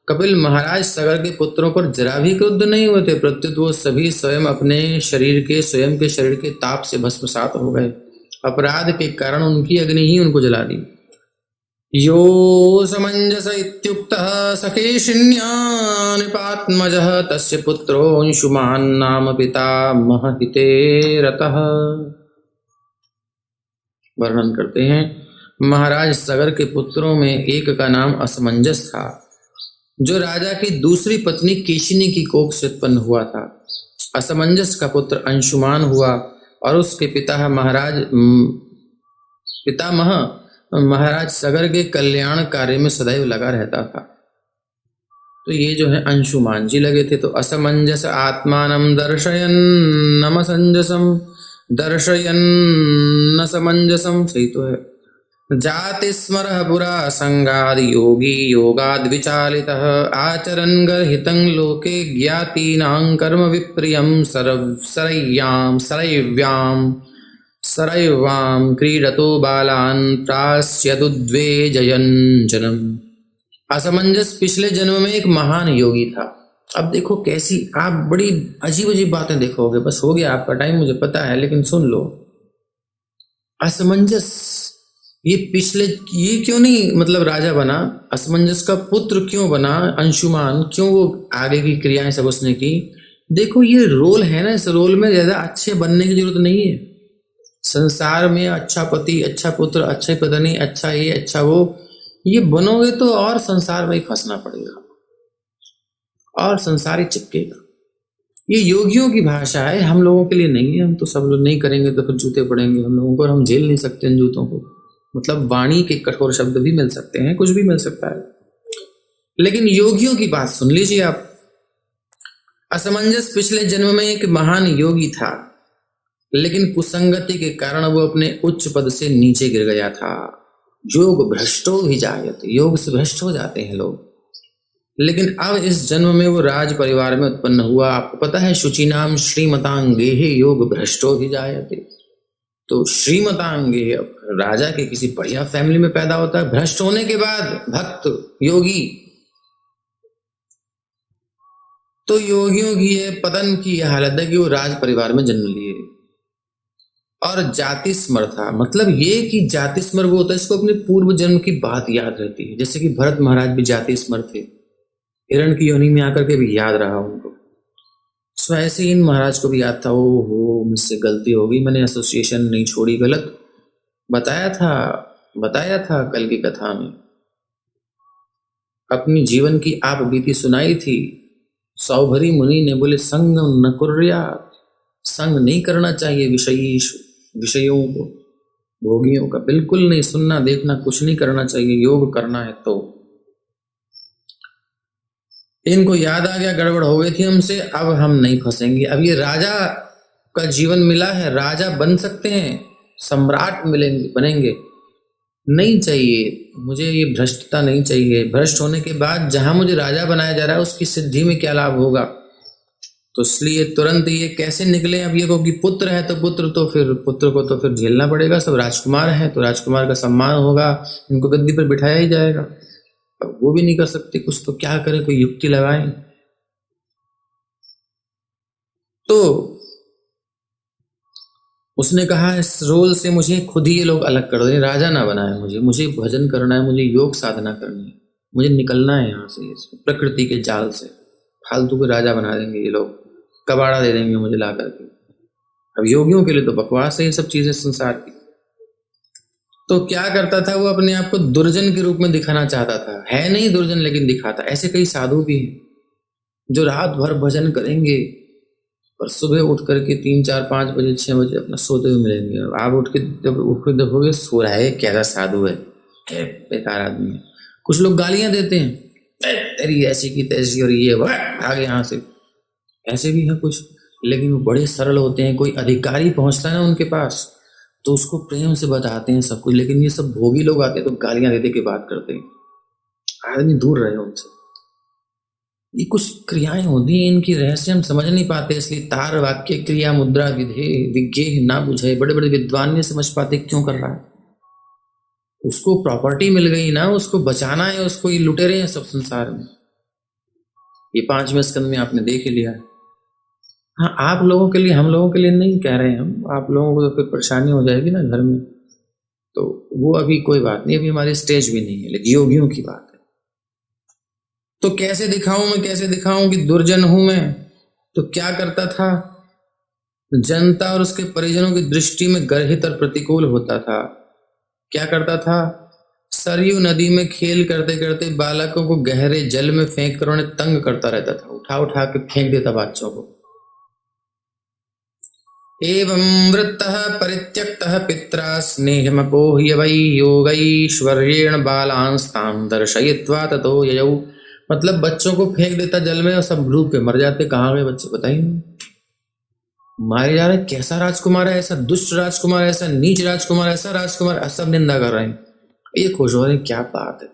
कपिल महाराज सगर के पुत्रों पर जरा भी क्रुद्ध नहीं हुए थे, प्रत्युत वो सभी स्वयं स्वयं के शरीर के ताप से भस्मसात हो गए। अपराध के कारण उनकी अग्नि ही उनको जला दी। यो समंजस इत्युक्तः सखेशिन्या नृपात्मजः तस्य पुत्रो अंशुमान् नाम पितामह हिते रतः। वर्णन करते हैं, महाराज सगर के पुत्रों में एक का नाम असमंजस था, जो राजा की दूसरी पत्नी केशिनी की कोख से उत्पन्न हुआ था। असमंजस का पुत्र अंशुमान हुआ और उसके पितामह महाराज सगर के कल्याण कार्य में सदैव लगा रहता था। तो ये जो है अंशुमान जी लगे थे। तो असमंजस आत्मानं दर्शयन्न समंजसम, सही तो है। जाति स्मरः पुरा संगाद योगी योगाद विचालितः आचरन् गर्हितं लोके ज्ञातीनां कर्म विप्रियं सरैव्यां क्रीडतो बालान् प्रास्यदुद्वेजयञ्जनम्। असमंजस पिछले जन्म में एक महान योगी था। अब देखो कैसी, आप बड़ी अजीब अजीब बातें देखोगे। बस हो गया आपका टाइम, मुझे पता है, लेकिन सुन लो। असमंजस ये क्यों नहीं मतलब राजा बना, असमंजस का पुत्र क्यों बना अंशुमान, क्यों वो आगे की क्रियाएं सब उसने की। देखो ये रोल है ना, इस रोल में ज्यादा अच्छे बनने की जरूरत नहीं है। संसार में अच्छा पति, अच्छा पुत्र, अच्छी पत्नी, अच्छा ये अच्छा वो, ये बनोगे तो और संसार में ही फंसना पड़ेगा और संसार ही चिपकेगा। ये योगियों की भाषा है, हम लोगों के लिए नहीं है। हम तो सब लोग नहीं करेंगे तो फिर जूते पड़ेंगे हम लोगों को, और हम झेल नहीं सकते इन जूतों को। मतलब वाणी के कठोर शब्द भी मिल सकते हैं, कुछ भी मिल सकता है, लेकिन योगियों की बात सुन लीजिए आप। असमंजस पिछले जन्म में एक महान योगी था, लेकिन कुसंगति के कारण वो अपने उच्च पद से नीचे गिर गया था। योग भ्रष्टो भी जायते, योग से भ्रष्ट हो जाते हैं लोग। लेकिन अब इस जन्म में वो राज परिवार में उत्पन्न हुआ। आपको पता है शुचिनाम श्रीमतांगेहे योग भ्रष्टो भी जायते। तो श्रीमतांगे राजा के किसी बढ़िया फैमिली में पैदा होता है, भ्रष्ट होने के बाद भक्त योगी तो योगियों की ये पतन की यह हालत है कि वो राज परिवार में जन्म लिए और जाति स्मर था। मतलब ये कि जाति स्मर वो होता है इसको अपने पूर्व जन्म की बात याद रहती है। जैसे कि भरत महाराज भी जाति स्मर थे, हिरण की योनि में आकर के भी याद रहा उनको। सो ऐसे ही इन महाराज को भी याद था, ओ हो मुझसे गलती हो गई, मैंने एसोसिएशन नहीं छोड़ी, गलत बताया था कल की कथा में। अपनी जीवन की आप बीती सुनाई थी। सौभरी मुनि ने बोले संग न कुर्यात, संग नहीं करना चाहिए विषयों को, भोगियों का बिल्कुल नहीं सुनना देखना कुछ नहीं करना चाहिए, योग करना है। तो इनको याद आ गया गड़बड़ हो गई थी हमसे, अब हम नहीं फंसेंगे। अब ये राजा का जीवन मिला है, राजा बन सकते हैं, सम्राट मिलेंगे बनेंगे, नहीं चाहिए मुझे ये भ्रष्टता नहीं चाहिए। भ्रष्ट होने के बाद जहां मुझे राजा बनाया जा रहा है उसकी सिद्धि में क्या लाभ होगा। तो इसलिए तुरंत ये कैसे निकले। अब ये को कि पुत्र है तो पुत्र को तो फिर झेलना पड़ेगा। सब राजकुमार है तो राजकुमार का सम्मान होगा, इनको गद्दी पर बिठाया ही जाएगा। अब वो भी नहीं कर सकते कुछ, तो क्या करें, कोई युक्ति लगाएं। तो उसने कहा इस रोल से मुझे खुद ही ये लोग अलग कर दें, राजा ना बनाए मुझे भजन करना है, मुझे योग साधना करनी है, मुझे निकलना है यहाँ से, इस प्रकृति के जाल से। फालतू को राजा बना देंगे ये लोग, कबाड़ा दे देंगे मुझे ला करके। अब योगियों के लिए तो बकवास है ये सब चीजें संसार की। तो क्या करता था वो, अपने आप को दुर्जन के रूप में दिखाना चाहता था, है नहीं दुर्जन लेकिन दिखाता। ऐसे कई साधु भी हैं जो रात भर भजन करेंगे और सुबह उठ करके 3, 4, 5 बजे 6 बजे अपना सोते हुए मिलेंगे। आप उठ के जब देखोगे सो रहा है, कैसा साधु है, बेकार आदमी है। कुछ लोग गालियां देते हैं, तेरी ऐसी की तैसी और ये आगे यहाँ से, ऐसे भी है कुछ। लेकिन वो बड़े सरल होते हैं। कोई अधिकारी पहुंचता है ना उनके पास तो उसको प्रेम से बताते हैं सब कुछ। लेकिन ये सब भोगी लोग आते हैं तो गालियां देते के बात करते हैं। आदमी दूर रहे उनसे। ये कुछ क्रियाएं होती हैं, इनकी रहस्य हम समझ नहीं पाते, इसलिए तार वाक्य क्रिया मुद्रा विधे विज्ञेह ना बुझे। बड़े बड़े विद्वान नहीं समझ पाते क्यों कर रहा है। उसको प्रॉपर्टी मिल गई ना, उसको बचाना है, उसको ये लुटेरे हैं सब संसार में। ये 5वें स्कंद में आपने देख ही लिया है। हाँ, आप लोगों के लिए, हम लोगों के लिए नहीं कह रहे हैं हम, आप लोगों को तो फिर परेशानी हो जाएगी ना घर में, तो वो अभी कोई बात नहीं, अभी हमारी स्टेज भी नहीं है, लेकिन योगियों की बात है। तो कैसे दिखाऊं कि दुर्जन हूं मैं। तो क्या करता था, जनता और उसके परिजनों की दृष्टि में गर्हित और प्रतिकूल होता था। क्या करता था, सरयू नदी में खेल करते करते बालकों को गहरे जल में फेंक कर उन्हें तंग करता रहता था, उठा उठा के फेंक देता बच्चों को। एवं वृत्तः परित्यक्तः पित्रा स्नेहमपोह्य वै योगैश्वर्येण बालांस्तान् दर्शयित्वा ततो ययौ। मतलब बच्चों को फेंक देता जल में और सब डूब के मर जाते। कहाँ गए बच्चे बताइए, मारे जा रहे। कैसा राजकुमार है, ऐसा दुष्ट राजकुमार, ऐसा नीच राजकुमार, ऐसा राजकुमार, सब निंदा कर रहे हैं, ये खुश हो रहे हैं। क्या बात है,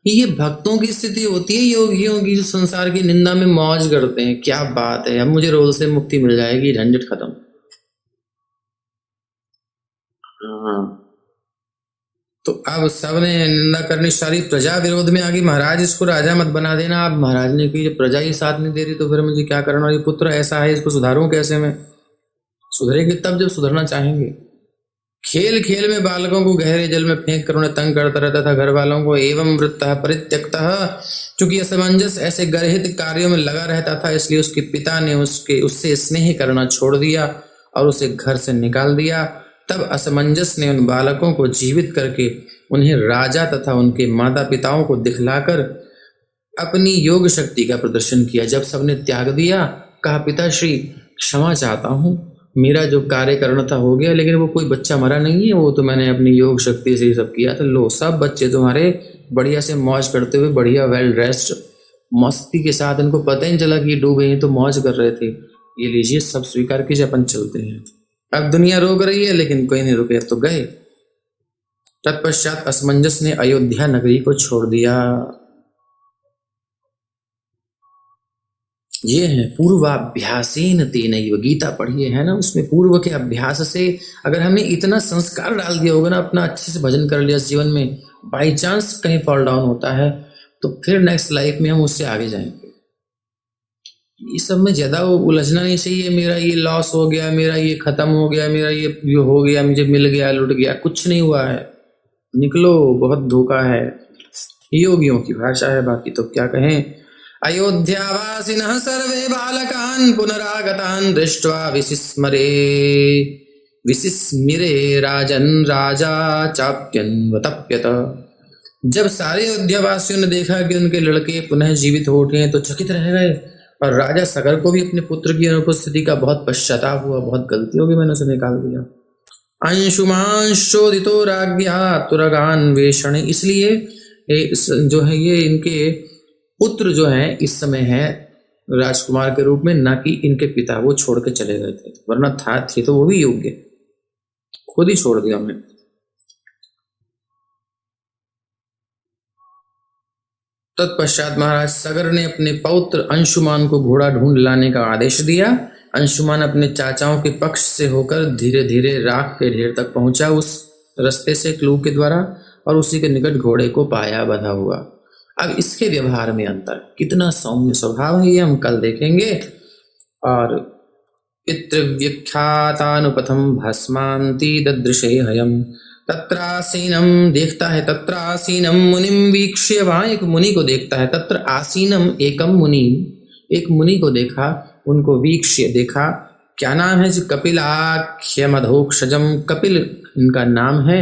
ये भक्तों की स्थिति होती है, योगियों की जो संसार की निंदा में मौज करते हैं। क्या बात है, अब मुझे रोल से मुक्ति मिल जाएगी, झंझट खत्म। हाँ, तो अब सबने निंदा करनी, सारी प्रजा विरोध में आ गई। महाराज इसको राजा मत बना देना। आप महाराज ने कही प्रजा ही साथ नहीं दे रही तो फिर मुझे क्या करना, ये पुत्र ऐसा है, इसको सुधारूं कैसे मैं। सुधरेंगे तब जब सुधरना चाहेंगे। खेल खेल में बालकों को गहरे जल में फेंक कर उन्हें तंग करता रहता था, घर वालों को। एवं वृत्तः परित्यक्तः, चूंकि असमंजस ऐसे गर्हित कार्यों में लगा रहता था, इसलिए उसके पिता ने उससे स्नेह करना छोड़ दिया और उसे घर से निकाल दिया। तब असमंजस ने उन बालकों को जीवित करके उन्हें राजा तथा उनके माता पिताओं को दिखलाकर अपनी योग शक्ति का प्रदर्शन किया। जब सबने त्याग दिया, कहा पिताश्री क्षमा चाहता हूँ, मेरा जो कार्य करना था हो गया, लेकिन वो कोई बच्चा मरा नहीं है, वो तो मैंने अपनी योग शक्ति से ही सब किया था। लो सब बच्चे तुम्हारे बढ़िया से मौज करते हुए, बढ़िया वेल ड्रेस्ड मस्ती के साथ, इनको पता ही नहीं चला कि डूबे हैं तो मौज कर रहे थे। ये लीजिए सब स्वीकार कीजिए, अपन चलते हैं। अब दुनिया रोक रही है लेकिन कोई नहीं रुके, तो गए। तत्पश्चात असमंजस ने अयोध्या नगरी को छोड़ दिया। ये है पूर्वाभ्यासेन तेनैव, गीता पढ़िए है ना, उसमें पूर्व के अभ्यास से अगर हमने इतना संस्कार डाल दिया होगा ना, अपना अच्छे से भजन कर लिया जीवन में, बाई चांस कहीं फॉल डाउन होता है तो फिर नेक्स्ट लाइफ में हम उससे आगे जाएंगे। ये सब में ज्यादा उलझना नहीं चाहिए। मेरा ये लॉस हो गया, मेरा ये खत्म हो गया, मेरा ये हो गया, मुझे मिल गया, लुट गया, कुछ नहीं हुआ है। निकलो, बहुत धोखा है। योगियों की भाषा है, बाकी तो क्या कहें। अयोध्यावासिनः सर्वे बालकान् पुनरागतान् दृष्ट्वा विसिस्मिरे राजन् राजा चाप्यन्वतप्यत। जब सारे अयोध्यावासियों ने देखा कि उनके लड़के पुनः जीवित हो उठे हैं तो चकित रह गए, और राजा सगर को भी अपने पुत्र की अनुपस्थिति का बहुत पश्चाताप हुआ। बहुत गलती होगी, मैंने उसे निकाल दिया। अंशुमांशोदितो राज्ञा तुरगान्वेषणे, इसलिए जो है ये इनके पुत्र जो हैं इस समय है राजकुमार के रूप में, ना कि इनके पिता, वो छोड़ के चले गए थे, वरना थे तो वो भी योग्य, खुद ही छोड़ दिया उन्हें। तत्पश्चात महाराज सगर ने अपने पौत्र अंशुमान को घोड़ा ढूंढ लाने का आदेश दिया। अंशुमान अपने चाचाओं के पक्ष से होकर धीरे धीरे राख के ढेर तक पहुंचा उस रास्ते से क्लू के द्वारा, और उसी के निकट घोड़े को पाया बंधा हुआ। अब इसके व्यवहार में अंतर, कितना सौम्य स्वभाव है ये हम कल देखेंगे। और पितृव्यख्यातानुपथम भस्मांति ददृशे हयम, तत्रासीनम, देखता है तत्रासीनम मुनिम वीक्ष्य, वहां एक मुनि को देखता है। तत्र आसीनम एकम मुनि, एक मुनि को देखा, उनको वीक्ष्य देखा। क्या नाम है? कपिलाख्यम अधोक्षजम, कपिल इनका नाम है,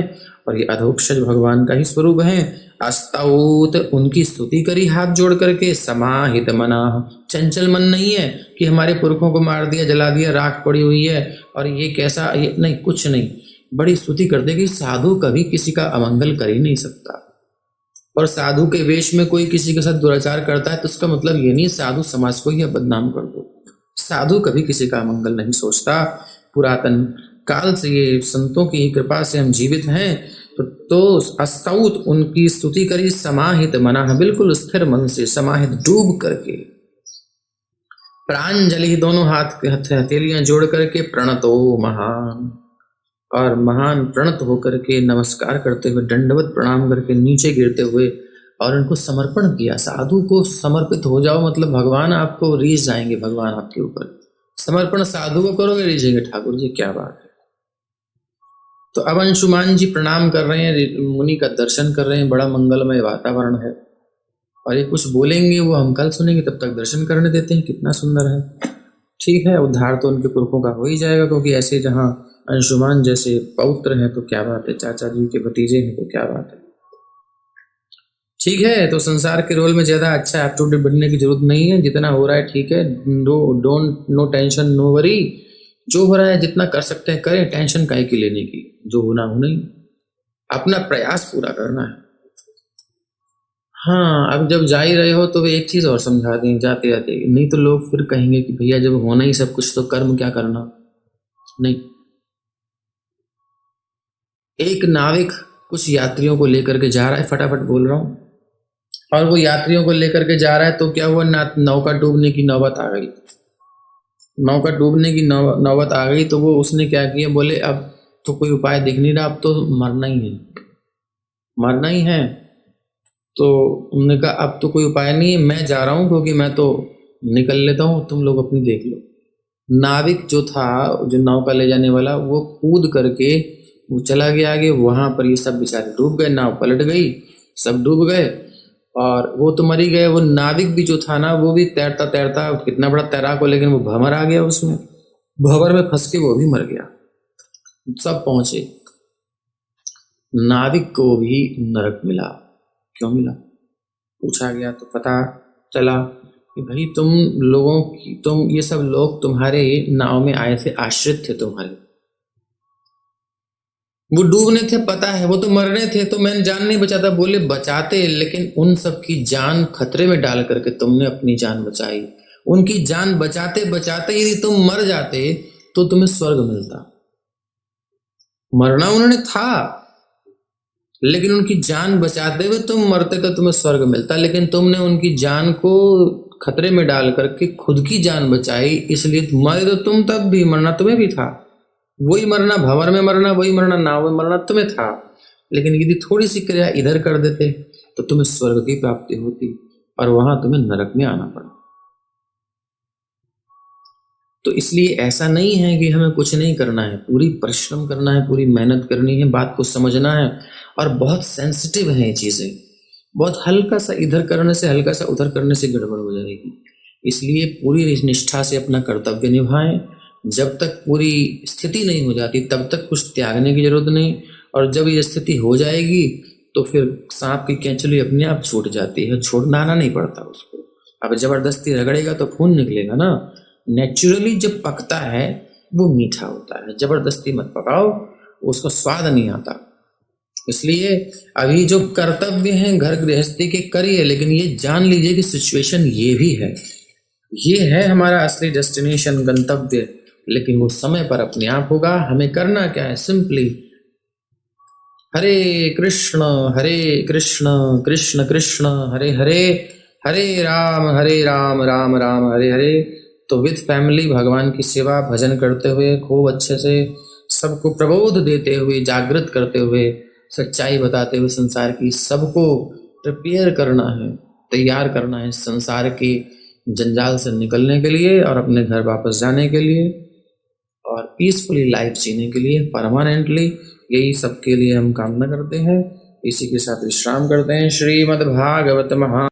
और ये अधोक्षज भगवान का ही स्वरूप है। अस्तौत, उनकी स्तुति करी हाथ जोड़ करके। समाहित मना, चंचल मन नहीं है कि हमारे पुरखों को मार दिया, जला दिया, राख पड़ी हुई है और ये कैसा, ये नहीं, कुछ नहीं। बड़ी स्तुति करते कि साधु कभी किसी का अमंगल कर ही नहीं सकता, और साधु के वेश में कोई किसी के साथ दुराचार करता है तो उसका मतलब ये नहीं साधु समाज को ही बदनाम कर दो। साधु कभी किसी का अमंगल नहीं सोचता। पुरातन काल से ये संतों की कृपा से हम जीवित हैं। तो अस्तौत, उनकी स्तुति करी। समाहित मना, बिल्कुल स्थिर मन से, समाहित डूब करके। प्रांजलि, दोनों हाथ हथेलियां जोड़ करके। प्रणतो महान, और महान प्रणत होकर के नमस्कार करते हुए, दंडवत प्रणाम करके नीचे गिरते हुए, और उनको समर्पण किया। साधु को समर्पित हो जाओ, मतलब भगवान आपको रीझ जाएंगे, भगवान आपके ऊपर। समर्पण साधु को करोगे, रीझेंगे ठाकुर जी, क्या बात है। तो अब अंशुमान जी प्रणाम कर रहे हैं, मुनि का दर्शन कर रहे हैं, बड़ा मंगलमय वातावरण है, और ये कुछ बोलेंगे वो हम कल सुनेंगे, तब तक दर्शन करने देते हैं। कितना सुंदर है। ठीक है, उद्धार तो उनके पुरखों का हो ही जाएगा, क्योंकि ऐसे जहाँ अंशुमान जैसे पौत्र हैं तो क्या बात है, चाचा जी के भतीजे हैं तो क्या बात है। ठीक है, तो संसार के रोल में ज्यादा अच्छा अप टू डेट बनने की जरूरत नहीं है, जितना हो रहा है ठीक है। Don't, no tension, no worry. जो हो रहा है जितना कर सकते हैं करें, टेंशन काहे की लेने की, जो होना हो नहीं, अपना प्रयास पूरा करना है। हाँ, अब जब जा ही रहे हो तो वे एक चीज और समझा दें जाते जाते, नहीं तो लोग फिर कहेंगे कि भैया जब होना ही सब कुछ तो कर्म क्या करना। नहीं, एक नाविक कुछ यात्रियों को लेकर के जा रहा है, फटाफट बोल रहा हूँ, और वो यात्रियों को लेकर के जा रहा है तो क्या हुआ, नौका डूबने की नौबत आ गई। नौका डूबने की नौबत आ गई तो वो उसने क्या किया, बोले अब तो कोई उपाय दिख नहीं रहा, अब तो मरना ही है, मरना ही है। तो उन्होंने कहा अब तो कोई उपाय नहीं है, मैं जा रहा हूँ, क्योंकि मैं तो निकल लेता हूँ, तुम लोग अपनी देख लो। नाविक जो था, जो नौका ले जाने वाला, वो कूद करके वो चला गया आगे। वहां पर ये सब बेचारे डूब गए, नाव पलट गई, सब डूब गए, और वो तो मर ही गए। वो नाविक भी जो था ना, वो भी तैरता तैरता, कितना बड़ा तैराक हो, लेकिन वो भंवर आ गया उसमें, भंवर में फंस के वो भी मर गया। सब पहुंचे, नाविक को भी नरक मिला। क्यों मिला पूछा गया तो पता चला कि भाई तुम ये सब लोग तुम्हारे नाव में आए थे, आश्रित थे तुम्हारे, वो डूबने थे पता है, वो तो मरने थे, तो मैंने जान नहीं बचाता, बोले बचाते, लेकिन उन सब की जान खतरे में डाल करके तुमने अपनी जान बचाई। उनकी जान बचाते बचाते यदि तुम मर जाते तो तुम्हें स्वर्ग मिलता। मरना उन्होंने था, लेकिन उनकी जान बचाते हुए तुम मरते तो तुम्हें स्वर्ग मिलता, लेकिन तुमने उनकी जान को खतरे में डाल करके खुद की जान बचाई, इसलिए मरे तो तुम तब भी, मरना तुम्हें भी था। वही मरना, भंवर में मरना, वही मरना, नाव में मरना तुम्हें था, लेकिन यदि थोड़ी सी क्रिया इधर कर देते तो तुम्हें स्वर्ग की प्राप्ति होती, और वहां तुम्हें नरक में आना पड़ा। तो इसलिए ऐसा नहीं है कि हमें कुछ नहीं करना है, पूरी परिश्रम करना है, पूरी मेहनत करनी है, बात को समझना है। और बहुत सेंसिटिव हैं ये चीज़ें, बहुत हल्का सा इधर करने से, हल्का सा उधर करने से गड़बड़ हो जाएगी। इसलिए पूरी निष्ठा से अपना कर्तव्य निभाएं। जब तक पूरी स्थिति नहीं हो जाती तब तक कुछ त्यागने की जरूरत नहीं, और जब ये स्थिति हो जाएगी तो फिर सांप की केंचुली अपने आप छूट जाती है, छोड़ना आना नहीं पड़ता उसको। अब जबरदस्ती रगड़ेगा तो खून निकलेगा ना। नेचुरली जब पकता है वो मीठा होता है, जबरदस्ती मत पकाओ, उसको स्वाद नहीं आता। इसलिए अभी जो कर्तव्य हैं घर गृहस्थी के करिए, लेकिन ये जान लीजिए कि सिचुएशन ये भी है, ये है हमारा असली डेस्टिनेशन, गंतव्य। लेकिन वो समय पर अपने आप होगा। हमें करना क्या है, सिंपली हरे कृष्ण कृष्ण कृष्ण हरे हरे, हरे राम राम राम हरे हरे। तो विद फैमिली भगवान की सेवा भजन करते हुए, खूब अच्छे से सबको प्रबोध देते हुए, जागृत करते हुए, सच्चाई बताते हुए संसार की सबको प्रिपेयर करना है, तैयार करना है संसार के जंजाल से निकलने के लिए और अपने घर वापस जाने के लिए और पीसफुली लाइफ जीने के लिए, परमानेंटली। यही सबके लिए हम कामना करते हैं। इसी के साथ विश्राम करते हैं। श्रीमद् भागवत महा